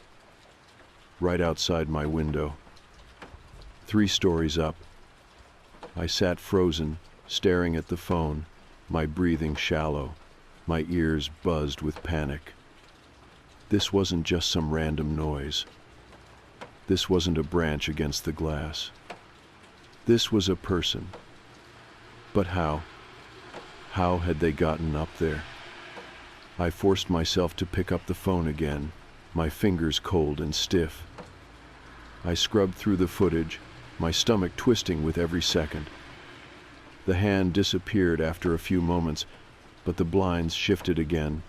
Right outside my window. 3 stories up. I sat frozen, staring at the phone, my breathing shallow, my ears buzzed with panic. This wasn't just some random noise. This wasn't a branch against the glass. This was a person. But how? How had they gotten up there? I forced myself to pick up the phone again, my fingers cold and stiff. I scrubbed through the footage, my stomach twisting with every second. The hand disappeared after a few moments, but the blinds shifted again,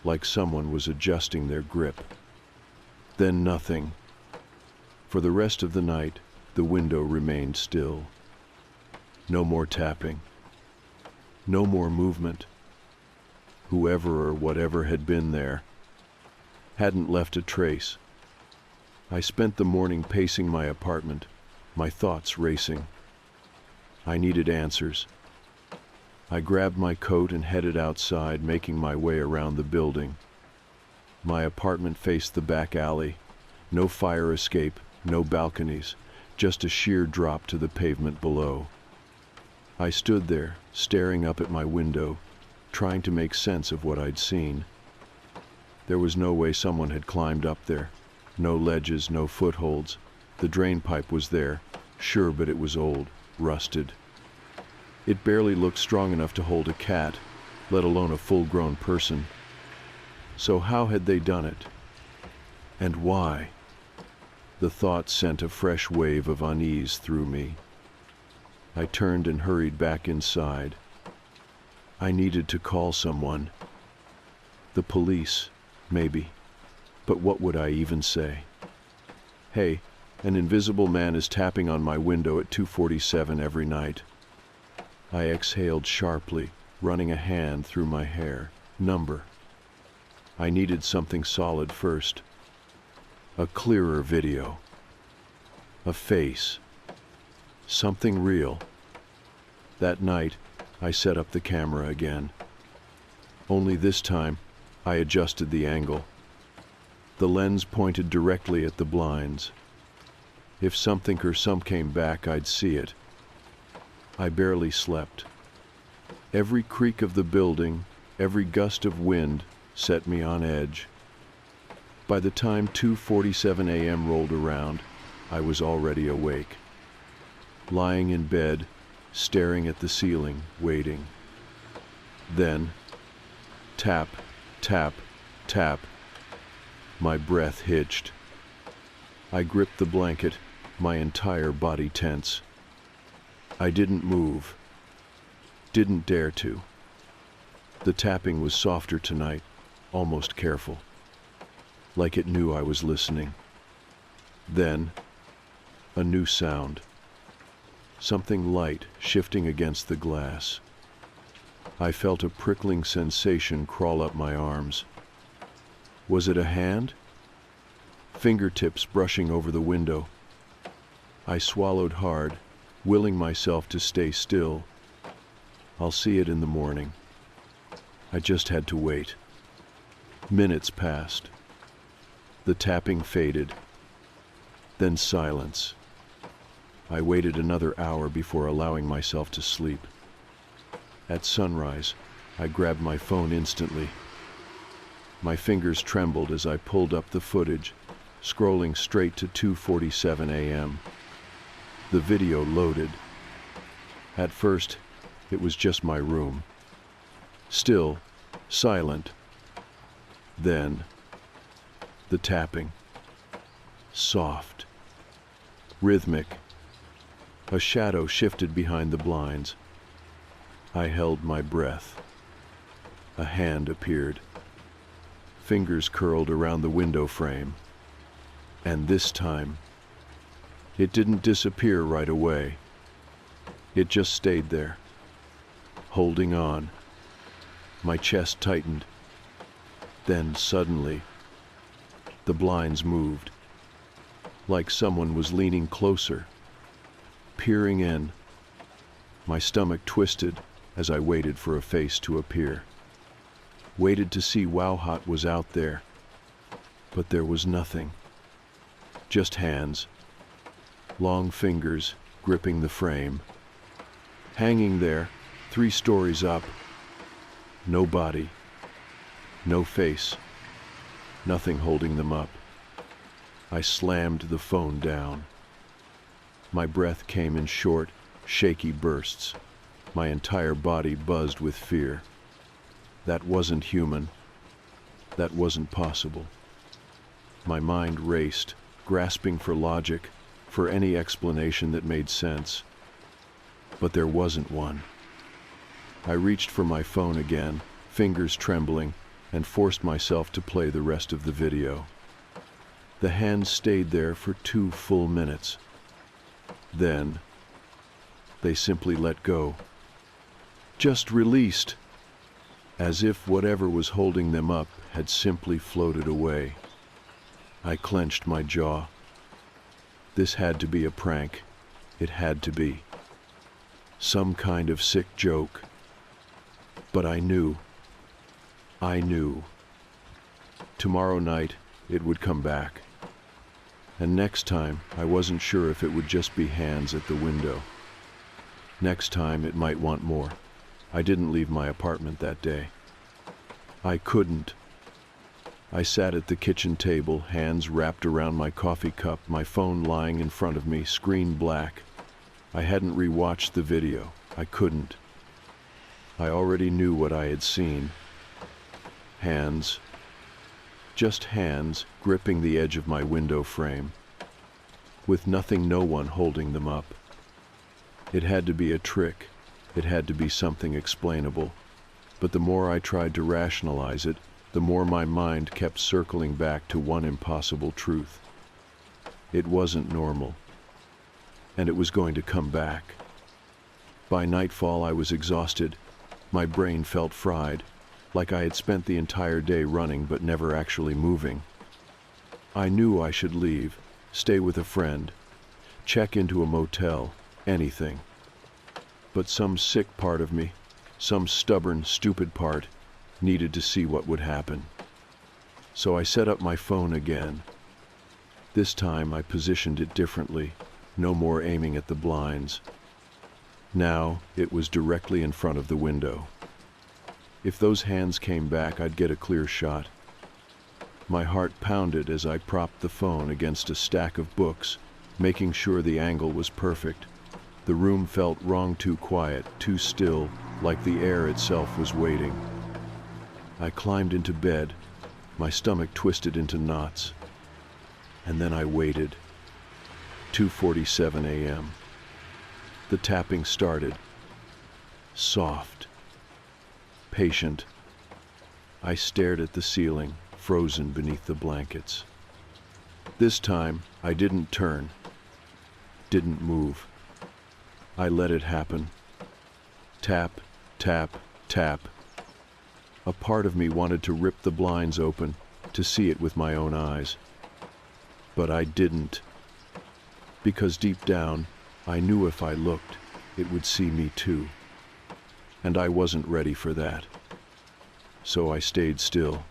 like someone was adjusting their grip. Then nothing. For the rest of the night, the window remained still. No more tapping. No more movement. Whoever or whatever had been there hadn't left a trace. I spent the morning pacing my apartment, my thoughts racing. I needed answers. I grabbed my coat and headed outside, making my way around the building. My apartment faced the back alley. No fire escape, no balconies, just a sheer drop to the pavement below. I stood there, staring up at my window, trying to make sense of what I'd seen. There was no way someone had climbed up there. No ledges, no footholds. The drain pipe was there, sure, but it was old, rusted. It barely looked strong enough to hold a cat, let alone a full-grown person. So how had they done it? And why? The thought sent a fresh wave of unease through me. I turned and hurried back inside. I needed to call someone. The police, maybe. But what would I even say? Hey, an invisible man is tapping on my window at 2:47 every night. I exhaled sharply, running a hand through my hair. Number. I needed something solid first. A clearer video. A face. Something real. That night, I set up the camera again. Only this time, I adjusted the angle. The lens pointed directly at the blinds. If something or some came back, I'd see it. I barely slept. Every creak of the building, every gust of wind set me on edge. By the time 2:47 a.m. rolled around, I was already awake. Lying in bed, staring at the ceiling, waiting. Then, tap, tap, tap. My breath hitched. I gripped the blanket, my entire body tense. I didn't move. Didn't dare to. The tapping was softer tonight, almost careful. Like it knew I was listening. Then, a new sound. Something light shifting against the glass. I felt a prickling sensation crawl up my arms. Was it a hand? Fingertips brushing over the window. I swallowed hard, willing myself to stay still. I'll see it in the morning. I just had to wait. Minutes passed. The tapping faded. Then silence. I waited another hour before allowing myself to sleep. At sunrise, I grabbed my phone instantly. My fingers trembled as I pulled up the footage, scrolling straight to 2:47 a.m. The video loaded. At first, it was just my room. Still, silent. Then, the tapping. Soft. Rhythmic. A shadow shifted behind the blinds. I held my breath. A hand appeared. Fingers curled around the window frame. And this time, it didn't disappear right away. It just stayed there, holding on. My chest tightened. Then suddenly, the blinds moved, like someone was leaning closer, peering in. My stomach twisted as I waited for a face to appear. Waited to see how hot was out there. But there was nothing. Just hands. Long fingers gripping the frame. Hanging there, 3 stories up. No body. No face. Nothing holding them up. I slammed the phone down. My breath came in short, shaky bursts. My entire body buzzed with fear. That wasn't human. That wasn't possible. My mind raced, grasping for logic, for any explanation that made sense. But there wasn't one. I reached for my phone again, fingers trembling, and forced myself to play the rest of the video. The hand stayed there for 2 full minutes. Then, they simply let go. Just released. As if whatever was holding them up had simply floated away. I clenched my jaw. This had to be a prank. It had to be. Some kind of sick joke. But I knew. Tomorrow night, it would come back. And next time, I wasn't sure if it would just be hands at the window. Next time, it might want more. I didn't leave my apartment that day. I couldn't. I sat at the kitchen table, hands wrapped around my coffee cup, my phone lying in front of me, screen black. I hadn't rewatched the video. I couldn't. I already knew what I had seen. Hands. Just hands gripping the edge of my window frame. With nothing, no one holding them up. It had to be a trick. It had to be something explainable. But the more I tried to rationalize it, the more my mind kept circling back to one impossible truth. It wasn't normal. And it was going to come back. By nightfall, I was exhausted. My brain felt fried, like I had spent the entire day running but never actually moving. I knew I should leave, stay with a friend, check into a motel, anything. But some sick part of me, some stubborn, stupid part, needed to see what would happen. So I set up my phone again. This time I positioned it differently, no more aiming at the blinds. Now it was directly in front of the window. If those hands came back, I'd get a clear shot. My heart pounded as I propped the phone against a stack of books, making sure the angle was perfect. The room felt wrong, too quiet, too still, like the air itself was waiting. I climbed into bed, my stomach twisted into knots. And then I waited. 2:47 a.m. The tapping started. Soft. Patient. I stared at the ceiling, frozen beneath the blankets. This time, I didn't turn, didn't move. I let it happen. Tap, tap, tap. A part of me wanted to rip the blinds open, to see it with my own eyes. But I didn't. Because deep down, I knew if I looked, it would see me too. And I wasn't ready for that. So I stayed still,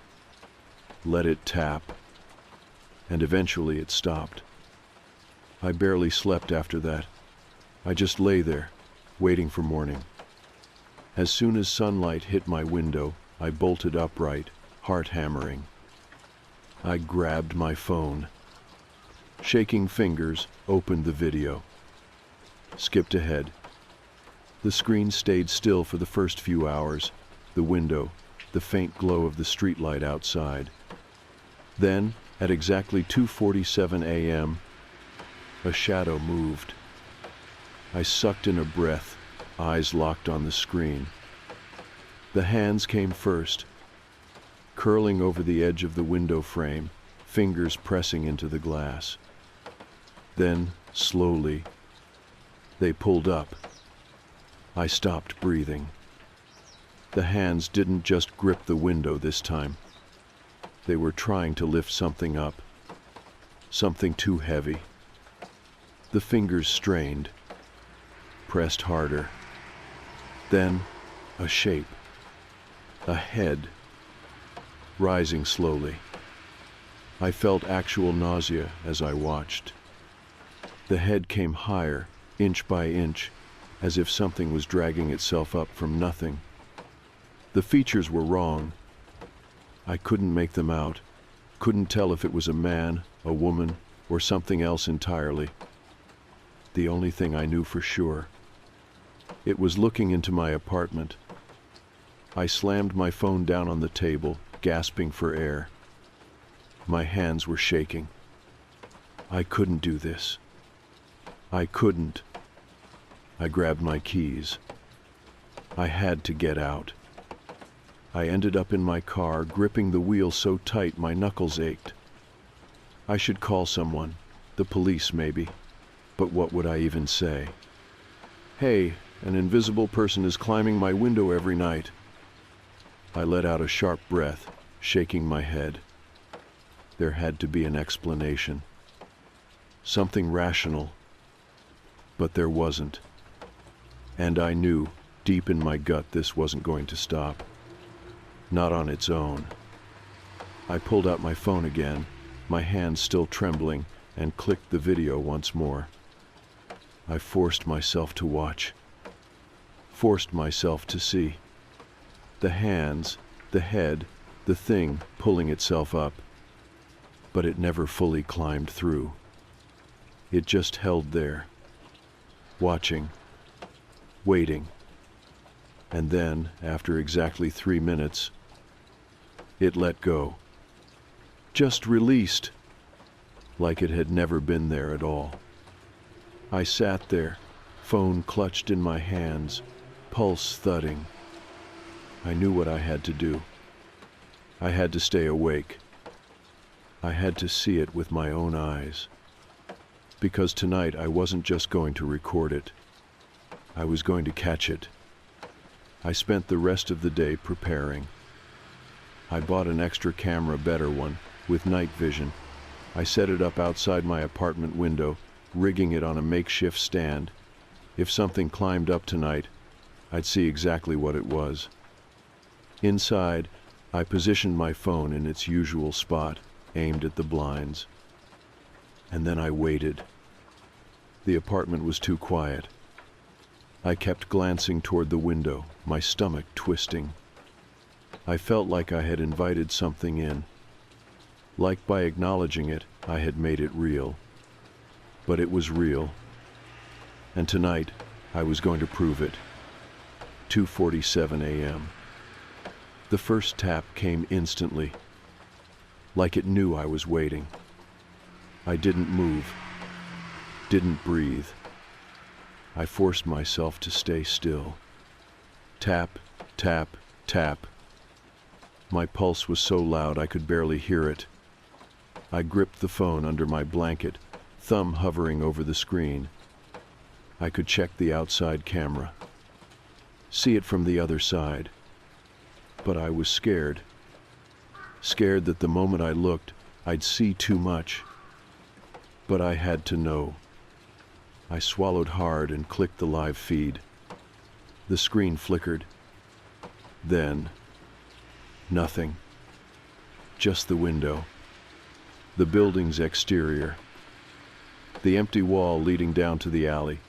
let it tap, and eventually it stopped. I barely slept after that. I just lay there, waiting for morning. As soon as sunlight hit my window, I bolted upright, heart hammering. I grabbed my phone. Shaking fingers, opened the video. Skipped ahead. The screen stayed still for the first few hours, the window, the faint glow of the streetlight outside. Then, at exactly 2:47 a.m., a shadow moved. I sucked in a breath, eyes locked on the screen. The hands came first, curling over the edge of the window frame, fingers pressing into the glass. Then, slowly, they pulled up. I stopped breathing. The hands didn't just grip the window this time. They were trying to lift something up, something too heavy. The fingers strained, pressed harder. Then, a shape, a head, rising slowly. I felt actual nausea as I watched. The head came higher, inch by inch, as if something was dragging itself up from nothing. The features were wrong. I couldn't make them out, couldn't tell if it was a man, a woman, or something else entirely. The only thing I knew for sure, it was looking into my apartment. I slammed my phone down on the table, gasping for air. My hands were shaking. I couldn't do this. I couldn't. I grabbed my keys. I had to get out. I ended up in my car, gripping the wheel so tight my knuckles ached. I should call someone, the police maybe, but what would I even say? Hey, an invisible person is climbing my window every night. I let out a sharp breath, shaking my head. There had to be an explanation. Something rational. But there wasn't. And I knew, deep in my gut, this wasn't going to stop. Not on its own. I pulled out my phone again, my hands still trembling, and clicked the video once more. I forced myself to watch. Forced myself to see. The hands, the head, the thing pulling itself up. But it never fully climbed through. It just held there, watching, waiting. And then, after exactly 3 minutes, it let go. Just released, like it had never been there at all. I sat there, phone clutched in my hands, pulse thudding. I knew what I had to do. I had to stay awake. I had to see it with my own eyes. Because tonight I wasn't just going to record it. I was going to catch it. I spent the rest of the day preparing. I bought an extra camera, better one, with night vision. I set it up outside my apartment window, rigging it on a makeshift stand. If something climbed up tonight, I'd see exactly what it was. Inside, I positioned my phone in its usual spot, aimed at the blinds. And then I waited. The apartment was too quiet. I kept glancing toward the window, my stomach twisting. I felt like I had invited something in. Like by acknowledging it, I had made it real. But it was real. And tonight, I was going to prove it. 2:47 a.m. The first tap came instantly, like it knew I was waiting. I didn't move, didn't breathe. I forced myself to stay still. Tap, tap, tap. My pulse was so loud I could barely hear it. I gripped the phone under my blanket, thumb hovering over the screen. I could check the outside camera, see it from the other side. But I was scared. Scared that the moment I looked, I'd see too much. But I had to know. I swallowed hard and clicked the live feed. The screen flickered. Then, nothing. Just the window. The building's exterior. The empty wall leading down to the alley.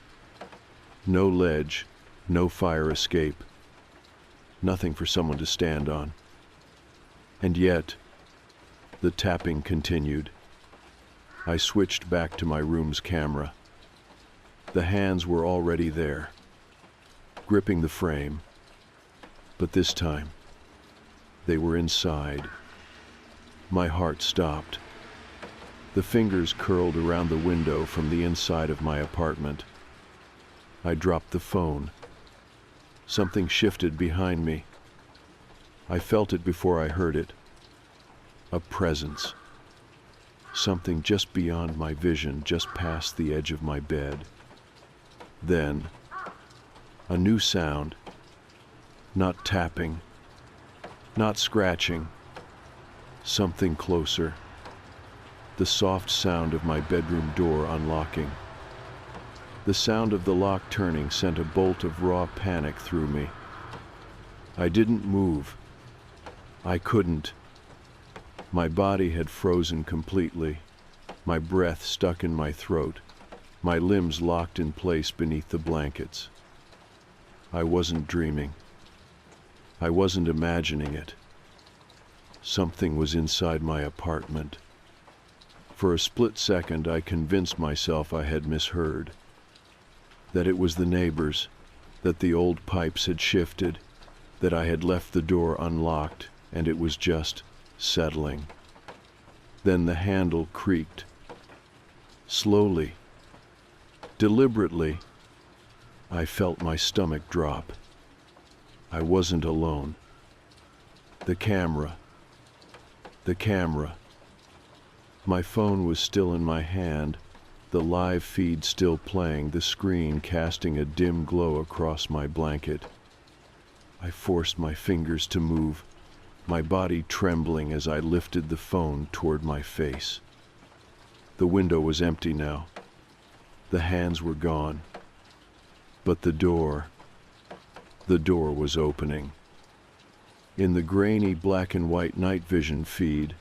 No ledge, no fire escape. Nothing for someone to stand on. And yet, the tapping continued. I switched back to my room's camera. The hands were already there, gripping the frame. But this time, they were inside. My heart stopped. The fingers curled around the window from the inside of my apartment. I dropped the phone. Something shifted behind me. I felt it before I heard it. A presence. Something just beyond my vision, just past the edge of my bed. Then, a new sound. Not tapping. Not scratching. Something closer. The soft sound of my bedroom door unlocking. The sound of the lock turning sent a bolt of raw panic through me. I didn't move. I couldn't. My body had frozen completely, my breath stuck in my throat, my limbs locked in place beneath the blankets. I wasn't dreaming. I wasn't imagining it. Something was inside my apartment. For a split second, I convinced myself I had misheard. That it was the neighbors, that the old pipes had shifted, that I had left the door unlocked, and it was just settling. Then the handle creaked. Slowly, deliberately, I felt my stomach drop. I wasn't alone. The camera. My phone was still in my hand, the live feed still playing, the screen casting a dim glow across my blanket. I forced my fingers to move, my body trembling as I lifted the phone toward my face. The window was empty now. The hands were gone. But the door was opening. In the grainy black and white night vision feed,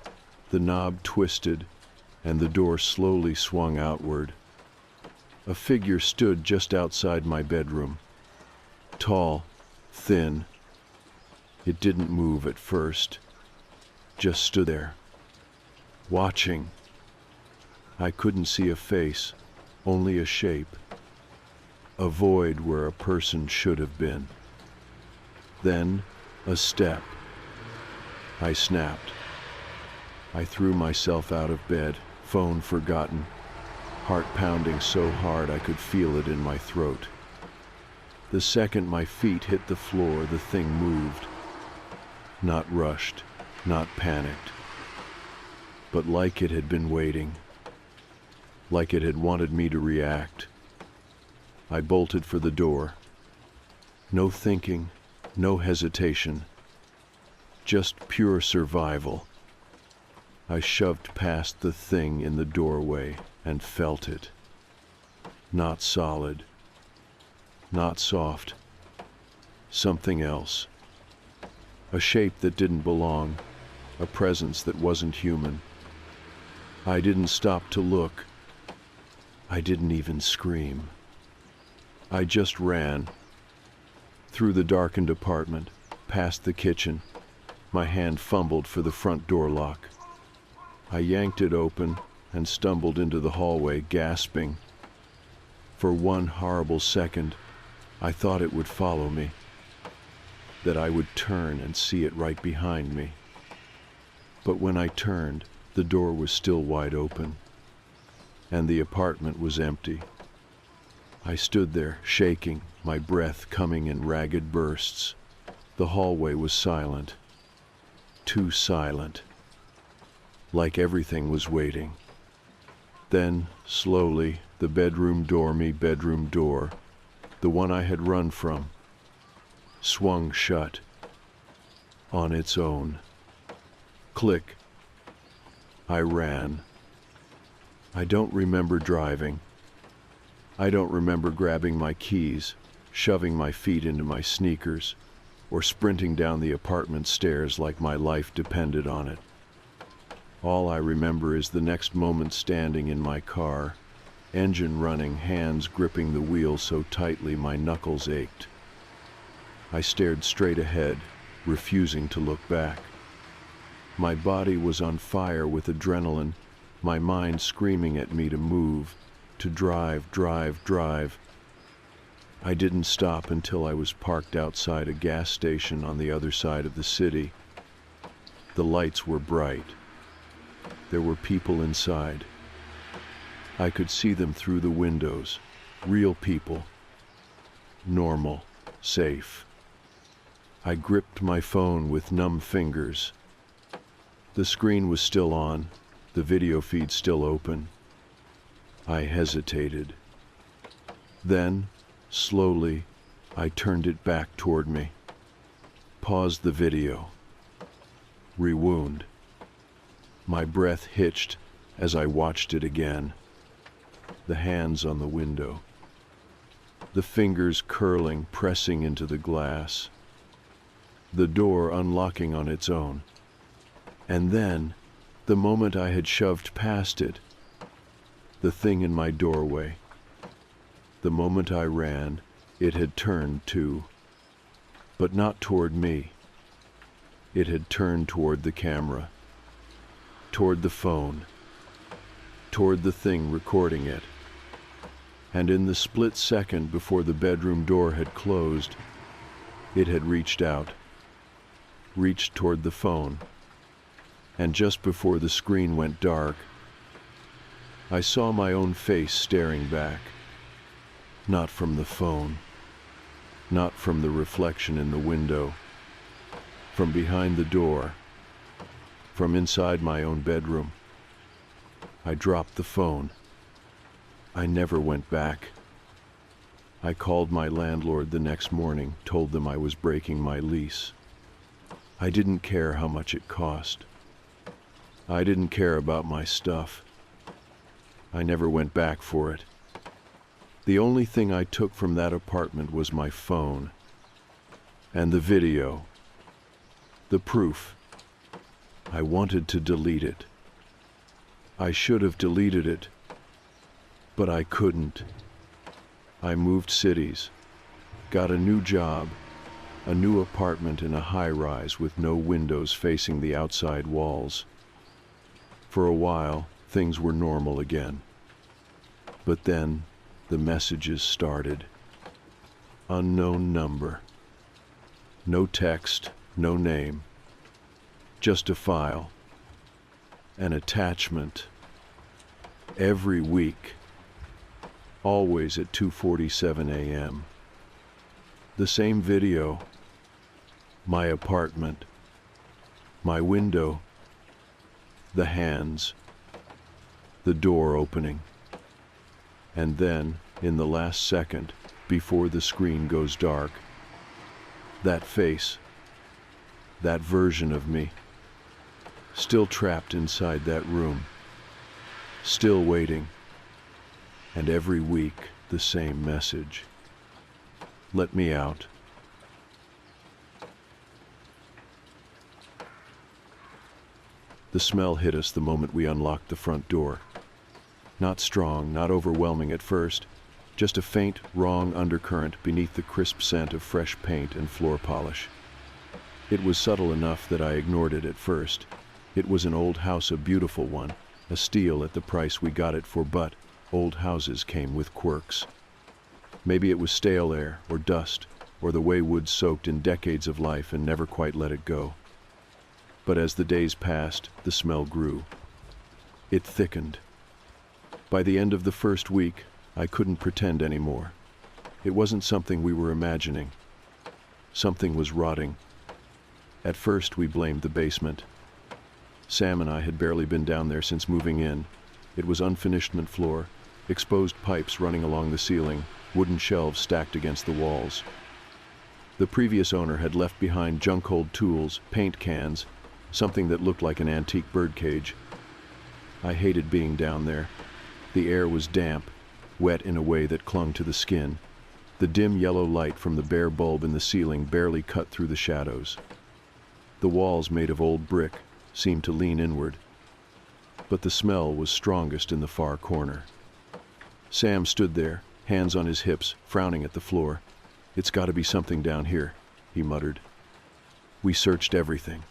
the knob twisted and the door slowly swung outward. A figure stood just outside my bedroom. Tall, thin. It didn't move at first, just stood there, watching. I couldn't see a face, only a shape. A void where a person should have been. Then, a step. I snapped. I threw myself out of bed, phone forgotten, heart pounding so hard I could feel it in my throat. The second my feet hit the floor, the thing moved. Not rushed, not panicked, but like it had been waiting, like it had wanted me to react. I bolted for the door. No thinking, no hesitation, just pure survival. I shoved past the thing in the doorway and felt it. Not solid, not soft, something else. a shape that didn't belong, a presence that wasn't human. I didn't stop to look. I didn't even scream. I just ran. Through the darkened apartment, past the kitchen, my hand fumbled for the front door lock. I yanked it open and stumbled into the hallway, gasping. For one horrible second, I thought it would follow me, that I would turn and see it right behind me. But when I turned, the door was still wide open, and the apartment was empty. I stood there, shaking, my breath coming in ragged bursts. The hallway was silent, too silent, like everything was waiting. Then, slowly, the bedroom door, the one I had run from, swung shut on its own. Click. I ran. I don't remember driving. I don't remember grabbing my keys, shoving my feet into my sneakers, or sprinting down the apartment stairs like my life depended on it. All I remember is the next moment standing in my car, engine running, hands gripping the wheel so tightly my knuckles ached. I stared straight ahead, refusing to look back. My body was on fire with adrenaline, my mind screaming at me to move, to drive. I didn't stop until I was parked outside a gas station on the other side of the city. The lights were bright. There were people inside. I could see them through the windows. Real people. Normal. Safe. I gripped my phone with numb fingers. The screen was still on, the video feed still open. I hesitated. Then, slowly, I turned it back toward me. Paused the video. Rewound. My breath hitched as I watched it again. The hands on the window. The fingers curling, pressing into the glass. The door unlocking on its own. And then, the moment I had shoved past it, the thing in my doorway. The moment I ran, it had turned too. But not toward me. It had turned toward the camera. Toward the phone. Toward the thing recording it. And in the split second before the bedroom door had closed, it had reached out. Reached toward the phone. And just before the screen went dark, I saw my own face staring back. Not from the phone. Not from the reflection in the window. From behind the door. From inside my own bedroom. I dropped the phone. I never went back. I called my landlord the next morning, told them I was breaking my lease. I didn't care how much it cost. I didn't care about my stuff. I never went back for it. The only thing I took from that apartment was my phone. And the video. The proof. I wanted to delete it. I should have deleted it. But I couldn't. I moved cities. Got a new job. A new apartment in a high-rise with no windows facing the outside walls. For a while, things were normal again. But then, the messages started. Unknown number. No text, no name. Just a file. An attachment. Every week. Always at 2:47 a.m. The same video. My apartment. My window. The hands. The door opening. And then, in the last second, before the screen goes dark, that face, that version of me, still trapped inside that room, still waiting, and every week the same message. Let me out. The smell hit us the moment we unlocked the front door. Not strong, not overwhelming at first, just a faint, wrong undercurrent beneath the crisp scent of fresh paint and floor polish. It was subtle enough that I ignored it at first. It was an old house, a beautiful one, a steal at the price we got it for, but old houses came with quirks. Maybe it was stale air, or dust, or the way wood soaked in decades of life and never quite let it go. But as the days passed, the smell grew. It thickened. By the end of the first week, I couldn't pretend anymore. It wasn't something we were imagining. Something was rotting. At first, we blamed the basement. Sam and I had barely been down there since moving in. It was unfinished floor, exposed pipes running along the ceiling, wooden shelves stacked against the walls. The previous owner had left behind junk-old tools, paint cans, something that looked like an antique birdcage. I hated being down there. The air was damp, wet in a way that clung to the skin. The dim yellow light from the bare bulb in the ceiling barely cut through the shadows. The walls, made of old brick, seemed to lean inward. But the smell was strongest in the far corner. Sam stood there, hands on his hips, frowning at the floor. "It's got to be something down here," he muttered. We searched everything.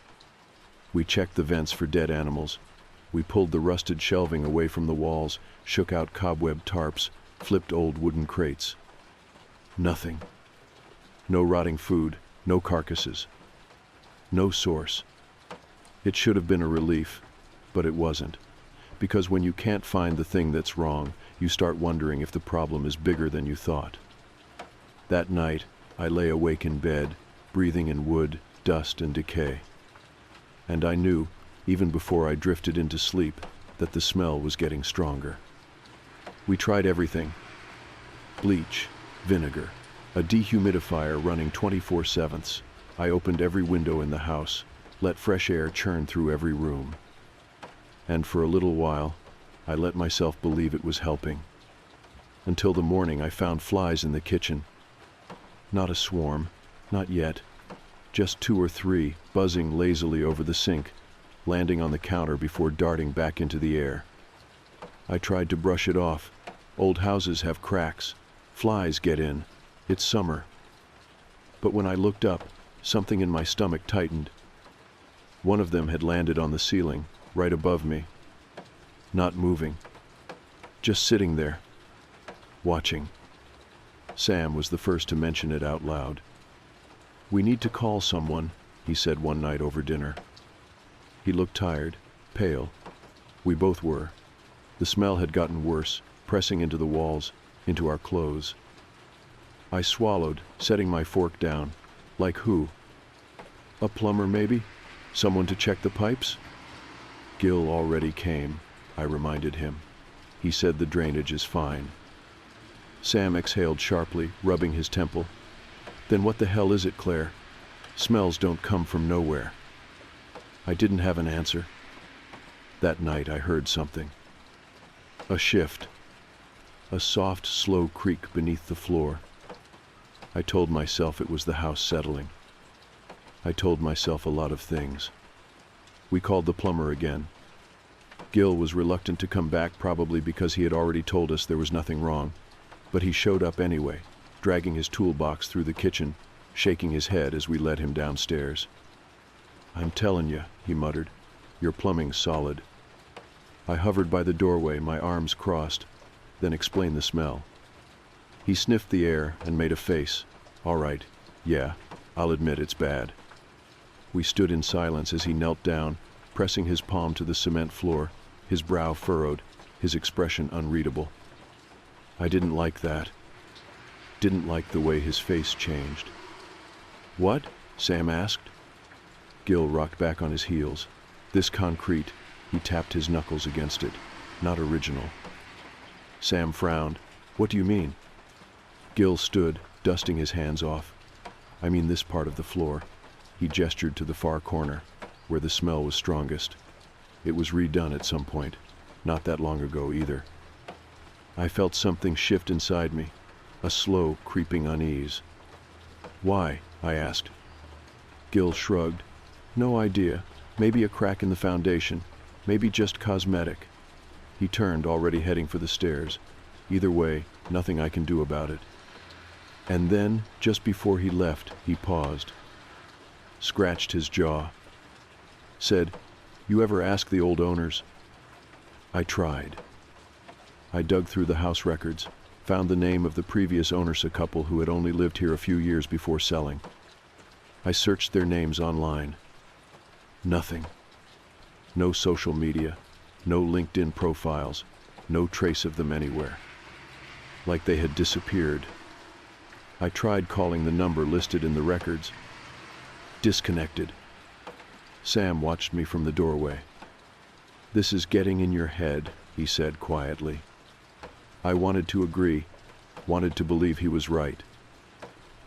We checked the vents for dead animals. We pulled the rusted shelving away from the walls, shook out cobweb tarps, flipped old wooden crates. Nothing. No rotting food, no carcasses. No source. It should have been a relief, but it wasn't. Because when you can't find the thing that's wrong, you start wondering if the problem is bigger than you thought. That night, I lay awake in bed, breathing in wood, dust, and decay. And I knew, even before I drifted into sleep, that the smell was getting stronger. We tried everything. Bleach, vinegar, a dehumidifier running 24/7. I opened every window in the house, let fresh air churn through every room. And for a little while, I let myself believe it was helping. Until the morning I found flies in the kitchen. Not a swarm, not yet. Just 2 or 3, buzzing lazily over the sink, landing on the counter before darting back into the air. I tried to brush it off. Old houses have cracks. Flies get in. It's summer. But when I looked up, something in my stomach tightened. One of them had landed on the ceiling, right above me. Not moving. Just sitting there. Watching. Sam was the first to mention it out loud. "We need to call someone," he said one night over dinner. He looked tired, pale. We both were. The smell had gotten worse, pressing into the walls, into our clothes. I swallowed, setting my fork down. Like who? A plumber, maybe? Someone to check the pipes? Gil already came, I reminded him. He said the drainage is fine. Sam exhaled sharply, rubbing his temple. "Then what the hell is it, Claire? Smells don't come from nowhere." I didn't have an answer. That night I heard something. A shift. A soft, slow creak beneath the floor. I told myself it was the house settling. I told myself a lot of things. We called the plumber again. Gil was reluctant to come back, probably because he had already told us there was nothing wrong. But he showed up anyway, dragging his toolbox through the kitchen, shaking his head as we led him downstairs. "I'm telling you," he muttered, "your plumbing's solid." I hovered by the doorway, my arms crossed, then explained the smell. He sniffed the air and made a face. "All right, yeah, I'll admit it's bad." We stood in silence as he knelt down, pressing his palm to the cement floor, his brow furrowed, his expression unreadable. I didn't like that. Didn't like the way his face changed. "What?" Sam asked. Gil rocked back on his heels. "This concrete," he tapped his knuckles against it, "not original." Sam frowned. "What do you mean?" Gil stood, dusting his hands off. "I mean this part of the floor." He gestured to the far corner, where the smell was strongest. It was redone at some point, not that long ago either. I felt something shift inside me, a slow, creeping unease. "Why?" I asked. Gil shrugged. "No idea. Maybe a crack in the foundation. Maybe just cosmetic. He turned, already heading for the stairs. Either way, nothing I can do about it. And then, just before he left, he paused, scratched his jaw, said, "You ever ask the old owners?" I tried. I dug through the house records, found the name of the previous owners, a couple who had only lived here a few years before selling. I searched their names online. Nothing. No social media, no LinkedIn profiles, no trace of them anywhere. Like they had disappeared. I tried calling the number listed in the records. Disconnected. Sam watched me from the doorway. "This is getting in your head," he said quietly. I wanted to agree, wanted to believe he was right.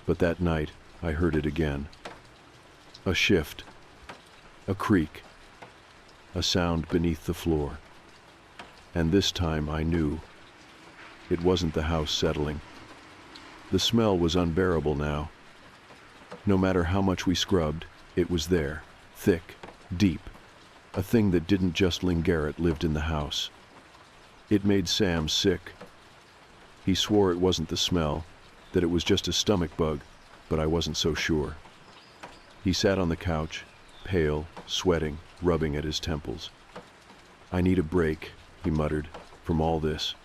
But that night, I heard it again. A shift. A creak. A sound beneath the floor. And this time I knew. It wasn't the house settling. The smell was unbearable now. No matter how much we scrubbed, it was there, thick, deep. A thing that didn't just linger, it lived in the house. It made Sam sick. He swore it wasn't the smell, that it was just a stomach bug, but I wasn't so sure. He sat on the couch, pale, sweating, rubbing at his temples. "I need a break," he muttered, "from all this."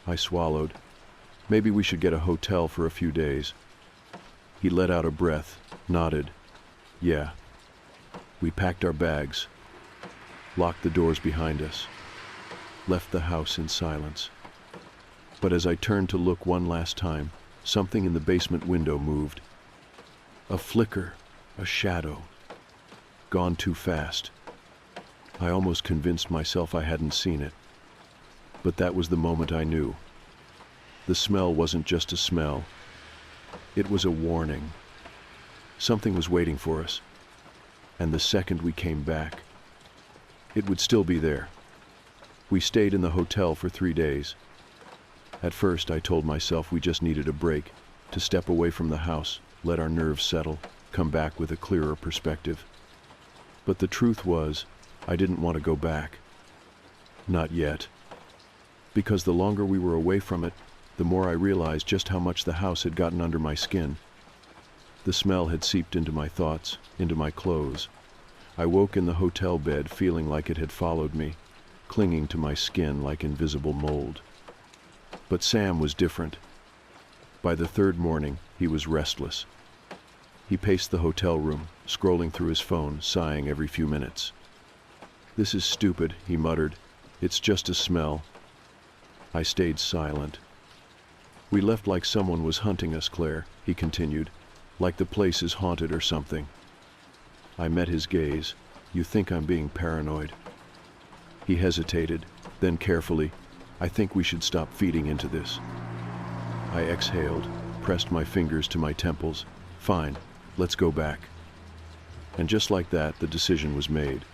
I swallowed. "Maybe we should get a hotel for a few days." He let out a breath, nodded. "Yeah." We packed our bags, locked the doors behind us, left the house in silence. But as I turned to look one last time, something in the basement window moved. A flicker, a shadow. Gone too fast. I almost convinced myself I hadn't seen it. But that was the moment I knew. The smell wasn't just a smell. It was a warning. Something was waiting for us. And the second we came back, it would still be there. We stayed in the hotel for 3 days. At first, I told myself we just needed a break, to step away from the house, let our nerves settle, come back with a clearer perspective. But the truth was, I didn't want to go back. Not yet. Because the longer we were away from it, the more I realized just how much the house had gotten under my skin. The smell had seeped into my thoughts, into my clothes. I woke in the hotel bed feeling like it had followed me, clinging to my skin like invisible mold. But Sam was different. By the third morning, he was restless. He paced the hotel room, scrolling through his phone, sighing every few minutes. "This is stupid," he muttered. "It's just a smell." I stayed silent. "We left like someone was hunting us, Claire," he continued, "like the place is haunted or something." I met his gaze. "You think I'm being paranoid?" He hesitated, then carefully, "I think we should stop feeding into this." I exhaled, pressed my fingers to my temples. "Fine, let's go back." And just like that, the decision was made.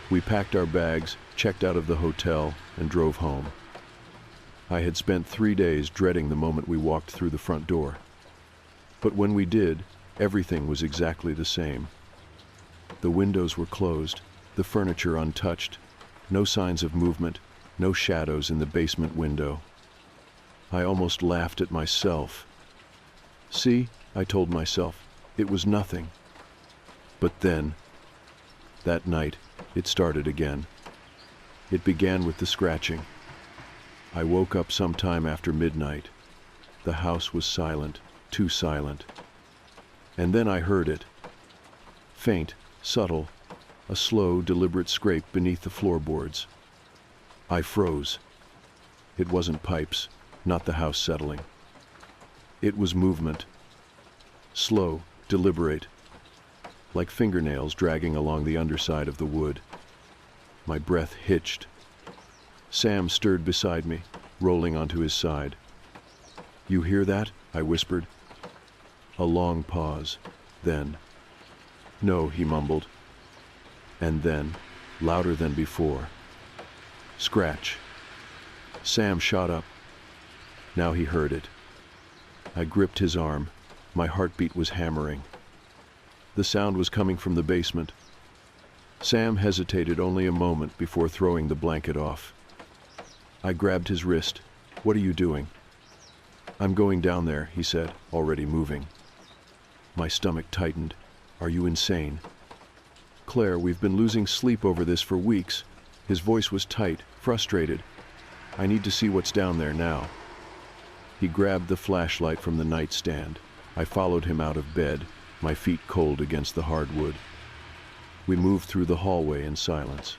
We packed our bags, checked out of the hotel, and drove home. I had spent 3 days dreading the moment we walked through the front door. But when we did, everything was exactly the same. The windows were closed, the furniture untouched, no signs of movement, no shadows in the basement window. I almost laughed at myself. "See," I told myself, "it was nothing." But then, that night, it started again. It began with the scratching. I woke up sometime after midnight. The house was silent, too silent. And then I heard it. Faint, subtle, a slow, deliberate scrape beneath the floorboards. I froze. It wasn't pipes, not the house settling. It was movement. Slow, deliberate, like fingernails dragging along the underside of the wood. My breath hitched. Sam stirred beside me, rolling onto his side. "You hear that?" I whispered. A long pause. Then, "No," he mumbled. And then, louder than before, "Scratch." Sam shot up. Now he heard it. I gripped his arm. My heartbeat was hammering. The sound was coming from the basement. Sam hesitated only a moment before throwing the blanket off. I grabbed his wrist. "What are you doing?" "I'm going down there," he said, already moving. My stomach tightened. "Are you insane?" "Claire, we've been losing sleep over this for weeks." His voice was tight, frustrated. "I need to see what's down there now." He grabbed the flashlight from the nightstand. I followed him out of bed, my feet cold against the hardwood. We moved through the hallway in silence.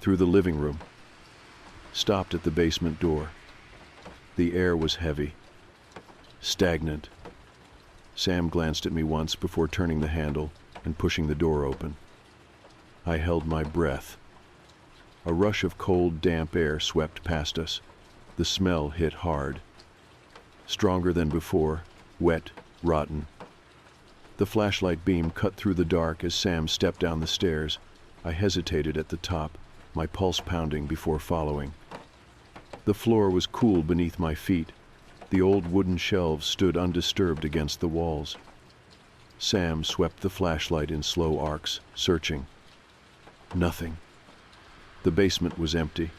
Through the living room. Stopped at the basement door. The air was heavy. Stagnant. Sam glanced at me once before turning the handle and pushing the door open. I held my breath. A rush of cold, damp air swept past us. The smell hit hard. Stronger than before, wet, rotten. The flashlight beam cut through the dark as Sam stepped down the stairs. I hesitated at the top, my pulse pounding before following. The floor was cool beneath my feet. The old wooden shelves stood undisturbed against the walls. Sam swept the flashlight in slow arcs, searching. Nothing. The basement was empty.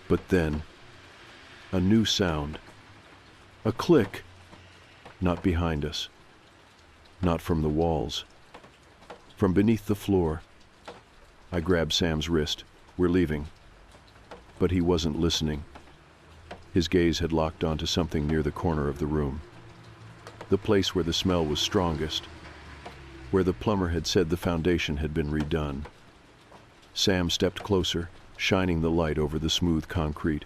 But then, a new sound. A click. Not behind us. Not from the walls. From beneath the floor. I grabbed Sam's wrist. "We're leaving." But he wasn't listening. His gaze had locked onto something near the corner of the room. The place where the smell was strongest. Where the plumber had said the foundation had been redone. Sam stepped closer, shining the light over the smooth concrete.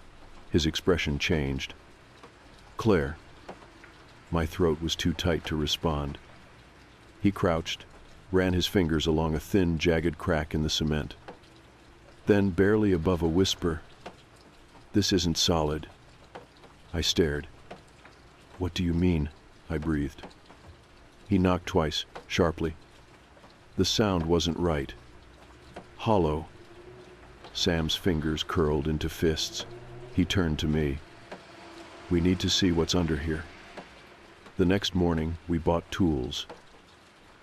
His expression changed. "Claire." My throat was too tight to respond. He crouched, ran his fingers along a thin, jagged crack in the cement. Then, barely above a whisper, "This isn't solid." I stared. "What do you mean?" I breathed. He knocked twice, sharply. The sound wasn't right. Hollow. Sam's fingers curled into fists. He turned to me. "We need to see what's under here." The next morning, we bought tools.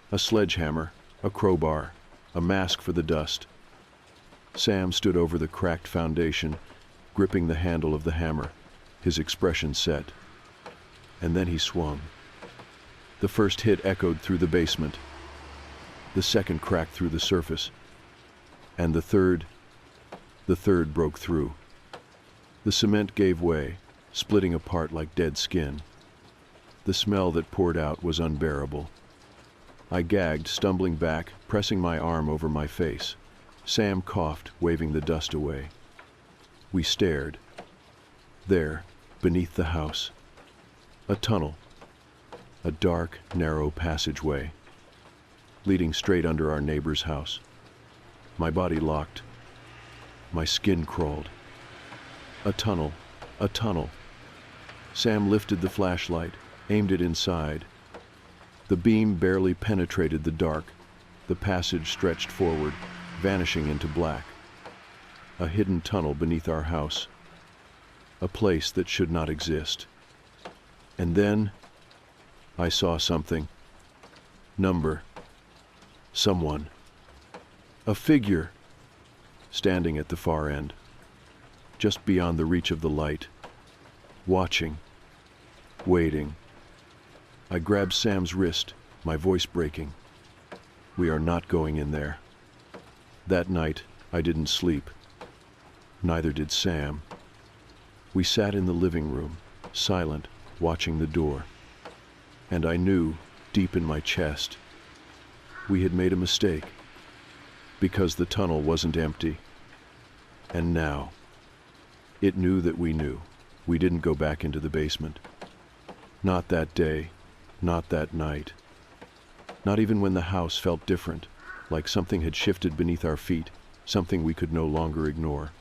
A sledgehammer, a crowbar, a mask for the dust. Sam stood over the cracked foundation, gripping the handle of the hammer, his expression set. And then he swung. The first hit echoed through the basement. The second cracked through the surface. And the third broke through. The cement gave way, splitting apart like dead skin. The smell that poured out was unbearable. I gagged, stumbling back, pressing my arm over my face. Sam coughed, waving the dust away. We stared. There, beneath the house, a tunnel, a dark, narrow passageway, leading straight under our neighbor's house. My body locked. My skin crawled. A tunnel, a tunnel. Sam lifted the flashlight, aimed it inside. The beam barely penetrated the dark. The passage stretched forward, vanishing into black. A hidden tunnel beneath our house. A place that should not exist. And then I saw something. Number. Someone. A figure. Standing at the far end. Just beyond the reach of the light. Watching. Waiting. I grabbed Sam's wrist, my voice breaking. "We are not going in there." That night, I didn't sleep. Neither did Sam. We sat in the living room, silent, watching the door. And I knew, deep in my chest, we had made a mistake. Because the tunnel wasn't empty. And now, it knew that we knew. We didn't go back into the basement. Not that day, not that night. Not even when the house felt different, like something had shifted beneath our feet, something we could no longer ignore.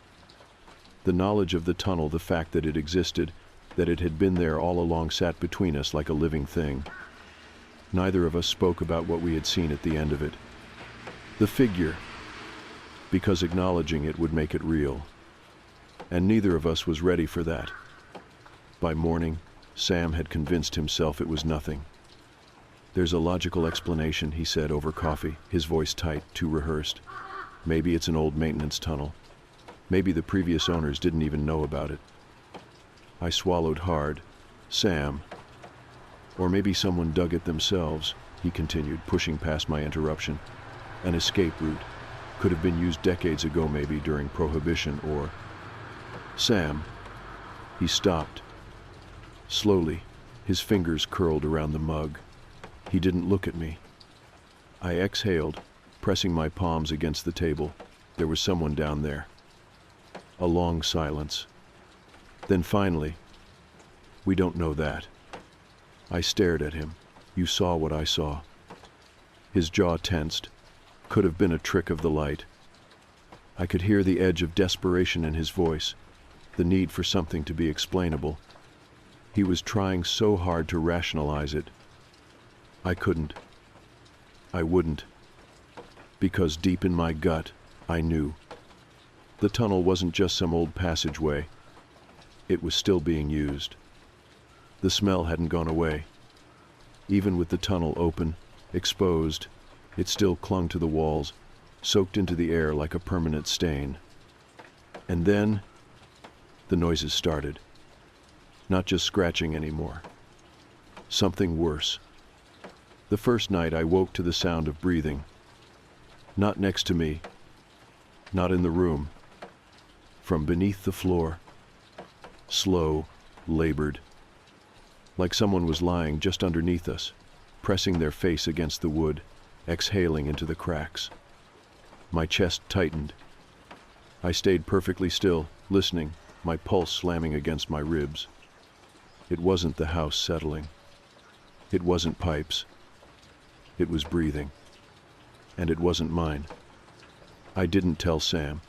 The knowledge of the tunnel, the fact that it existed, that it had been there all along, sat between us like a living thing. Neither of us spoke about what we had seen at the end of it. The figure, because acknowledging it would make it real. And neither of us was ready for that. By morning, Sam had convinced himself it was nothing. There's a logical explanation, he said over coffee, his voice tight, too rehearsed. Maybe it's an old maintenance tunnel. Maybe the previous owners didn't even know about it. I swallowed hard. Sam. Or maybe someone dug it themselves, he continued, pushing past my interruption. An escape route. Could have been used decades ago, maybe, during Prohibition, or... Sam. He stopped. Slowly, his fingers curled around the mug. He didn't look at me. I exhaled, pressing my palms against the table. There was someone down there. A long silence. Then finally, we don't know that. I stared at him. You saw what I saw. His jaw tensed. Could have been a trick of the light. I could hear the edge of desperation in his voice, the need for something to be explainable. He was trying so hard to rationalize it. I couldn't. I wouldn't. Because deep in my gut, I knew. The tunnel wasn't just some old passageway. It was still being used. The smell hadn't gone away. Even with the tunnel open, exposed, it still clung to the walls, soaked into the air like a permanent stain. And then, the noises started. Not just scratching anymore. Something worse. The first night I woke to the sound of breathing. Not next to me. Not in the room. From beneath the floor. Slow, labored. Like someone was lying just underneath us, pressing their face against the wood, exhaling into the cracks. My chest tightened. I stayed perfectly still, listening, my pulse slamming against my ribs. It wasn't the house settling. It wasn't pipes. It was breathing. And it wasn't mine. I didn't tell Sam.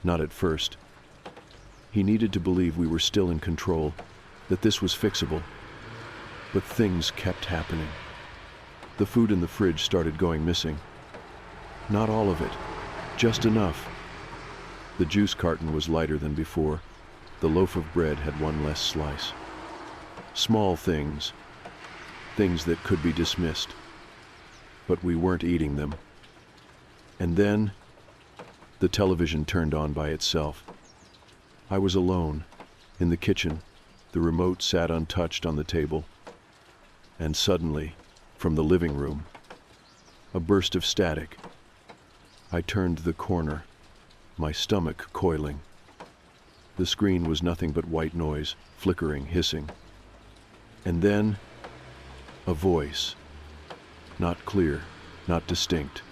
Not at first. He needed to believe we were still in control, that this was fixable. But things kept happening. The food in the fridge started going missing. Not all of it, just enough. The juice carton was lighter than before. The loaf of bread had one less slice. Small things. Things that could be dismissed. But we weren't eating them. And then, the television turned on by itself. I was alone, in the kitchen. The remote sat untouched on the table. And suddenly, from the living room, a burst of static. I turned the corner, my stomach coiling. The screen was nothing but white noise, flickering, hissing. And then, a voice. Not clear, not distinct.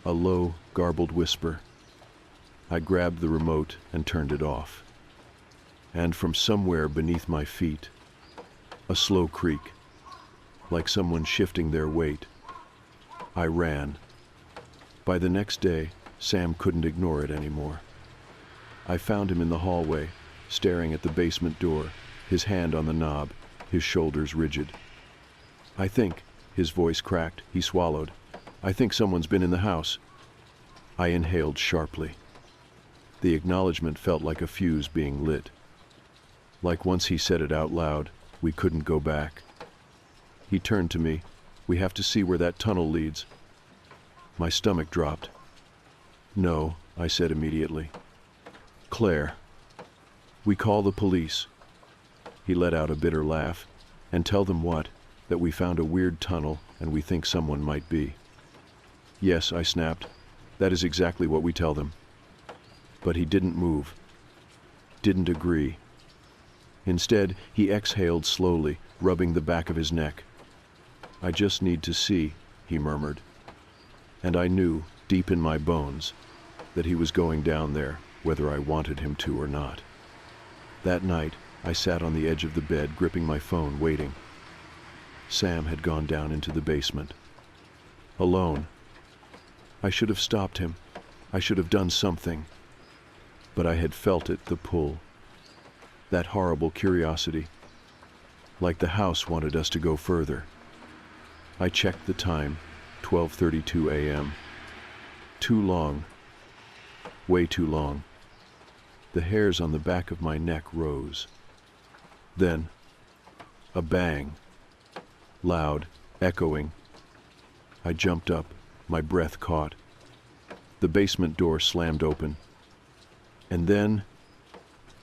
A low, garbled whisper. I grabbed the remote and turned it off. And from somewhere beneath my feet, a slow creak, like someone shifting their weight. I ran. By the next day, Sam couldn't ignore it anymore. I found him in the hallway, staring at the basement door, his hand on the knob, his shoulders rigid. I think, his voice cracked, he swallowed. I think someone's been in the house. I inhaled sharply. The acknowledgement felt like a fuse being lit. Like once he said it out loud, we couldn't go back. He turned to me. We have to see where that tunnel leads. My stomach dropped. No, I said immediately. Claire. We call the police. He let out a bitter laugh. And tell them what? That we found a weird tunnel and we think someone might be. Yes, I snapped. That is exactly what we tell them. But he didn't move. Didn't agree. Instead, he exhaled slowly, rubbing the back of his neck. I just need to see, he murmured. And I knew, deep in my bones, that he was going down there, whether I wanted him to or not. That night, I sat on the edge of the bed, gripping my phone, waiting. Sam had gone down into the basement. Alone. I should have stopped him. I should have done something. But I had felt it, the pull. That horrible curiosity. Like the house wanted us to go further. I checked the time, 12:32 a.m. Too long. Way too long. The hairs on the back of my neck rose. Then, a bang. Loud, echoing. I jumped up, my breath caught. The basement door slammed open. And then,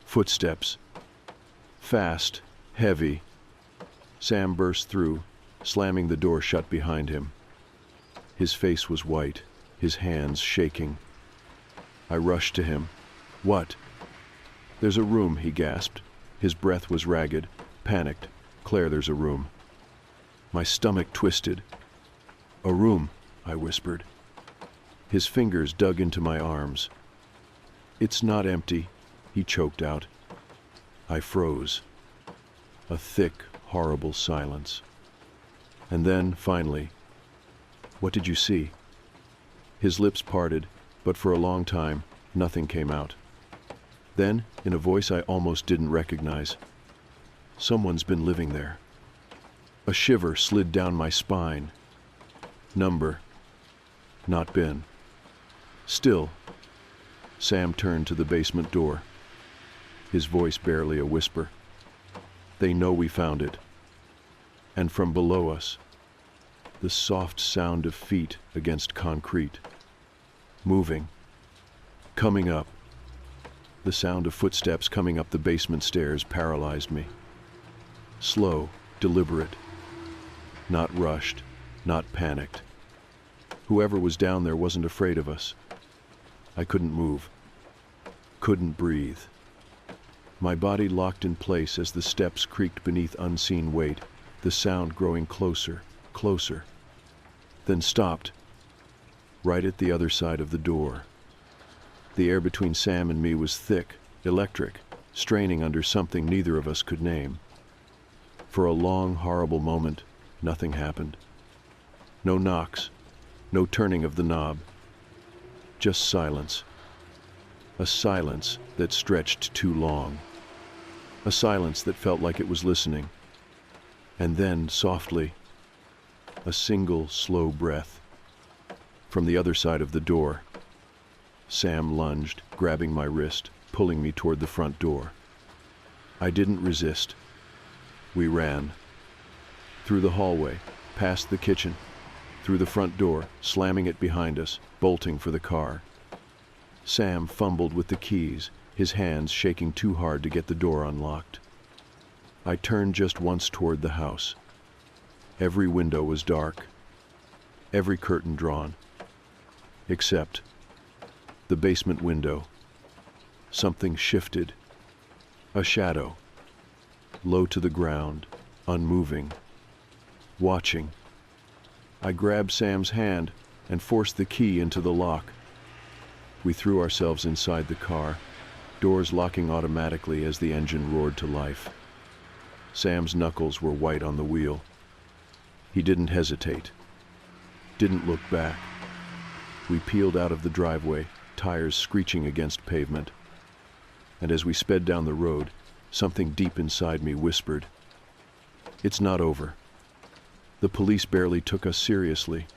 footsteps. Fast, heavy. Sam burst through, slamming the door shut behind him. His face was white, his hands shaking. I rushed to him. "What?" "There's a room," he gasped. His breath was ragged, panicked. "Claire, there's a room." My stomach twisted. "A room," I whispered. His fingers dug into my arms. "It's not empty," he choked out. I froze. A thick, horrible silence. And then, finally, "What did you see?" His lips parted, but for a long time, nothing came out. Then, in a voice I almost didn't recognize, "Someone's been living there." A shiver slid down my spine. Number. Not been. Still. Sam turned to the basement door. His voice barely a whisper. "They know we found it." And from below us, the soft sound of feet against concrete. Moving. Coming up. The sound of footsteps coming up the basement stairs paralyzed me. Slow, deliberate. Not rushed, not panicked. Whoever was down there wasn't afraid of us. I couldn't move. Couldn't breathe. My body locked in place as the steps creaked beneath unseen weight, the sound growing closer, closer. Then stopped, right at the other side of the door. The air between Sam and me was thick, electric, straining under something neither of us could name. For a long, horrible moment, nothing happened. No knocks, no turning of the knob. Just silence. A silence that stretched too long. A silence that felt like it was listening. And then, softly, a single, slow breath. From the other side of the door, Sam lunged, grabbing my wrist, pulling me toward the front door. I didn't resist. We ran. Through the hallway, past the kitchen, through the front door, slamming it behind us, bolting for the car. Sam fumbled with the keys, his hands shaking too hard to get the door unlocked. I turned just once toward the house. Every window was dark, every curtain drawn, except the basement window. Something shifted. A shadow, low to the ground, unmoving, watching. I grabbed Sam's hand and forced the key into the lock. We threw ourselves inside the car, doors locking automatically as the engine roared to life. Sam's knuckles were white on the wheel. He didn't hesitate, didn't look back. We peeled out of the driveway, tires screeching against pavement. And as we sped down the road, something deep inside me whispered, "It's not over." The police barely took us seriously.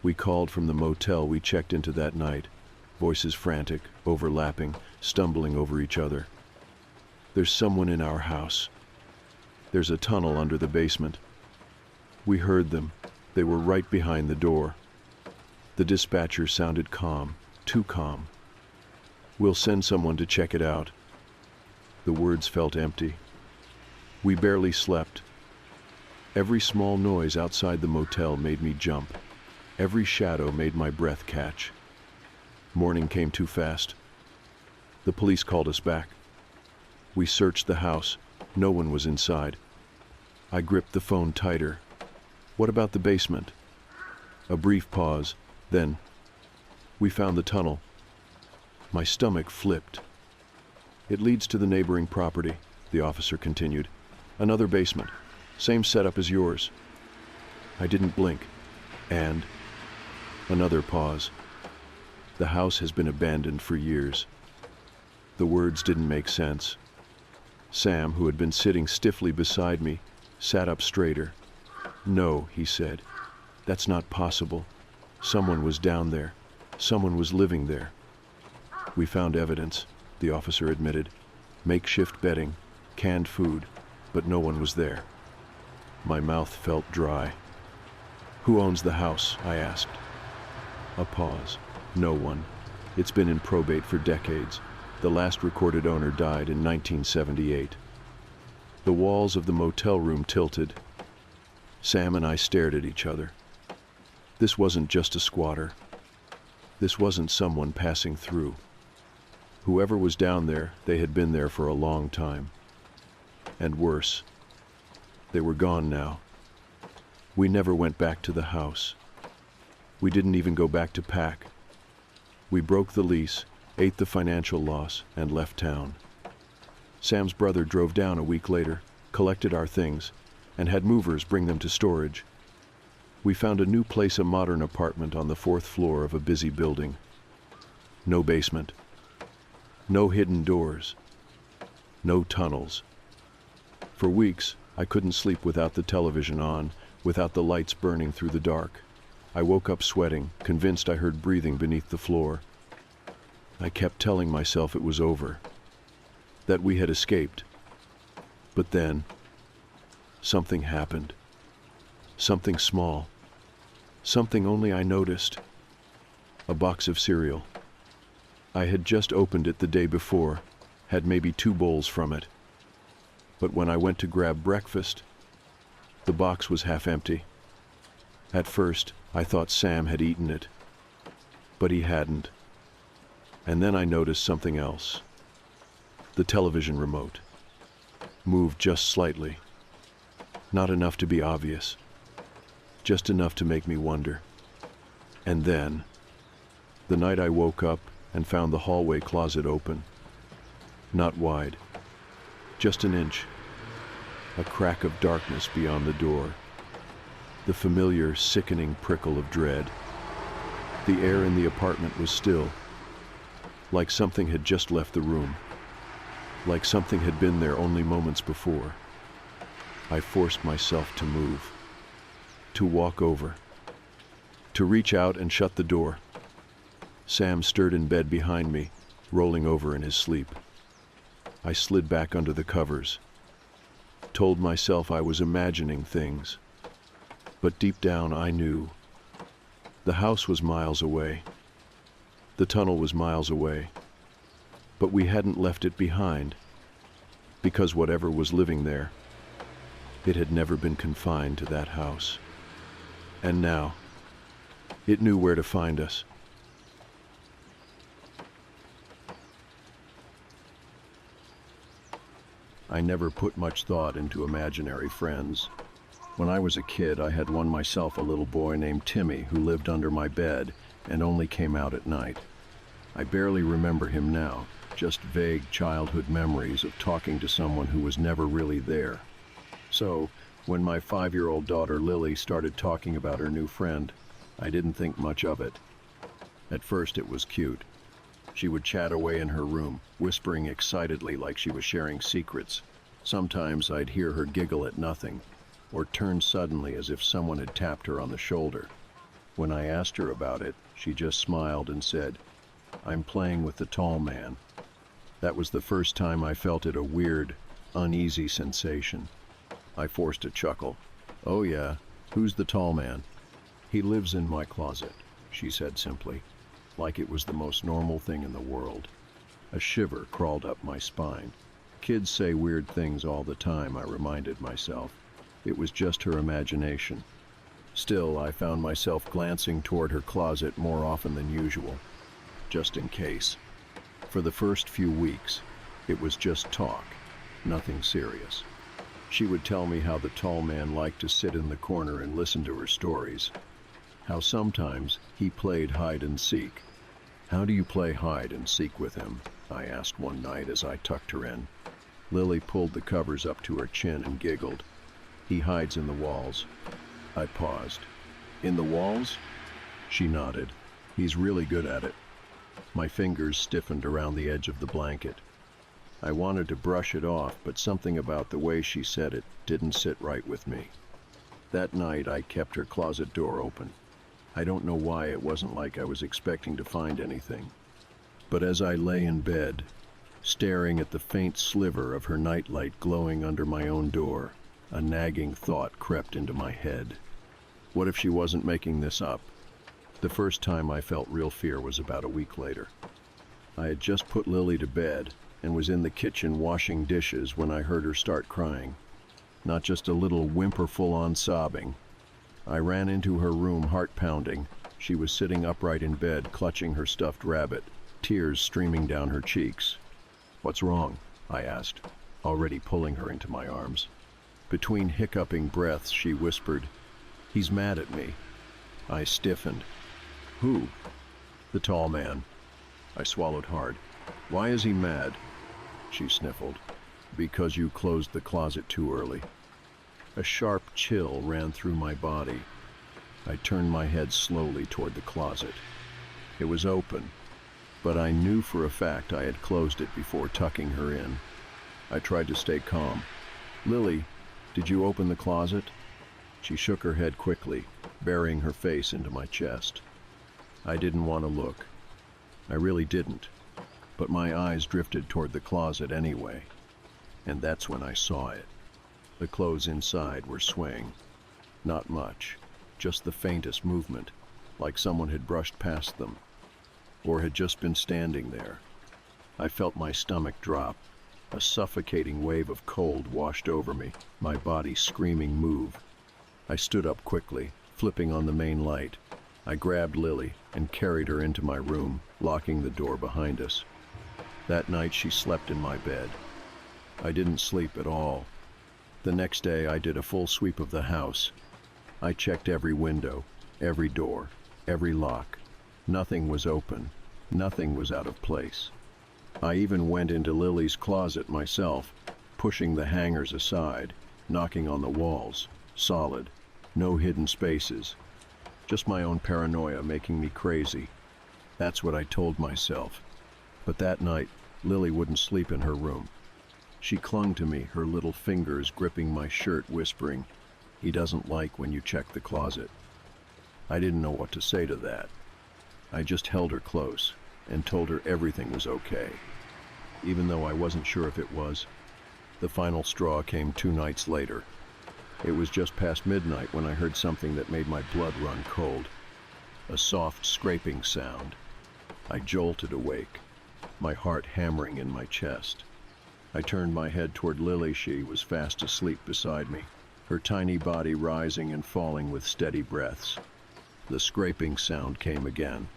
We called from the motel we checked into that night, voices frantic, overlapping, stumbling over each other. "There's someone in our house. There's a tunnel under the basement." We heard them. They were right behind the door. The dispatcher sounded calm, too calm. "We'll send someone to check it out." The words felt empty. We barely slept. Every small noise outside the motel made me jump. Every shadow made my breath catch. Morning came too fast. The police called us back. We searched the house. No one was inside. I gripped the phone tighter. "What about the basement?" A brief pause, then, "We found the tunnel." My stomach flipped. "It leads to the neighboring property," the officer continued. "Another basement. Same setup as yours." I didn't blink. And another pause. "The house has been abandoned for years." The words didn't make sense. Sam, who had been sitting stiffly beside me, sat up straighter. "No," he said. "That's not possible. Someone was down there. Someone was living there." "We found evidence," the officer admitted. "Makeshift bedding, canned food, but no one was there." My mouth felt dry. "Who owns the house?" I asked. A pause. "No one. It's been in probate for decades. The last recorded owner died in 1978. The walls of the motel room tilted. Sam and I stared at each other. This wasn't just a squatter. This wasn't someone passing through. Whoever was down there, they had been there for a long time. And worse, they were gone now. We never went back to the house. We didn't even go back to pack. We broke the lease, ate the financial loss, and left town. Sam's brother drove down a week later, collected our things, and had movers bring them to storage. We found a new place, a modern apartment on the 4th floor of a busy building. No basement. No hidden doors. No tunnels. For weeks, I couldn't sleep without the television on, without the lights burning through the dark. I woke up sweating, convinced I heard breathing beneath the floor. I kept telling myself it was over, that we had escaped. But then, something happened. Something small. Something only I noticed. A box of cereal. I had just opened it the day before, had maybe 2 bowls from it. But when I went to grab breakfast, the box was half empty. At first, I thought Sam had eaten it, but he hadn't. And then I noticed something else. The television remote moved just slightly. Not enough to be obvious, just enough to make me wonder. And then, the night I woke up and found the hallway closet open. Not wide, just an inch. A crack of darkness beyond the door. The familiar, sickening prickle of dread. The air in the apartment was still, like something had just left the room, like something had been there only moments before. I forced myself to move, to walk over, to reach out and shut the door. Sam stirred in bed behind me, rolling over in his sleep. I slid back under the covers, told myself I was imagining things. But deep down I knew. The house was miles away. The tunnel was miles away. But we hadn't left it behind, because whatever was living there, it had never been confined to that house. And now, it knew where to find us. I never put much thought into imaginary friends. When I was a kid, I had one myself, a little boy named Timmy, who lived under my bed and only came out at night. I barely remember him now, just vague childhood memories of talking to someone who was never really there. So, when my 5-year-old daughter Lily started talking about her new friend, I didn't think much of it. At first it was cute. She would chat away in her room, whispering excitedly like she was sharing secrets. Sometimes I'd hear her giggle at nothing, or turn suddenly as if someone had tapped her on the shoulder. When I asked her about it, she just smiled and said, "I'm playing with the tall man." That was the first time I felt it, a weird, uneasy sensation. I forced a chuckle. "Oh yeah, who's the tall man?" "He lives in my closet," she said simply, like it was the most normal thing in the world. A shiver crawled up my spine. Kids say weird things all the time, I reminded myself. It was just her imagination. Still, I found myself glancing toward her closet more often than usual, just in case. For the first few weeks, it was just talk, nothing serious. She would tell me how the tall man liked to sit in the corner and listen to her stories. How sometimes he played hide and seek. "How do you play hide and seek with him?" I asked one night as I tucked her in. Lily pulled the covers up to her chin and giggled. "He hides in the walls." I paused. "In the walls?" She nodded. "He's really good at it." My fingers stiffened around the edge of the blanket. I wanted to brush it off, but something about the way she said it didn't sit right with me. That night I kept her closet door open. I don't know why. It wasn't like I was expecting to find anything. But as I lay in bed, staring at the faint sliver of her nightlight glowing under my own door, a nagging thought crept into my head. What if she wasn't making this up? The first time I felt real fear was about a week later. I had just put Lily to bed and was in the kitchen washing dishes when I heard her start crying. Not just a little whimper full-on sobbing. I ran into her room, heart pounding. She was sitting upright in bed, clutching her stuffed rabbit, tears streaming down her cheeks. "What's wrong?" I asked, already pulling her into my arms. Between hiccuping breaths, she whispered, "He's mad at me." I stiffened. "Who?" "The tall man." I swallowed hard. "Why is he mad?" She sniffled. "Because you closed the closet too early." A sharp chill ran through my body. I turned my head slowly toward the closet. It was open, but I knew for a fact I had closed it before tucking her in. I tried to stay calm. "Lily, did you open the closet?" She shook her head quickly, burying her face into my chest. I didn't want to look. I really didn't, but my eyes drifted toward the closet anyway, and that's when I saw it. The clothes inside were swaying. Not much, just the faintest movement, like someone had brushed past them, or had just been standing there. I felt my stomach drop. A suffocating wave of cold washed over me, my body screaming move. I stood up quickly, flipping on the main light. I grabbed Lily and carried her into my room, locking the door behind us. That night she slept in my bed. I didn't sleep at all. The next day I did a full sweep of the house. I checked every window, every door, every lock. Nothing was open. Nothing was out of place. I even went into Lily's closet myself, pushing the hangers aside, knocking on the walls. Solid. No hidden spaces. Just my own paranoia making me crazy. That's what I told myself. But that night, Lily wouldn't sleep in her room. She clung to me, her little fingers gripping my shirt, whispering, "He doesn't like when you check the closet." I didn't know what to say to that. I just held her close and told her everything was okay, even though I wasn't sure if it was. The final straw came 2 nights later. It was just past midnight when I heard something that made my blood run cold. A soft scraping sound. I jolted awake, my heart hammering in my chest. I turned my head toward Lily. She was fast asleep beside me, her tiny body rising and falling with steady breaths. The scraping sound came again.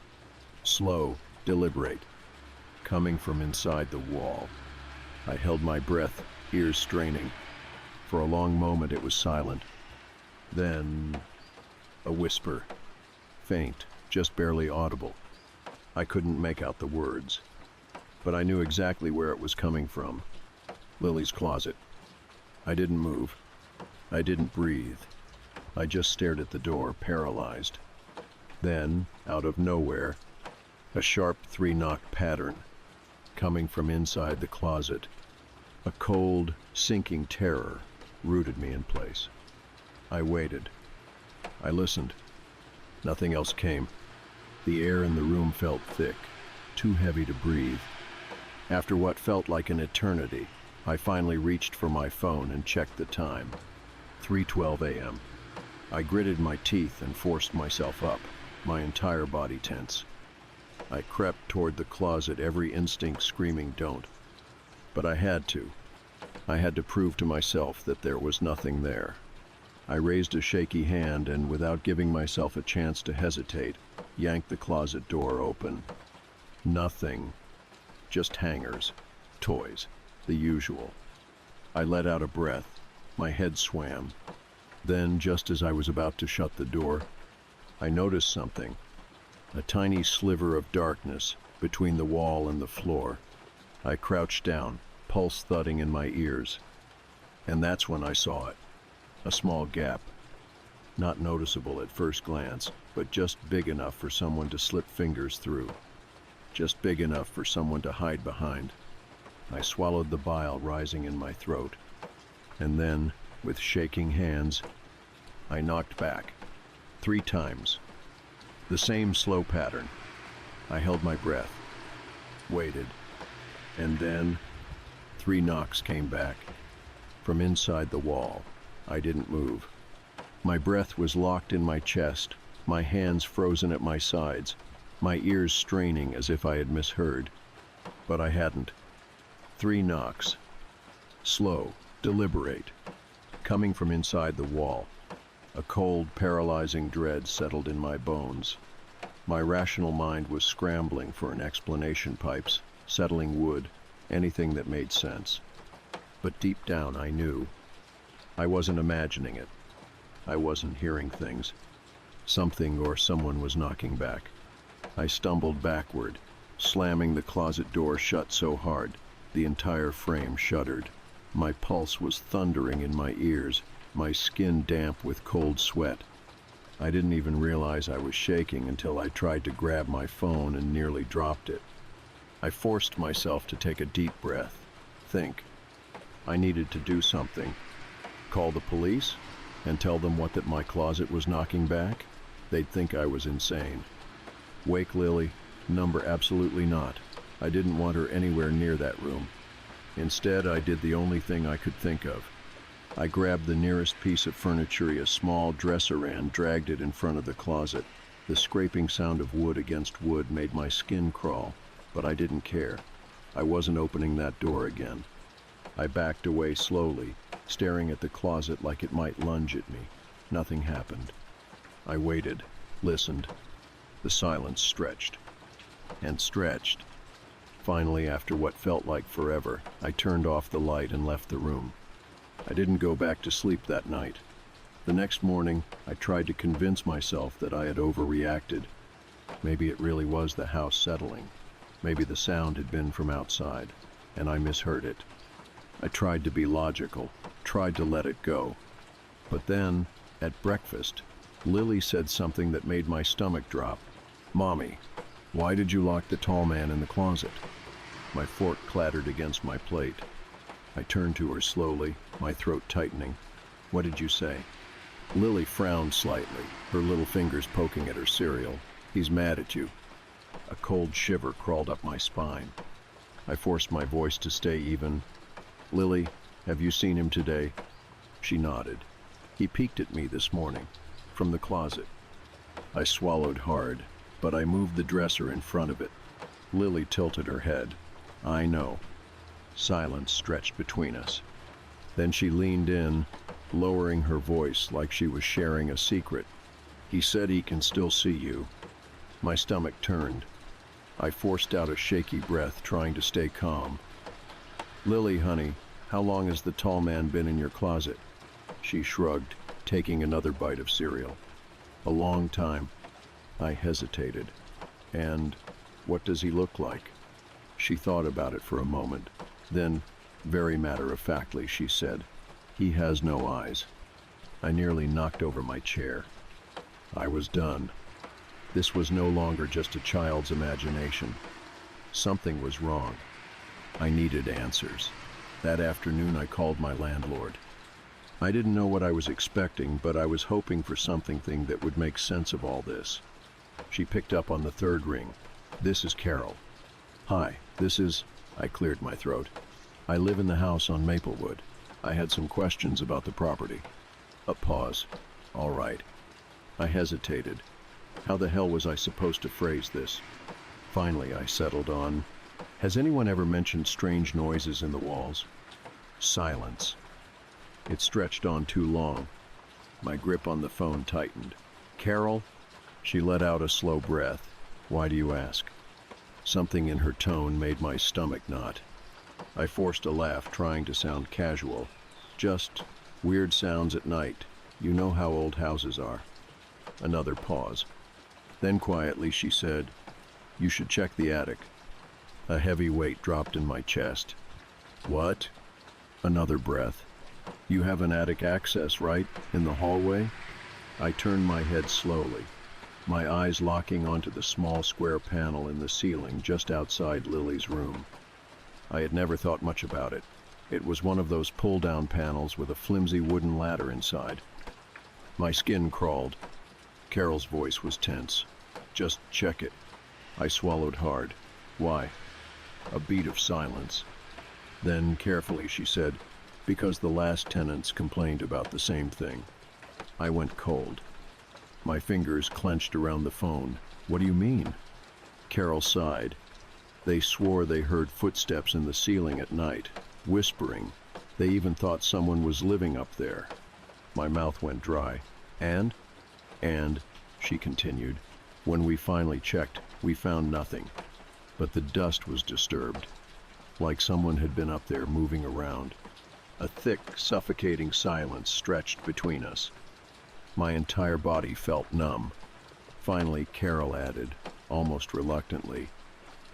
Slow, deliberate, coming from inside the wall. I held my breath, ears straining. For a long moment it was silent. Then, a whisper. Faint, just barely audible. I couldn't make out the words, but I knew exactly where it was coming from. Lily's closet. I didn't move. I didn't breathe. I just stared at the door, paralyzed. Then, out of nowhere, a sharp 3-knock pattern, coming from inside the closet. A cold, sinking terror rooted me in place. I waited. I listened. Nothing else came. The air in the room felt thick, too heavy to breathe. After what felt like an eternity, I finally reached for my phone and checked the time. 3:12 a.m. I gritted my teeth and forced myself up, my entire body tense. I crept toward the closet, every instinct screaming don't. But I had to. I had to prove to myself that there was nothing there. I raised a shaky hand and, without giving myself a chance to hesitate, yanked the closet door open. Nothing. Just hangers, toys, the usual. I let out a breath. My head swam. Then, just as I was about to shut the door, I noticed something. A tiny sliver of darkness between the wall and the floor. I crouched down, pulse thudding in my ears. And that's when I saw it. A small gap. Not noticeable at first glance, but just big enough for someone to slip fingers through. Just big enough for someone to hide behind. I swallowed the bile rising in my throat. And then, with shaking hands, I knocked back. 3 times. The same slow pattern. I held my breath. Waited. And then, 3 knocks came back. From inside the wall. I didn't move. My breath was locked in my chest, my hands frozen at my sides, my ears straining as if I had misheard. But I hadn't. 3 knocks. Slow, deliberate, coming from inside the wall. A cold, paralyzing dread settled in my bones. My rational mind was scrambling for an explanation, pipes, settling wood, anything that made sense. But deep down I knew. I wasn't imagining it. I wasn't hearing things. Something or someone was knocking back. I stumbled backward, slamming the closet door shut so hard, the entire frame shuddered. My pulse was thundering in my ears, my skin damp with cold sweat. I didn't even realize I was shaking until I tried to grab my phone and nearly dropped it. I forced myself to take a deep breath, think. I needed to do something. Call the police and tell them that my closet was knocking back? They'd think I was insane. Wake Lily? Number absolutely not. I didn't want her anywhere near that room. Instead, I did the only thing I could think of. I grabbed the nearest piece of furniture, a small dresser, and dragged it in front of the closet. The scraping sound of wood against wood made my skin crawl, but I didn't care. I wasn't opening that door again. I backed away slowly, staring at the closet like it might lunge at me. Nothing happened. I waited, listened. The silence stretched and stretched. Finally, after what felt like forever, I turned off the light and left the room. I didn't go back to sleep that night. The next morning, I tried to convince myself that I had overreacted. Maybe it really was the house settling. Maybe the sound had been from outside, and I misheard it. I tried to be logical, tried to let it go. But then, at breakfast, Lily said something that made my stomach drop. "Mommy, why did you lock the tall man in the closet?" My fork clattered against my plate. I turned to her slowly, my throat tightening. "What did you say?" Lily frowned slightly, her little fingers poking at her cereal. "He's mad at you." A cold shiver crawled up my spine. I forced my voice to stay even. "Lily, have you seen him today?" She nodded. "He peeked at me this morning, from the closet." I swallowed hard, but I moved the dresser in front of it. Lily tilted her head. "I know." Silence stretched between us. Then she leaned in, lowering her voice like she was sharing a secret. "He said he can still see you." My stomach turned. I forced out a shaky breath, trying to stay calm. "Lily, honey, how long has the tall man been in your closet?" She shrugged, taking another bite of cereal. "A long time." I hesitated. "And what does he look like?" She thought about it for a moment. Then, very matter-of-factly, she said, "He has no eyes." I nearly knocked over my chair. I was done. This was no longer just a child's imagination. Something was wrong. I needed answers. That afternoon I called my landlord. I didn't know what I was expecting, but I was hoping for something that would make sense of all this. She picked up on the third ring. "This is Carol." "Hi, this is..." I cleared my throat. "I live in the house on Maplewood. I had some questions about the property." A pause. "All right." I hesitated. How the hell was I supposed to phrase this? Finally, I settled on, "Has anyone ever mentioned strange noises in the walls?" Silence. It stretched on too long. My grip on the phone tightened. "Carol?" She let out a slow breath. "Why do you ask?" Something in her tone made my stomach knot. I forced a laugh, trying to sound casual. "Just weird sounds at night. You know how old houses are." Another pause. Then quietly she said, "You should check the attic." A heavy weight dropped in my chest. "What?" Another breath. "You have an attic access, right? In the hallway?" I turned my head slowly, my eyes locking onto the small square panel in the ceiling just outside Lily's room. I had never thought much about it. It was one of those pull-down panels with a flimsy wooden ladder inside. My skin crawled. Carol's voice was tense. "Just check it." I swallowed hard. "Why?" A beat of silence. Then, carefully, she said, "Because the last tenants complained about the same thing." I went cold. My fingers clenched around the phone. What do you mean? Carol sighed. They swore they heard footsteps in the ceiling at night, whispering. They even thought someone was living up there. My mouth went dry. And, she continued, when we finally checked, we found nothing. But the dust was disturbed, like someone had been up there moving around. A thick, suffocating silence stretched between us. My entire body felt numb. Finally, Carol added, almost reluctantly,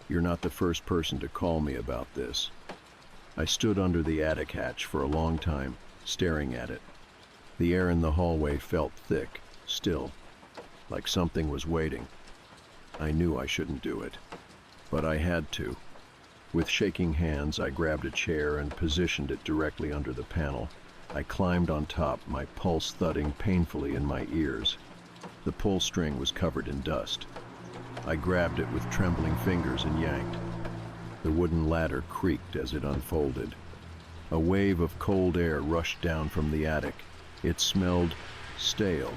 "You're not the first person to call me about this." I stood under the attic hatch for a long time, staring at it. The air in the hallway felt thick, still, like something was waiting. I knew I shouldn't do it, but I had to. With shaking hands, I grabbed a chair and positioned it directly under the panel. I climbed on top, my pulse thudding painfully in my ears. The pull string was covered in dust. I grabbed it with trembling fingers and yanked. The wooden ladder creaked as it unfolded. A wave of cold air rushed down from the attic. It smelled stale.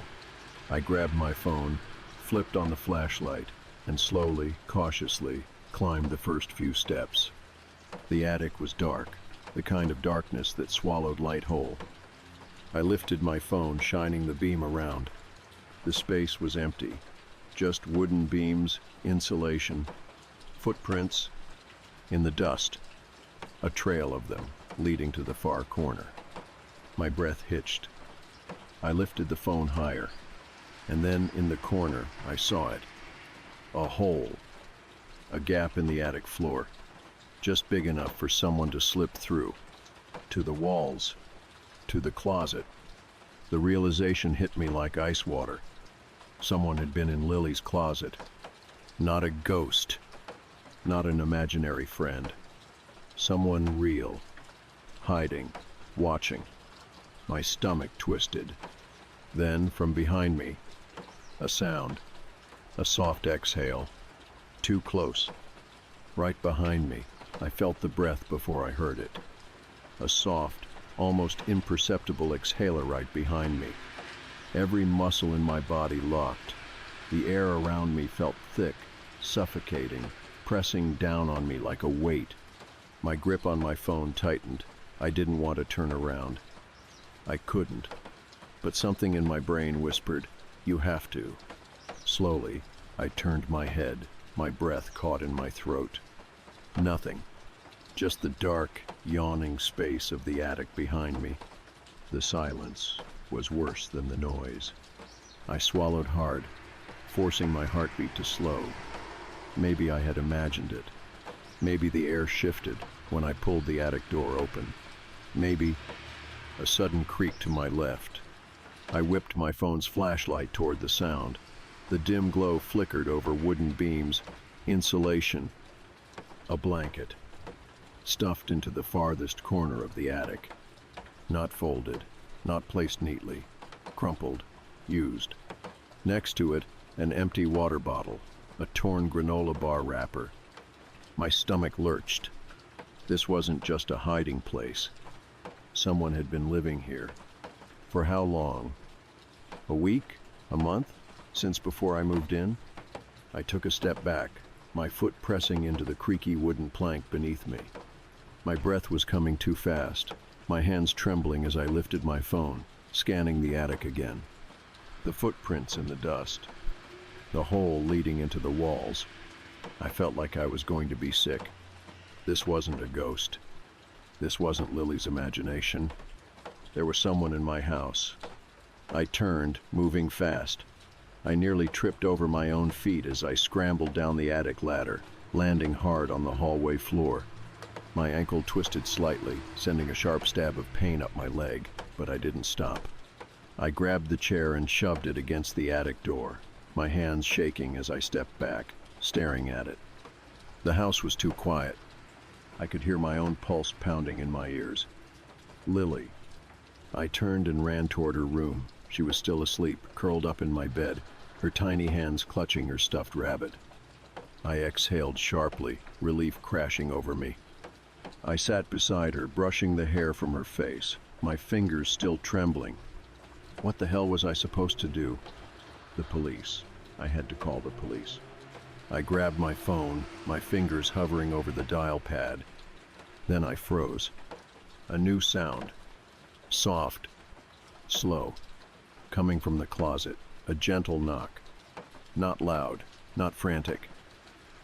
I grabbed my phone, flipped on the flashlight, and slowly, cautiously, climbed the first few steps. The attic was dark, the kind of darkness that swallowed light whole. I lifted my phone, shining the beam around. The space was empty, just wooden beams, insulation, footprints in the dust, a trail of them leading to the far corner. My breath hitched. I lifted the phone higher, and then in the corner I saw it. A hole. A gap in the attic floor, just big enough for someone to slip through. To the walls, to the closet. The realization hit me like ice water. Someone had been in Lily's closet. Not a ghost, not an imaginary friend. Someone real, hiding, watching. My stomach twisted. Then, from behind me, a sound, a soft exhale. Too close. Right behind me, I felt the breath before I heard it. A soft, almost imperceptible exhaler right behind me. Every muscle in my body locked. The air around me felt thick, suffocating, pressing down on me like a weight. My grip on my phone tightened. I didn't want to turn around. I couldn't. But something in my brain whispered, "You have to." Slowly, I turned my head. My breath caught in my throat. Nothing. Just the dark, yawning space of the attic behind me. The silence was worse than the noise. I swallowed hard, forcing my heartbeat to slow. Maybe I had imagined it. Maybe the air shifted when I pulled the attic door open. Maybe a sudden creak to my left. I whipped my phone's flashlight toward the sound. The dim glow flickered over wooden beams, insulation, a blanket, stuffed into the farthest corner of the attic. Not folded, not placed neatly, crumpled, used. Next to it, an empty water bottle, a torn granola bar wrapper. My stomach lurched. This wasn't just a hiding place. Someone had been living here. For how long? A week? A month? Since before I moved in? I took a step back, my foot pressing into the creaky wooden plank beneath me. My breath was coming too fast, my hands trembling as I lifted my phone, scanning the attic again. The footprints in the dust, the hole leading into the walls. I felt like I was going to be sick. This wasn't a ghost. This wasn't Lily's imagination. There was someone in my house. I turned, moving fast. I nearly tripped over my own feet as I scrambled down the attic ladder, landing hard on the hallway floor. My ankle twisted slightly, sending a sharp stab of pain up my leg, but I didn't stop. I grabbed the chair and shoved it against the attic door, my hands shaking as I stepped back, staring at it. The house was too quiet. I could hear my own pulse pounding in my ears. Lily. I turned and ran toward her room. She was still asleep, curled up in my bed, her tiny hands clutching her stuffed rabbit. I exhaled sharply, relief crashing over me. I sat beside her, brushing the hair from her face, my fingers still trembling. What the hell was I supposed to do? The police. I had to call the police. I grabbed my phone, my fingers hovering over the dial pad. Then I froze. A new sound. Soft. Slow. Coming from the closet. A gentle knock. Not loud. Not frantic.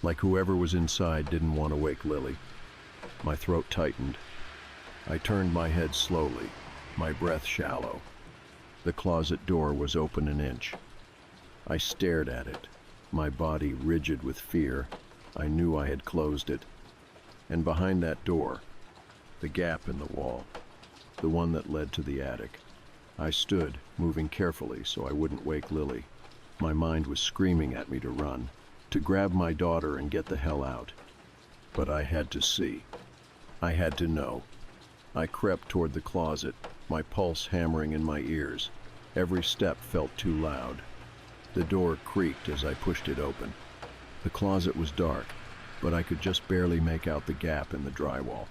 Like whoever was inside didn't want to wake Lily. My throat tightened. I turned my head slowly, my breath shallow. The closet door was open an inch. I stared at it, my body rigid with fear. I knew I had closed it. And behind that door, the gap in the wall, the one that led to the attic. I stood, moving carefully so I wouldn't wake Lily. My mind was screaming at me to run, to grab my daughter and get the hell out. But I had to see. I had to know. I crept toward the closet, my pulse hammering in my ears. Every step felt too loud. The door creaked as I pushed it open. The closet was dark, but I could just barely make out the gap in the drywall.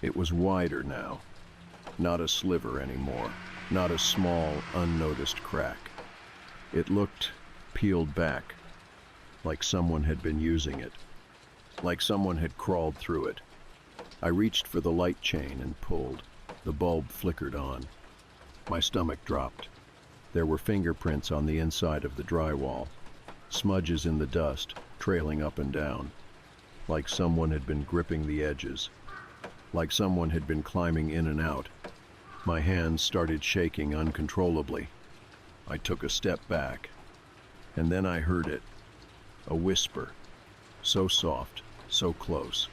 It was wider now. Not a sliver anymore. Not a small, unnoticed crack. It looked peeled back, like someone had been using it. Like someone had crawled through it. I reached for the light chain and pulled. The bulb flickered on. My stomach dropped. There were fingerprints on the inside of the drywall, smudges in the dust, trailing up and down. Like someone had been gripping the edges. Like someone had been climbing in and out. My hands started shaking uncontrollably. I took a step back, and then I heard it. A whisper. So soft, so close.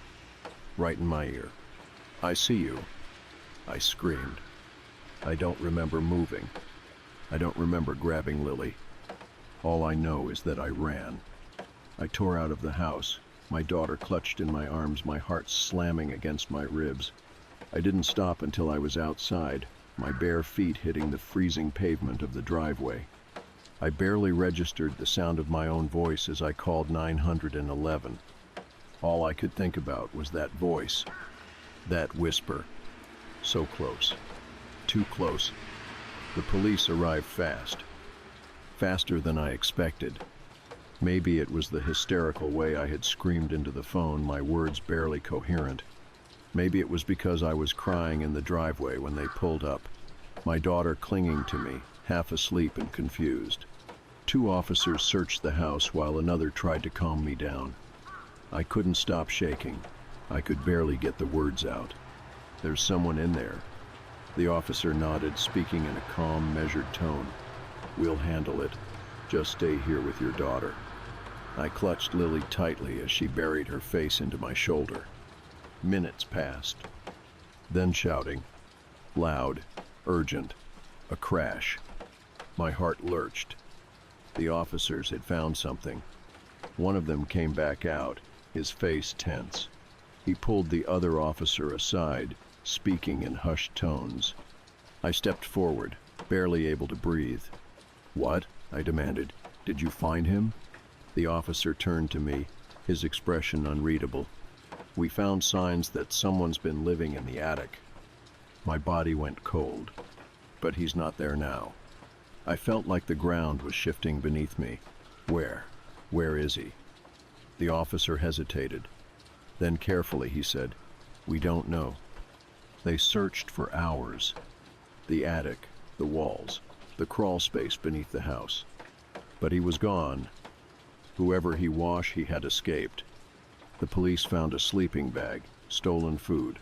Right in my ear. "I see you." I screamed. I don't remember moving. I don't remember grabbing Lily. All I know is that I ran. I tore out of the house, my daughter clutched in my arms, my heart slamming against my ribs. I didn't stop until I was outside, my bare feet hitting the freezing pavement of the driveway. I barely registered the sound of my own voice as I called 911. All I could think about was that voice, that whisper. So close. Too close. The police arrived fast. Faster than I expected. Maybe it was the hysterical way I had screamed into the phone, my words barely coherent. Maybe it was because I was crying in the driveway when they pulled up, my daughter clinging to me, half asleep and confused. 2 officers searched the house while another tried to calm me down. I couldn't stop shaking. I could barely get the words out. "There's someone in there." The officer nodded, speaking in a calm, measured tone. "We'll handle it. Just stay here with your daughter." I clutched Lily tightly as she buried her face into my shoulder. Minutes passed. Then shouting. Loud, urgent. A crash. My heart lurched. The officers had found something. One of them came back out, his face tense. He pulled the other officer aside, speaking in hushed tones. I stepped forward, barely able to breathe. "What?" I demanded. "Did you find him?" The officer turned to me, his expression unreadable. "We found signs that someone's been living in the attic." My body went cold. But he's not there now. I felt like the ground was shifting beneath me. Where? Where is he? The officer hesitated. Then carefully he said, "We don't know." They searched for hours. The attic, the walls, the crawl space beneath the house. But he was gone. Whoever he was, he had escaped. The police found a sleeping bag, stolen food,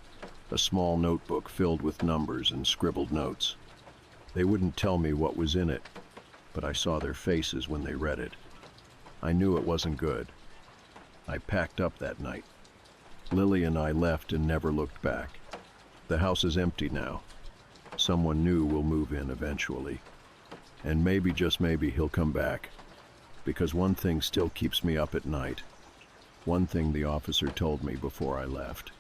a small notebook filled with numbers and scribbled notes. They wouldn't tell me what was in it, but I saw their faces when they read it. I knew it wasn't good. I packed up that night. Lily and I left and never looked back. The house is empty now. Someone new will move in eventually. And maybe, just maybe, he'll come back. Because one thing still keeps me up at night. One thing the officer told me before I left.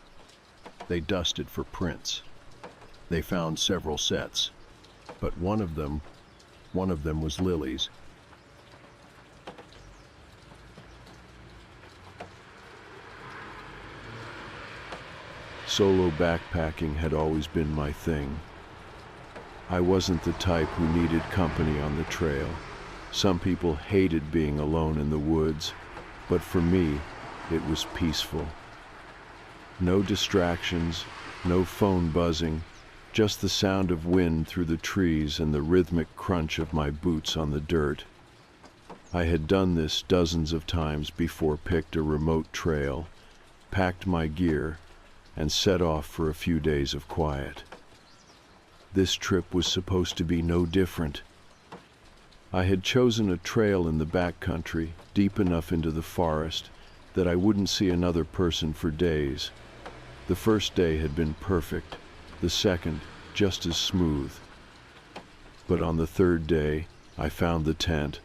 They dusted for prints. They found several sets. But one of them was Lily's. Solo backpacking had always been my thing. I wasn't the type who needed company on the trail. Some people hated being alone in the woods, but for me, it was peaceful. No distractions, no phone buzzing, just the sound of wind through the trees and the rhythmic crunch of my boots on the dirt. I had done this dozens of times before, picked a remote trail, packed my gear, and set off for a few days of quiet. This trip was supposed to be no different. I had chosen a trail in the backcountry, deep enough into the forest, that I wouldn't see another person for days. The first day had been perfect, the second just as smooth. But on the third day, I found the tent,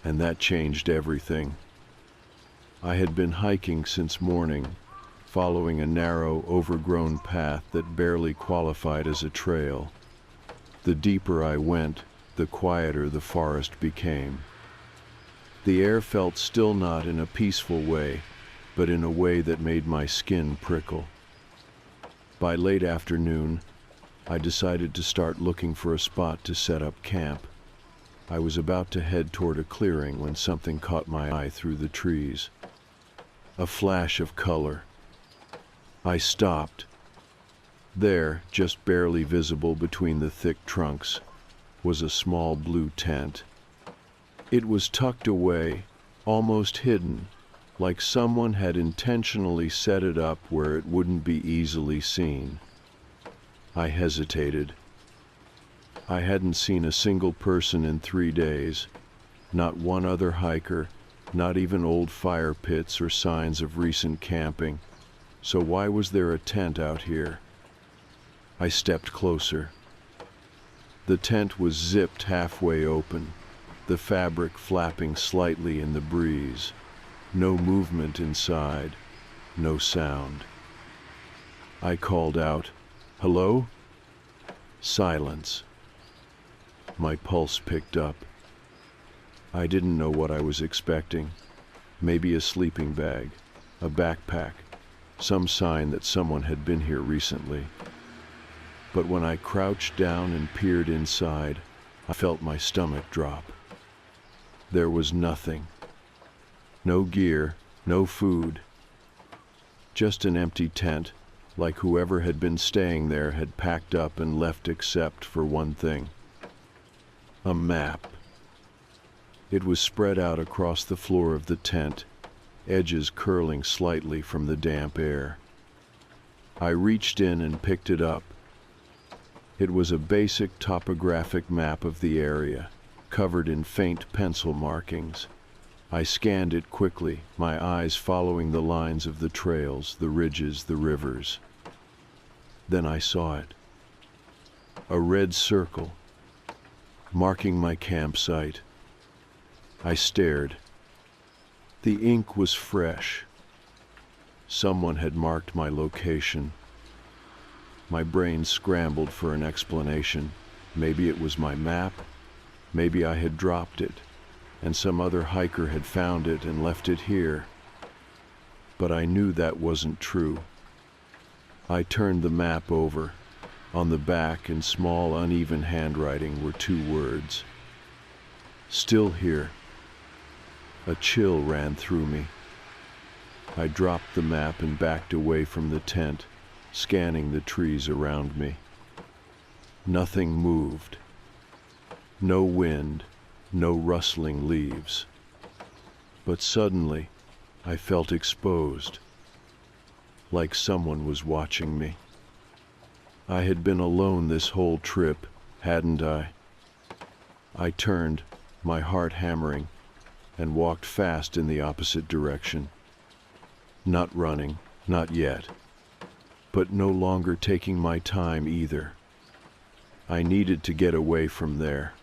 and that changed everything. I had been hiking since morning, following a narrow, overgrown path that barely qualified as a trail. The deeper I went, the quieter the forest became. The air felt still, not in a peaceful way, but in a way that made my skin prickle. By late afternoon, I decided to start looking for a spot to set up camp. I was about to head toward a clearing when something caught my eye through the trees. A flash of color. I stopped. There, just barely visible between the thick trunks, was a small blue tent. It was tucked away, almost hidden, like someone had intentionally set it up where it wouldn't be easily seen. I hesitated. I hadn't seen a single person in 3 days, not one other hiker, not even old fire pits or signs of recent camping. So why was there a tent out here? I stepped closer. The tent was zipped halfway open, the fabric flapping slightly in the breeze. No movement inside, no sound. I called out, "Hello?" Silence. My pulse picked up. I didn't know what I was expecting. Maybe a sleeping bag, a backpack, some sign that someone had been here recently. But when I crouched down and peered inside, I felt my stomach drop. There was nothing. No gear, no food. Just an empty tent, like whoever had been staying there had packed up and left except for one thing. A map. It was spread out across the floor of the tent, edges curling slightly from the damp air. I reached in and picked it up. It was a basic topographic map of the area, covered in faint pencil markings. I scanned it quickly, my eyes following the lines of the trails, the ridges, the rivers. Then I saw it. A red circle, marking my campsite. I stared. The ink was fresh. Someone had marked my location. My brain scrambled for an explanation. Maybe it was my map. Maybe I had dropped it, and some other hiker had found it and left it here. But I knew that wasn't true. I turned the map over. On the back, in small, uneven handwriting, were 2 words. Still here. A chill ran through me. I dropped the map and backed away from the tent, scanning the trees around me. Nothing moved. No wind, no rustling leaves. But suddenly, I felt exposed, like someone was watching me. I had been alone this whole trip, hadn't I? I turned, my heart hammering, and walked fast in the opposite direction. Not running, not yet, but no longer taking my time either. I needed to get away from there.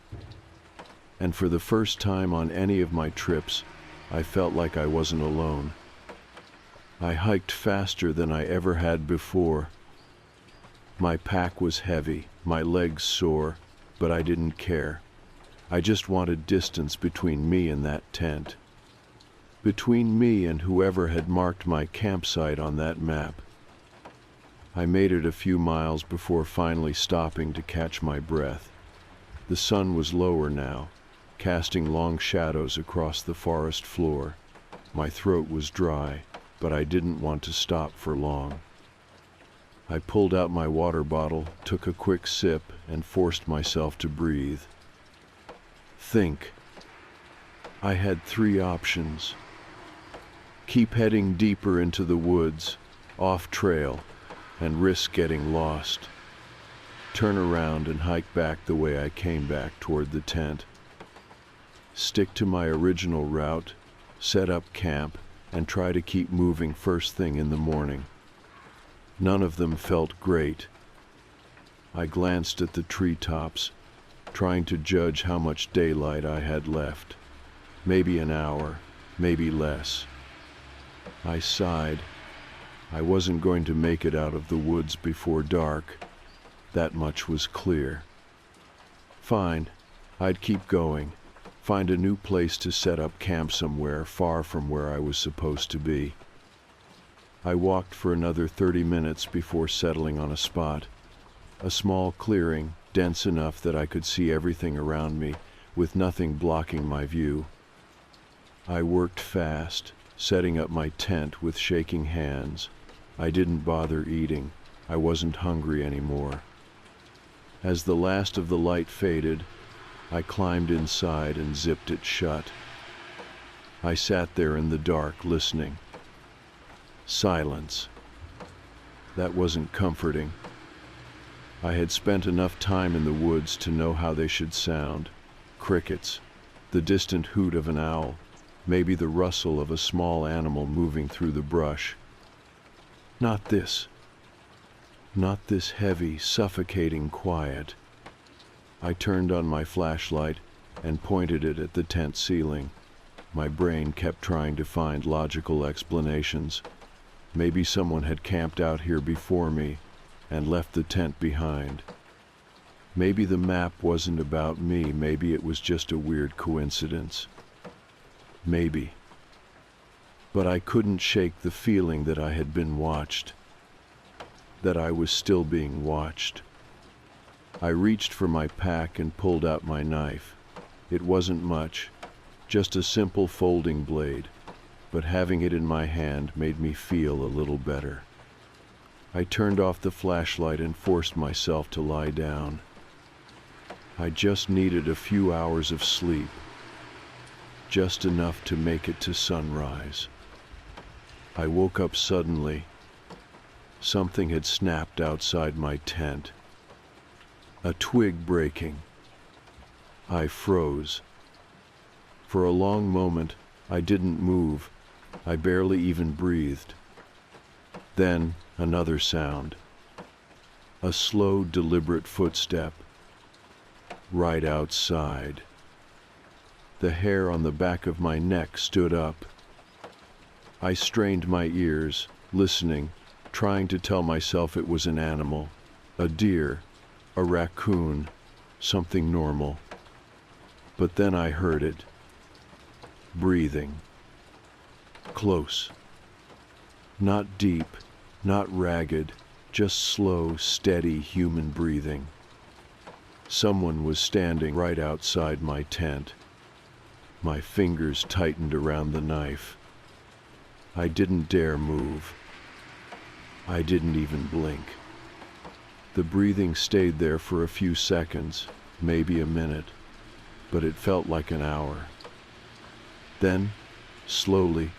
And for the first time on any of my trips, I felt like I wasn't alone. I hiked faster than I ever had before. My pack was heavy, my legs sore, but I didn't care. I just wanted distance between me and that tent. Between me and whoever had marked my campsite on that map. I made it a few miles before finally stopping to catch my breath. The sun was lower now, casting long shadows across the forest floor. My throat was dry, but I didn't want to stop for long. I pulled out my water bottle, took a quick sip, and forced myself to breathe. Think. I had 3 options. Keep heading deeper into the woods, off trail, and risk getting lost. Turn around and hike back the way I came back toward the tent. Stick to my original route, set up camp, and try to keep moving first thing in the morning. None of them felt great. I glanced at the treetops, trying to judge how much daylight I had left. Maybe an hour, maybe less. I sighed. I wasn't going to make it out of the woods before dark. That much was clear. Fine, I'd keep going, find a new place to set up camp somewhere far from where I was supposed to be. I walked for another 30 minutes before settling on a spot. A small clearing, dense enough that I could see everything around me, with nothing blocking my view. I worked fast, setting up my tent with shaking hands. I didn't bother eating. I wasn't hungry anymore. As the last of the light faded, I climbed inside and zipped it shut. I sat there in the dark, listening. Silence. That wasn't comforting. I had spent enough time in the woods to know how they should sound. Crickets, the distant hoot of an owl, maybe the rustle of a small animal moving through the brush. Not this. Not this heavy, suffocating quiet. I turned on my flashlight and pointed it at the tent ceiling. My brain kept trying to find logical explanations. Maybe someone had camped out here before me and left the tent behind. Maybe the map wasn't about me, maybe it was just a weird coincidence. Maybe. But I couldn't shake the feeling that I had been watched, that I was still being watched. I reached for my pack and pulled out my knife. It wasn't much, just a simple folding blade, but having it in my hand made me feel a little better. I turned off the flashlight and forced myself to lie down. I just needed a few hours of sleep, just enough to make it to sunrise. I woke up suddenly. Something had snapped outside my tent. A twig breaking. I froze. For a long moment, I didn't move. I barely even breathed. Then, another sound. A slow, deliberate footstep. Right outside. The hair on the back of my neck stood up. I strained my ears, listening, trying to tell myself it was an animal, a deer, a raccoon, something normal. But then I heard it. Breathing. Close. Not deep, not ragged, just slow, steady human breathing. Someone was standing right outside my tent. My fingers tightened around the knife. I didn't dare move. I didn't even blink. The breathing stayed there for a few seconds, maybe a minute, but it felt like an hour. Then, slowly,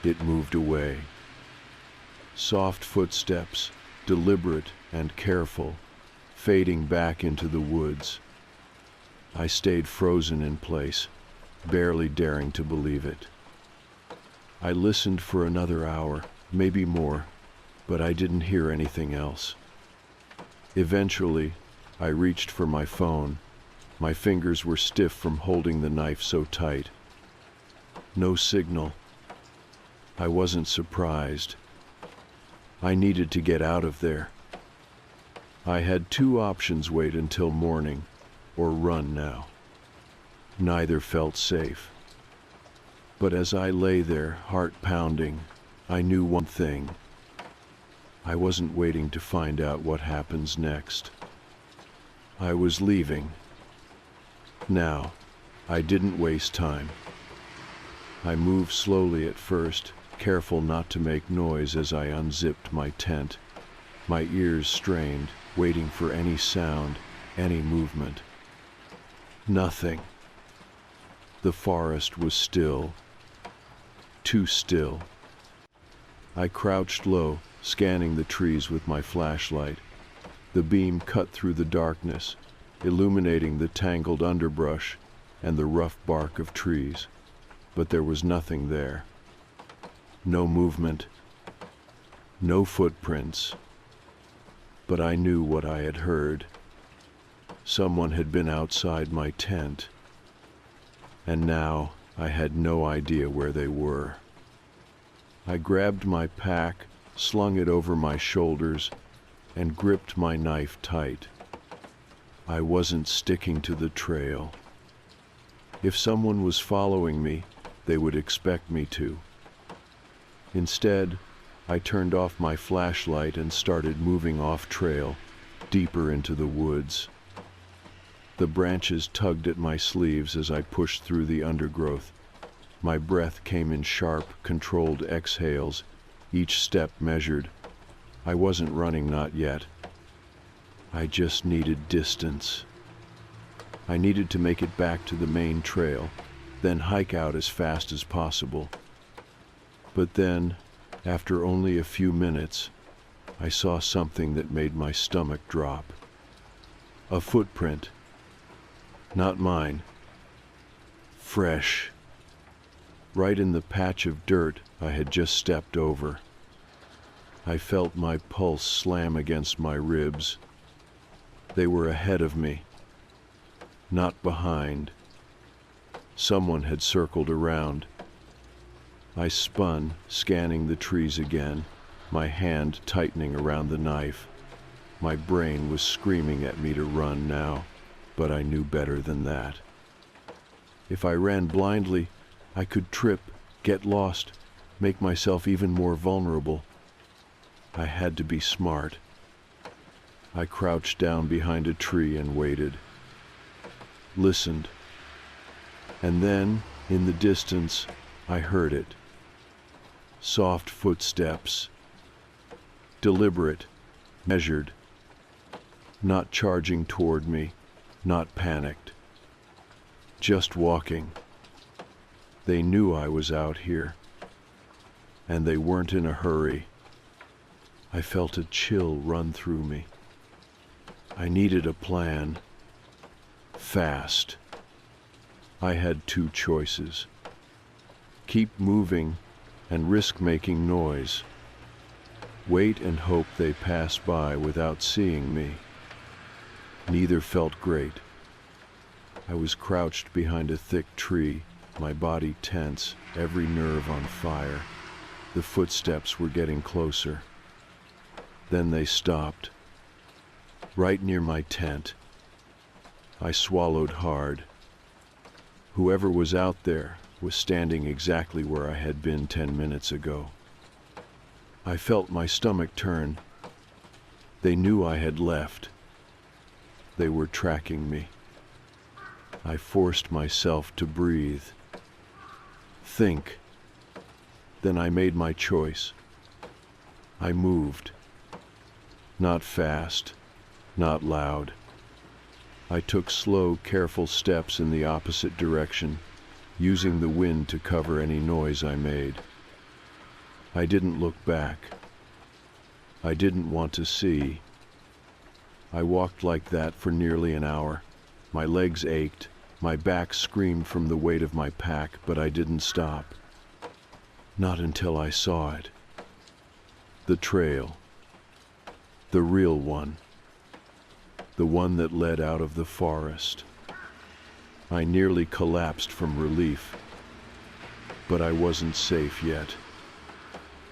it moved away. Soft footsteps, deliberate and careful, fading back into the woods. I stayed frozen in place, barely daring to believe it. I listened for another hour, maybe more, but I didn't hear anything else. Eventually, I reached for my phone. My fingers were stiff from holding the knife so tight. No signal. I wasn't surprised. I needed to get out of there. I had 2 options: wait until morning, or run now. Neither felt safe. But as I lay there, heart pounding, I knew one thing. I wasn't waiting to find out what happens next. I was leaving. Now, I didn't waste time. I moved slowly at first, careful not to make noise as I unzipped my tent, my ears strained, waiting for any sound, any movement. Nothing. The forest was still. Too still. I crouched low, scanning the trees with my flashlight. The beam cut through the darkness, illuminating the tangled underbrush and the rough bark of trees. But there was nothing there. No movement. No footprints. But I knew what I had heard. Someone had been outside my tent. And now I had no idea where they were. I grabbed my pack, slung it over my shoulders, and gripped my knife tight. I wasn't sticking to the trail. If someone was following me, they would expect me to. Instead, I turned off my flashlight and started moving off trail, deeper into the woods. The branches tugged at my sleeves as I pushed through the undergrowth. My breath came in sharp, controlled exhales, each step measured. I wasn't running, not yet. I just needed distance. I needed to make it back to the main trail, then hike out as fast as possible. But then, after only a few minutes, I saw something that made my stomach drop. A footprint. Not mine. Fresh. Right in the patch of dirt I had just stepped over. I felt my pulse slam against my ribs. They were ahead of me, not behind. Someone had circled around. I spun, scanning the trees again, my hand tightening around the knife. My brain was screaming at me to run now, but I knew better than that. If I ran blindly, I could trip, get lost, make myself even more vulnerable. I had to be smart. I crouched down behind a tree and waited. Listened. And then, in the distance, I heard it. Soft footsteps. Deliberate, measured. Not charging toward me, not panicked. Just walking. They knew I was out here. And they weren't in a hurry. I felt a chill run through me. I needed a plan. Fast. I had two choices. Keep moving and risk making noise. Wait and hope they pass by without seeing me. Neither felt great. I was crouched behind a thick tree, my body tense, every nerve on fire. The footsteps were getting closer. Then they stopped. Right near my tent. I swallowed hard. Whoever was out there was standing exactly where I had been 10 minutes ago. I felt my stomach turn. They knew I had left. They were tracking me. I forced myself to breathe. Think. Then I made my choice. I moved. Not fast, not loud. I took slow, careful steps in the opposite direction, using the wind to cover any noise I made. I didn't look back. I didn't want to see. I walked like that for nearly an hour. My legs ached, my back screamed from the weight of my pack, but I didn't stop. Not until I saw it. The trail. The real one. The one that led out of the forest. I nearly collapsed from relief. But I wasn't safe yet.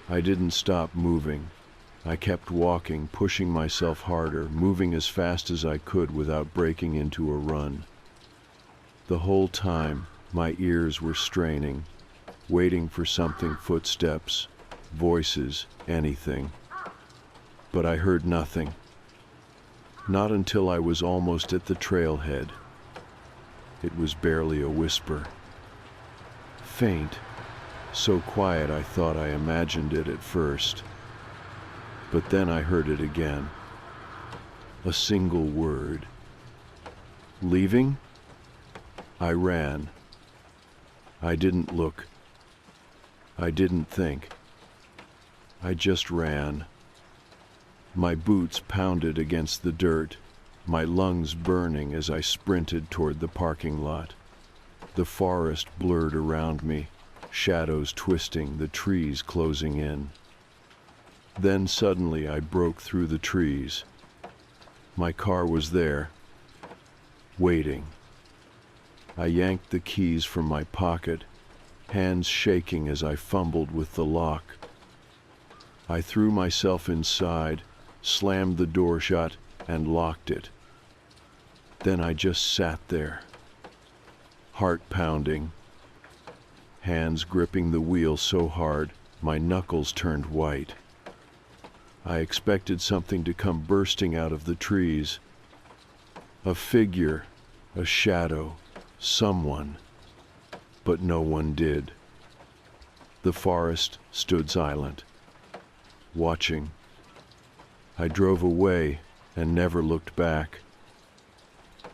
I didn't stop moving. I kept walking, pushing myself harder, moving as fast as I could without breaking into a run. The whole time, my ears were straining, waiting for something, footsteps, voices, anything. but I heard nothing. Not until I was almost at the trailhead. It was barely a whisper. Faint, so quiet I thought I imagined it at first. But then I heard it again. A single word. Leaving? I ran. I didn't look. I didn't think. I just ran. My boots pounded against the dirt, my lungs burning as I sprinted toward the parking lot. The forest blurred around me, shadows twisting, the trees closing in. Then suddenly I broke through the trees. My car was there, waiting. I yanked the keys from my pocket, hands shaking as I fumbled with the lock. I threw myself inside, slammed the door shut, and locked it. Then I just sat there, heart pounding, hands gripping the wheel so hard my knuckles turned white. I expected something to come bursting out of the trees. A figure, a shadow, someone. But no one did. The forest stood silent, watching. I drove away and never looked back.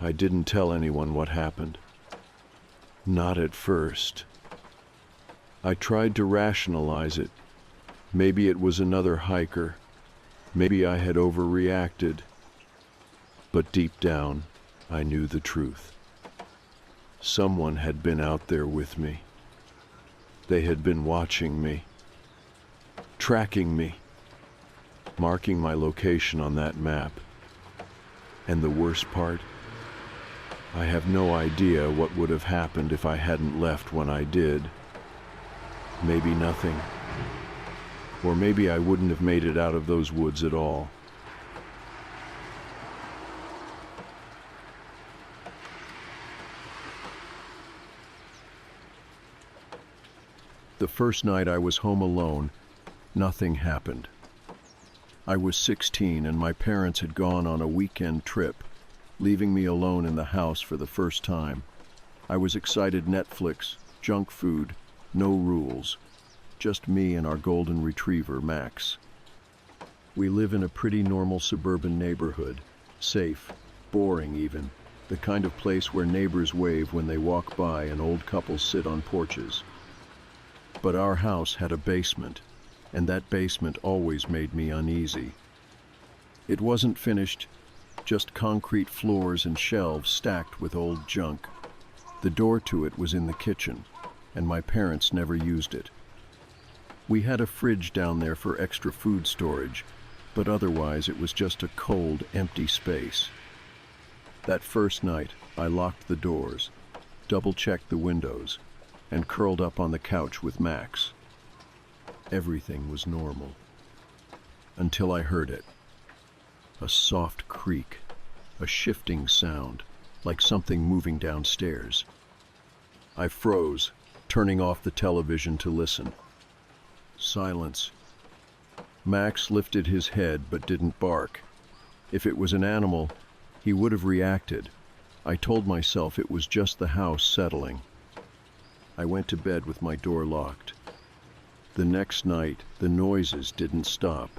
I didn't tell anyone what happened. Not at first. I tried to rationalize it. Maybe it was another hiker. Maybe I had overreacted. But deep down, I knew the truth. Someone had been out there with me. They had been watching me, tracking me, marking my location on that map. And the worst part, I have no idea what would have happened if I hadn't left when I did. Maybe nothing. Or maybe I wouldn't have made it out of those woods at all. The first night I was home alone, nothing happened. I was 16 and my parents had gone on a weekend trip, leaving me alone in the house for the first time. I was excited. Netflix, junk food, no rules. Just me and our golden retriever, Max. We live in a pretty normal suburban neighborhood. Safe, boring even. The kind of place where neighbors wave when they walk by and old couples sit on porches. But our house had a basement, and that basement always made me uneasy. It wasn't finished, just concrete floors and shelves stacked with old junk. The door to it was in the kitchen, and my parents never used it. We had a fridge down there for extra food storage, but otherwise it was just a cold, empty space. That first night, I locked the doors, double-checked the windows, and curled up on the couch with Max. Everything was normal. Until I heard it. A soft creak, a shifting sound, like something moving downstairs. I froze, turning off the television to listen. Silence. Max lifted his head but didn't bark. If it was an animal, he would have reacted. I told myself it was just the house settling. I went to bed with my door locked. The next night, the noises didn't stop.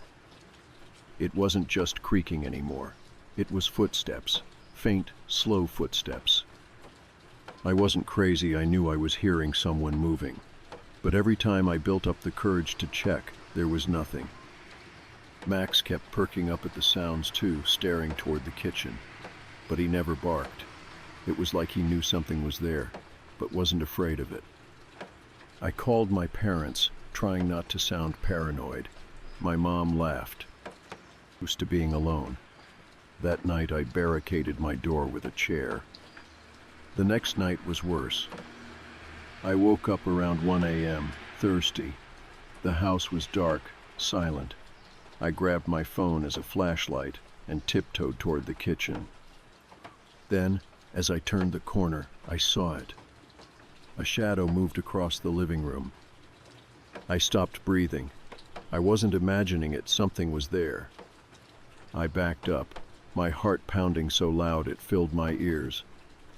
It wasn't just creaking anymore. It was footsteps, faint, slow footsteps. I wasn't crazy. I knew I was hearing someone moving. But every time I built up the courage to check, there was nothing. Max kept perking up at the sounds too, staring toward the kitchen. But he never barked. It was like he knew something was there, but wasn't afraid of it. I called my parents, trying not to sound paranoid. My mom laughed. Used to being alone. That night I barricaded my door with a chair. The next night was worse. I woke up around 1 a.m., thirsty. The house was dark, silent. I grabbed my phone as a flashlight and tiptoed toward the kitchen. Then, as I turned the corner, I saw it. A shadow moved across the living room. I stopped breathing. I wasn't imagining it, something was there. I backed up, my heart pounding so loud it filled my ears.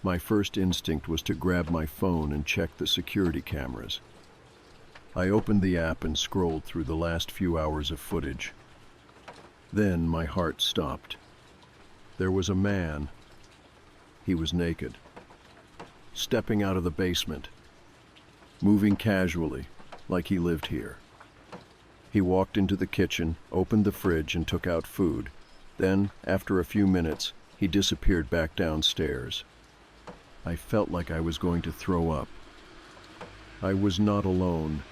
My first instinct was to grab my phone and check the security cameras. I opened the app and scrolled through the last few hours of footage. Then my heart stopped. There was a man. He was naked, stepping out of the basement, moving casually, like he lived here. He walked into the kitchen, opened the fridge, and took out food. Then, after a few minutes, he disappeared back downstairs. I felt like I was going to throw up. I was not alone.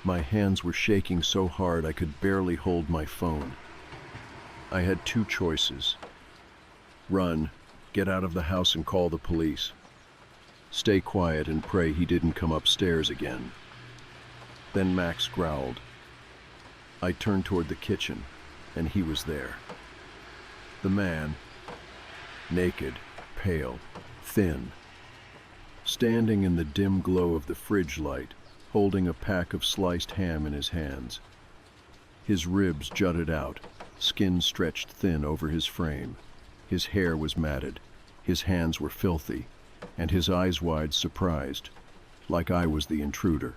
My hands were shaking so hard I could barely hold my phone. I had two choices. Run, get out of the house and call the police. Stay quiet and pray he didn't come upstairs again. Then Max growled. I turned toward the kitchen, and he was there. The man, naked, pale, thin, standing in the dim glow of the fridge light, holding a pack of sliced ham in his hands. His ribs jutted out, skin stretched thin over his frame. His hair was matted, his hands were filthy, and his eyes wide, surprised, like I was the intruder.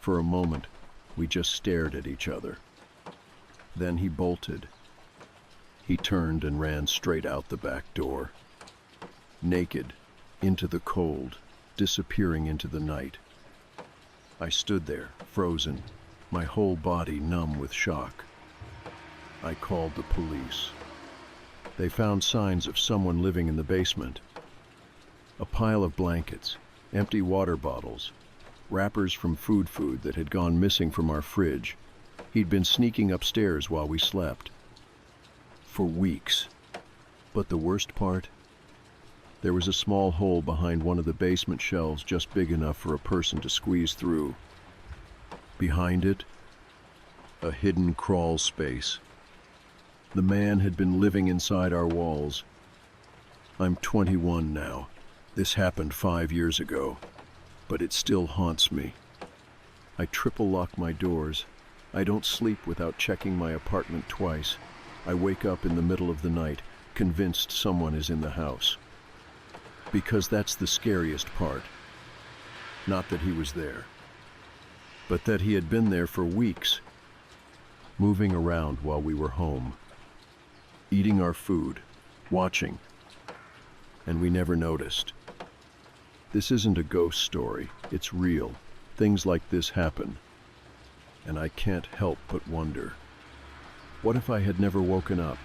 For a moment, we just stared at each other. Then he bolted. He turned and ran straight out the back door. Naked, into the cold, disappearing into the night. I stood there, frozen, my whole body numb with shock. I called the police. They found signs of someone living in the basement. A pile of blankets, empty water bottles, wrappers from food that had gone missing from our fridge. He'd been sneaking upstairs while we slept. For weeks. But the worst part? There was a small hole behind one of the basement shelves just big enough for a person to squeeze through. Behind it, a hidden crawl space. The man had been living inside our walls. I'm 21 now. This happened 5 years ago, but it still haunts me. I triple lock my doors. I don't sleep without checking my apartment twice. I wake up in the middle of the night, convinced someone is in the house. Because that's the scariest part. Not that he was there, but that he had been there for weeks, moving around while we were home, eating our food, watching, and we never noticed. This isn't a ghost story, it's real. Things like this happen, and I can't help but wonder, what if I had never woken up?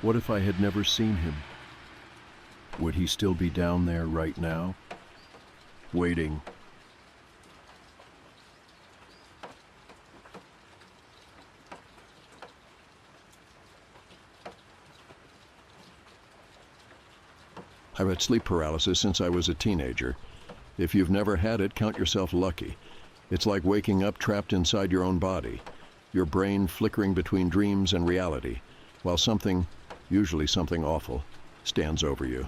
What if I had never seen him? Would he still be down there right now, waiting? I've had sleep paralysis since I was a teenager. If you've never had it, count yourself lucky. It's like waking up trapped inside your own body, your brain flickering between dreams and reality, while something, usually something awful, stands over you.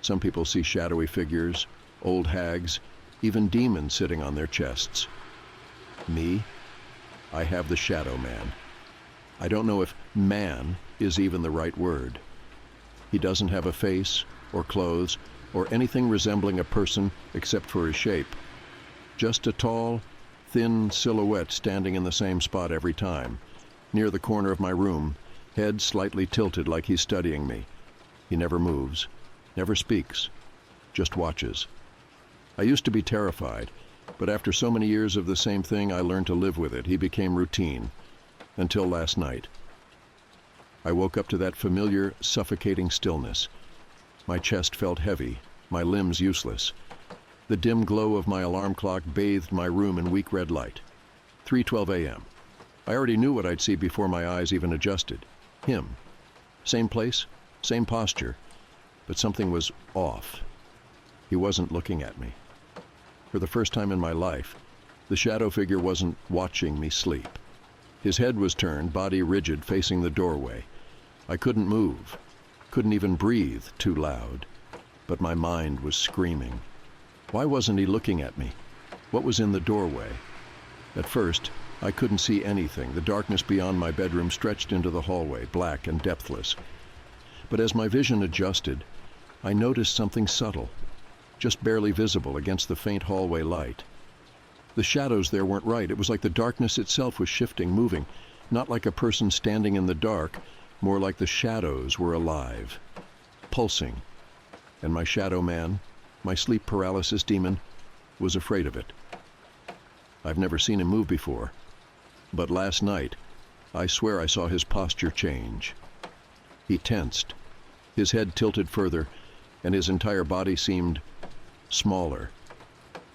Some people see shadowy figures, old hags, even demons sitting on their chests. Me, I have the shadow man. I don't know if man is even the right word. He doesn't have a face, or clothes, or anything resembling a person except for his shape. Just a tall, thin silhouette standing in the same spot every time, near the corner of my room, head slightly tilted like he's studying me. He never moves, never speaks, just watches. I used to be terrified, but after so many years of the same thing, I learned to live with it. He became routine, until last night. I woke up to that familiar, suffocating stillness. My chest felt heavy, my limbs useless. The dim glow of my alarm clock bathed my room in weak red light. 3:12 a.m. I already knew what I'd see before my eyes even adjusted. Him. Same place, same posture, but something was off. He wasn't looking at me. For the first time in my life, the shadow figure wasn't watching me sleep. His head was turned, body rigid, facing the doorway. I couldn't move, couldn't even breathe, too loud. But my mind was screaming. Why wasn't he looking at me? What was in the doorway? At first, I couldn't see anything. The darkness beyond my bedroom stretched into the hallway, black and depthless. But as my vision adjusted, I noticed something subtle, just barely visible against the faint hallway light. The shadows there weren't right. It was like the darkness itself was shifting, moving, not like a person standing in the dark, more like the shadows were alive, pulsing. And my shadow man, my sleep paralysis demon, was afraid of it. I've never seen him move before, but last night, I swear I saw his posture change. He tensed, his head tilted further, and his entire body seemed smaller,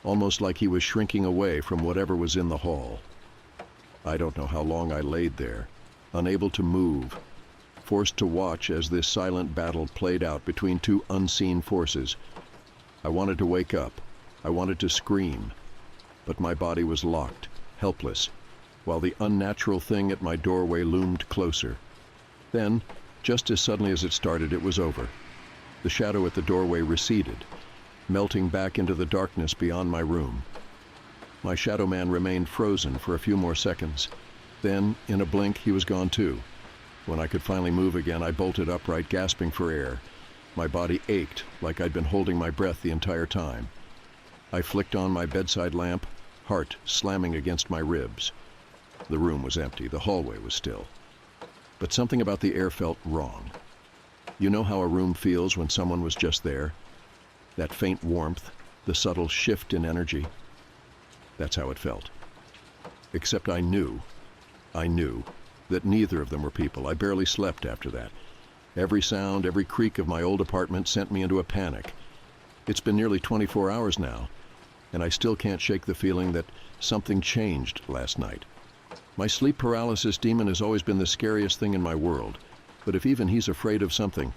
almost like he was shrinking away from whatever was in the hall. I don't know how long I laid there, unable to move, forced to watch as this silent battle played out between two unseen forces. I wanted to wake up. I wanted to scream. But my body was locked, helpless, while the unnatural thing at my doorway loomed closer. Then, just as suddenly as it started, it was over. The shadow at the doorway receded, melting back into the darkness beyond my room. My shadow man remained frozen for a few more seconds. Then, in a blink, he was gone too. When I could finally move again, I bolted upright, gasping for air. My body ached like I'd been holding my breath the entire time. I flicked on my bedside lamp, heart slamming against my ribs. The room was empty. The hallway was still. But something about the air felt wrong. You know how a room feels when someone was just there? That faint warmth, the subtle shift in energy. That's how it felt. Except I knew that neither of them were people. I barely slept after that. Every sound, every creak of my old apartment sent me into a panic. It's been nearly 24 hours now, and I still can't shake the feeling that something changed last night. My sleep paralysis demon has always been the scariest thing in my world, but if even he's afraid of something,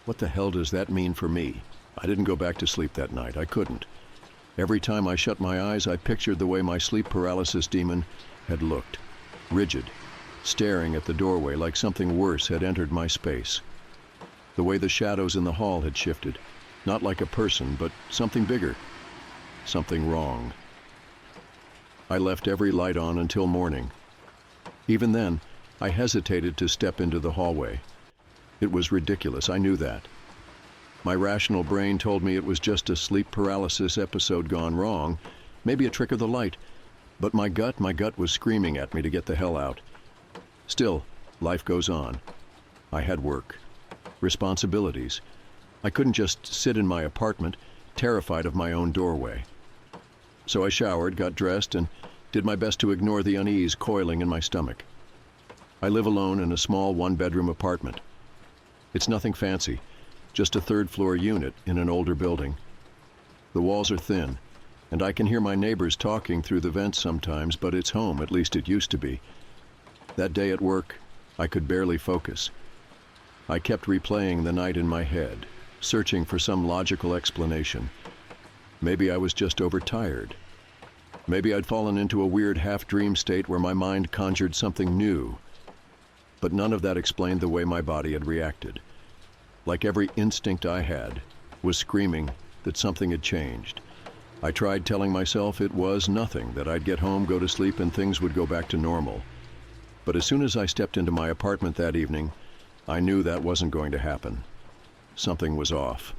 what the hell does that mean for me? I didn't go back to sleep that night. I couldn't. Every time I shut my eyes, I pictured the way my sleep paralysis demon had looked, rigid, staring at the doorway like something worse had entered my space. The way the shadows in the hall had shifted, not like a person, but something bigger, something wrong. I left every light on until morning. Even then, I hesitated to step into the hallway. It was ridiculous, I knew that. My rational brain told me it was just a sleep paralysis episode gone wrong, maybe a trick of the light, but my gut was screaming at me to get the hell out. Still, life goes on. I had work, responsibilities. I couldn't just sit in my apartment, terrified of my own doorway. So I showered, got dressed, and did my best to ignore the unease coiling in my stomach. I live alone in a small one-bedroom apartment. It's nothing fancy, just a third-floor unit in an older building. The walls are thin, and I can hear my neighbors talking through the vents sometimes, but it's home, at least it used to be. That day at work, I could barely focus. I kept replaying the night in my head, searching for some logical explanation. Maybe I was just overtired. Maybe I'd fallen into a weird half-dream state where my mind conjured something new. But none of that explained the way my body had reacted. Like every instinct I had was screaming that something had changed. I tried telling myself it was nothing, that I'd get home, go to sleep, and things would go back to normal. But as soon as I stepped into my apartment that evening, I knew that wasn't going to happen. Something was off.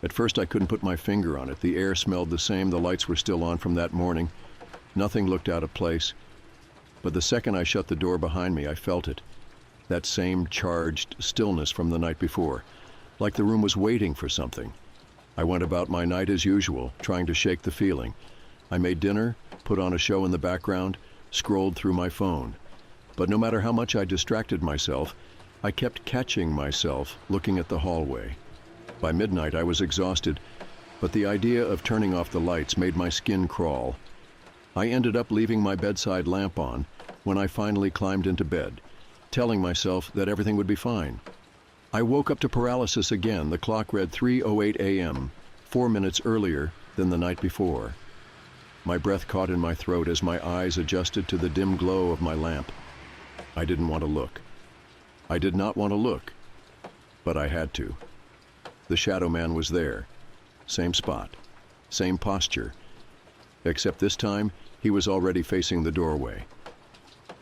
At first I couldn't put my finger on it. The air smelled the same, the lights were still on from that morning. Nothing looked out of place. But the second I shut the door behind me, I felt it. That same charged stillness from the night before, like the room was waiting for something. I went about my night as usual, trying to shake the feeling. I made dinner, put on a show in the background, scrolled through my phone. But no matter how much I distracted myself, I kept catching myself looking at the hallway. By midnight, I was exhausted, but the idea of turning off the lights made my skin crawl. I ended up leaving my bedside lamp on when I finally climbed into bed, telling myself that everything would be fine. I woke up to paralysis again. The clock read 3:08 a.m., 4 minutes earlier than the night before. My breath caught in my throat as my eyes adjusted to the dim glow of my lamp. I didn't want to look. I did not want to look, but I had to. The shadow man was there. Same spot, same posture, except this time he was already facing the doorway,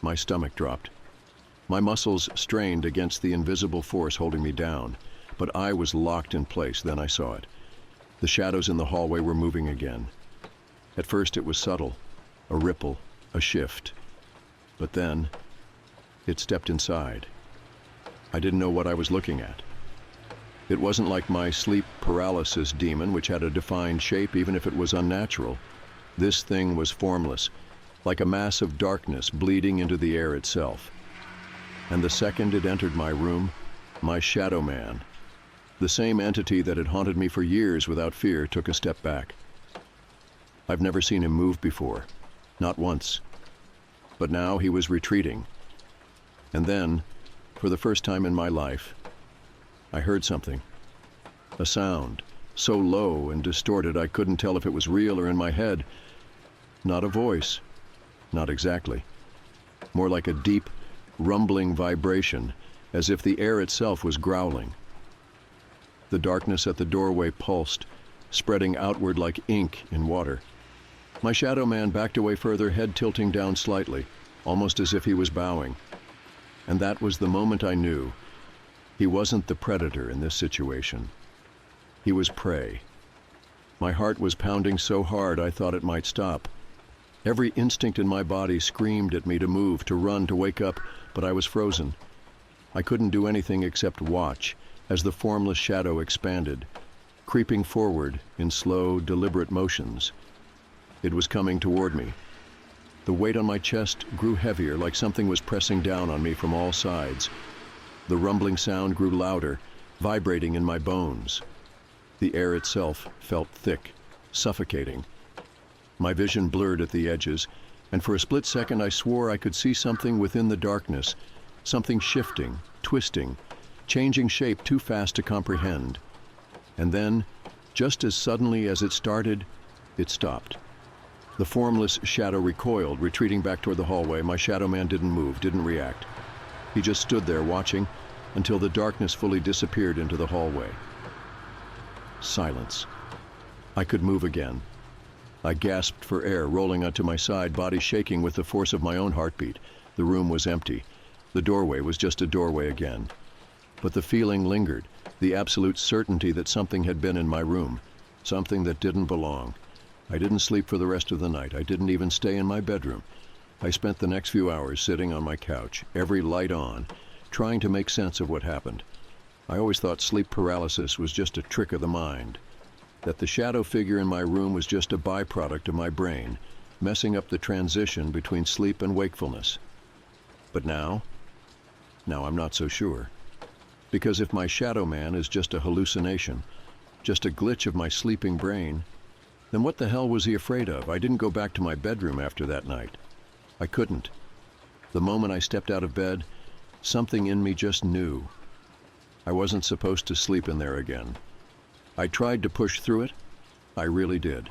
My stomach dropped. My muscles strained against the invisible force holding me down, but I was locked in place. Then I saw it. The shadows in the hallway were moving again. At first it was subtle, a ripple, a shift. But then, it stepped inside. I didn't know what I was looking at. It wasn't like my sleep paralysis demon, which had a defined shape even if it was unnatural. This thing was formless, like a mass of darkness bleeding into the air itself. And the second it entered my room, my shadow man, the same entity that had haunted me for years without fear, took a step back. I've never seen him move before, not once. But now he was retreating. And then, for the first time in my life, I heard something. A sound, so low and distorted I couldn't tell if it was real or in my head. Not a voice, not exactly. More like a deep, rumbling vibration, as if the air itself was growling. The darkness at the doorway pulsed, spreading outward like ink in water. My shadow man backed away further, head tilting down slightly, almost as if he was bowing. And that was the moment I knew he wasn't the predator in this situation. He was prey. My heart was pounding so hard I thought it might stop. Every instinct in my body screamed at me to move, to run, to wake up, but I was frozen. I couldn't do anything except watch as the formless shadow expanded, creeping forward in slow, deliberate motions. It was coming toward me. The weight on my chest grew heavier, like something was pressing down on me from all sides. The rumbling sound grew louder, vibrating in my bones. The air itself felt thick, suffocating. My vision blurred at the edges, and for a split second I swore I could see something within the darkness, something shifting, twisting, changing shape too fast to comprehend. And then, just as suddenly as it started, it stopped. The formless shadow recoiled, retreating back toward the hallway. My shadow man didn't move, didn't react. He just stood there watching until the darkness fully disappeared into the hallway. Silence. I could move again. I gasped for air, rolling onto my side, body shaking with the force of my own heartbeat. The room was empty. The doorway was just a doorway again. But the feeling lingered, the absolute certainty that something had been in my room, something that didn't belong. I didn't sleep for the rest of the night. I didn't even stay in my bedroom. I spent the next few hours sitting on my couch, every light on, trying to make sense of what happened. I always thought sleep paralysis was just a trick of the mind, that the shadow figure in my room was just a byproduct of my brain, messing up the transition between sleep and wakefulness. But now I'm not so sure. Because if my shadow man is just a hallucination, just a glitch of my sleeping brain, then what the hell was he afraid of? I didn't go back to my bedroom after that night. I couldn't. The moment I stepped out of bed, something in me just knew. I wasn't supposed to sleep in there again. I tried to push through it. I really did.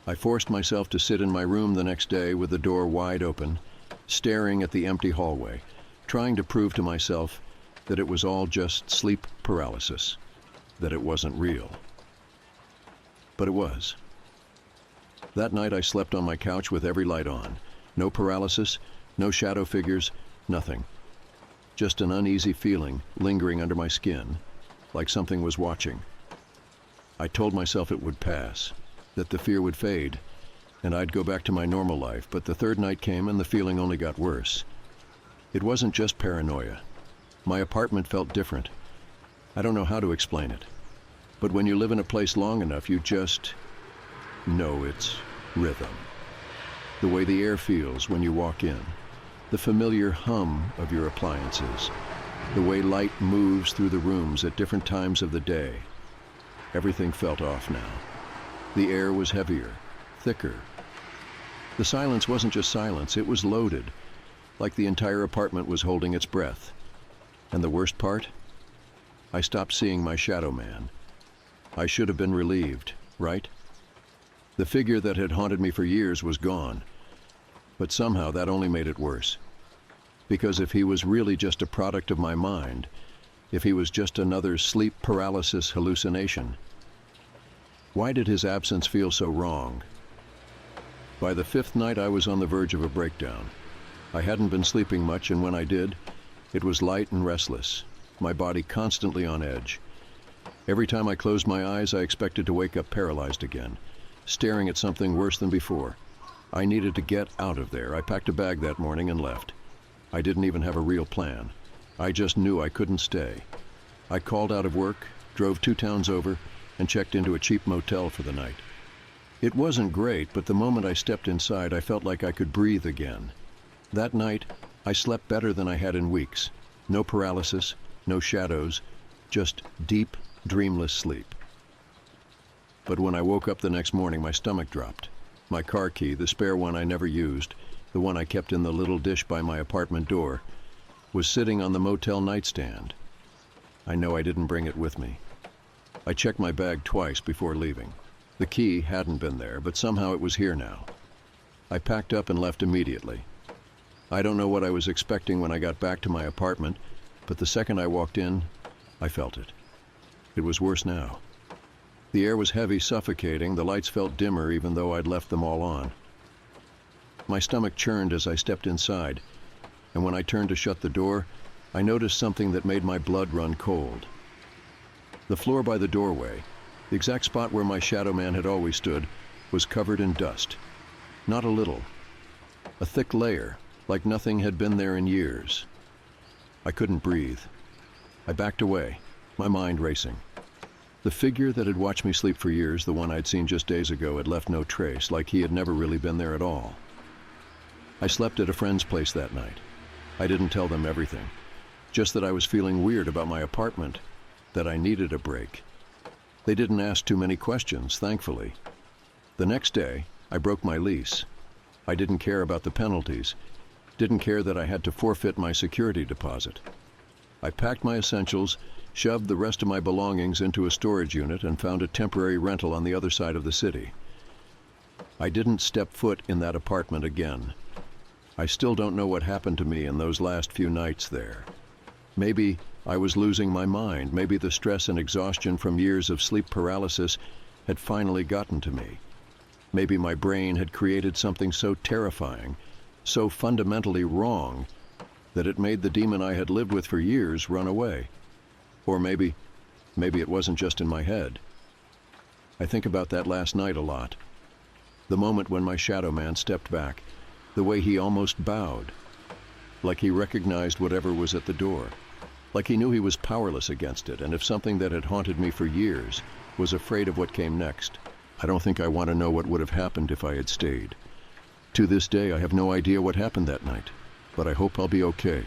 I forced myself to sit in my room the next day with the door wide open, staring at the empty hallway, trying to prove to myself that it was all just sleep paralysis, that it wasn't real. But it was. That night I slept on my couch with every light on. No paralysis, no shadow figures, nothing. Just an uneasy feeling lingering under my skin, like something was watching. I told myself it would pass, that the fear would fade, and I'd go back to my normal life, but the third night came and the feeling only got worse. It wasn't just paranoia. My apartment felt different. I don't know how to explain it, but when you live in a place long enough, you just know its rhythm. The way the air feels when you walk in, the familiar hum of your appliances, the way light moves through the rooms at different times of the day. Everything felt off now. The air was heavier, thicker. The silence wasn't just silence, it was loaded, like the entire apartment was holding its breath. And the worst part? I stopped seeing my shadow man. I should have been relieved, right? The figure that had haunted me for years was gone. But somehow that only made it worse. Because if he was really just a product of my mind, if he was just another sleep paralysis hallucination, why did his absence feel so wrong? By the fifth night, I was on the verge of a breakdown. I hadn't been sleeping much, and when I did, it was light and restless, my body constantly on edge. Every time I closed my eyes, I expected to wake up paralyzed again, staring at something worse than before. I needed to get out of there. I packed a bag that morning and left. I didn't even have a real plan. I just knew I couldn't stay. I called out of work, drove 2 towns over, and checked into a cheap motel for the night. It wasn't great, but the moment I stepped inside, I felt like I could breathe again. That night, I slept better than I had in weeks. No paralysis, no shadows, just deep, dreamless sleep. But when I woke up the next morning, my stomach dropped. My car key, the spare one I never used, the one I kept in the little dish by my apartment door, was sitting on the motel nightstand. I know I didn't bring it with me. I checked my bag twice before leaving. The key hadn't been there, but somehow it was here now. I packed up and left immediately. I don't know what I was expecting when I got back to my apartment, but the second I walked in, I felt it. It was worse now. The air was heavy, suffocating. The lights felt dimmer even though I'd left them all on. My stomach churned as I stepped inside, and when I turned to shut the door, I noticed something that made my blood run cold. The floor by the doorway, the exact spot where my shadow man had always stood, was covered in dust. Not a little. A thick layer, like nothing had been there in years. I couldn't breathe. I backed away, my mind racing. The figure that had watched me sleep for years, the one I'd seen just days ago, had left no trace, like he had never really been there at all. I slept at a friend's place that night. I didn't tell them everything, just that I was feeling weird about my apartment, that I needed a break. They didn't ask too many questions, thankfully. The next day, I broke my lease. I didn't care about the penalties, didn't care that I had to forfeit my security deposit. I packed my essentials, shoved the rest of my belongings into a storage unit, and found a temporary rental on the other side of the city. I didn't step foot in that apartment again. I still don't know what happened to me in those last few nights there. Maybe I was losing my mind. Maybe the stress and exhaustion from years of sleep paralysis had finally gotten to me. Maybe my brain had created something so terrifying, so fundamentally wrong, that it made the demon I had lived with for years run away. Or maybe it wasn't just in my head. I think about that last night a lot. The moment when my shadow man stepped back, the way he almost bowed, like he recognized whatever was at the door, like he knew he was powerless against it, and if something that had haunted me for years was afraid of what came next. I don't think I want to know what would have happened if I had stayed. To this day, I have no idea what happened that night, but I hope I'll be okay.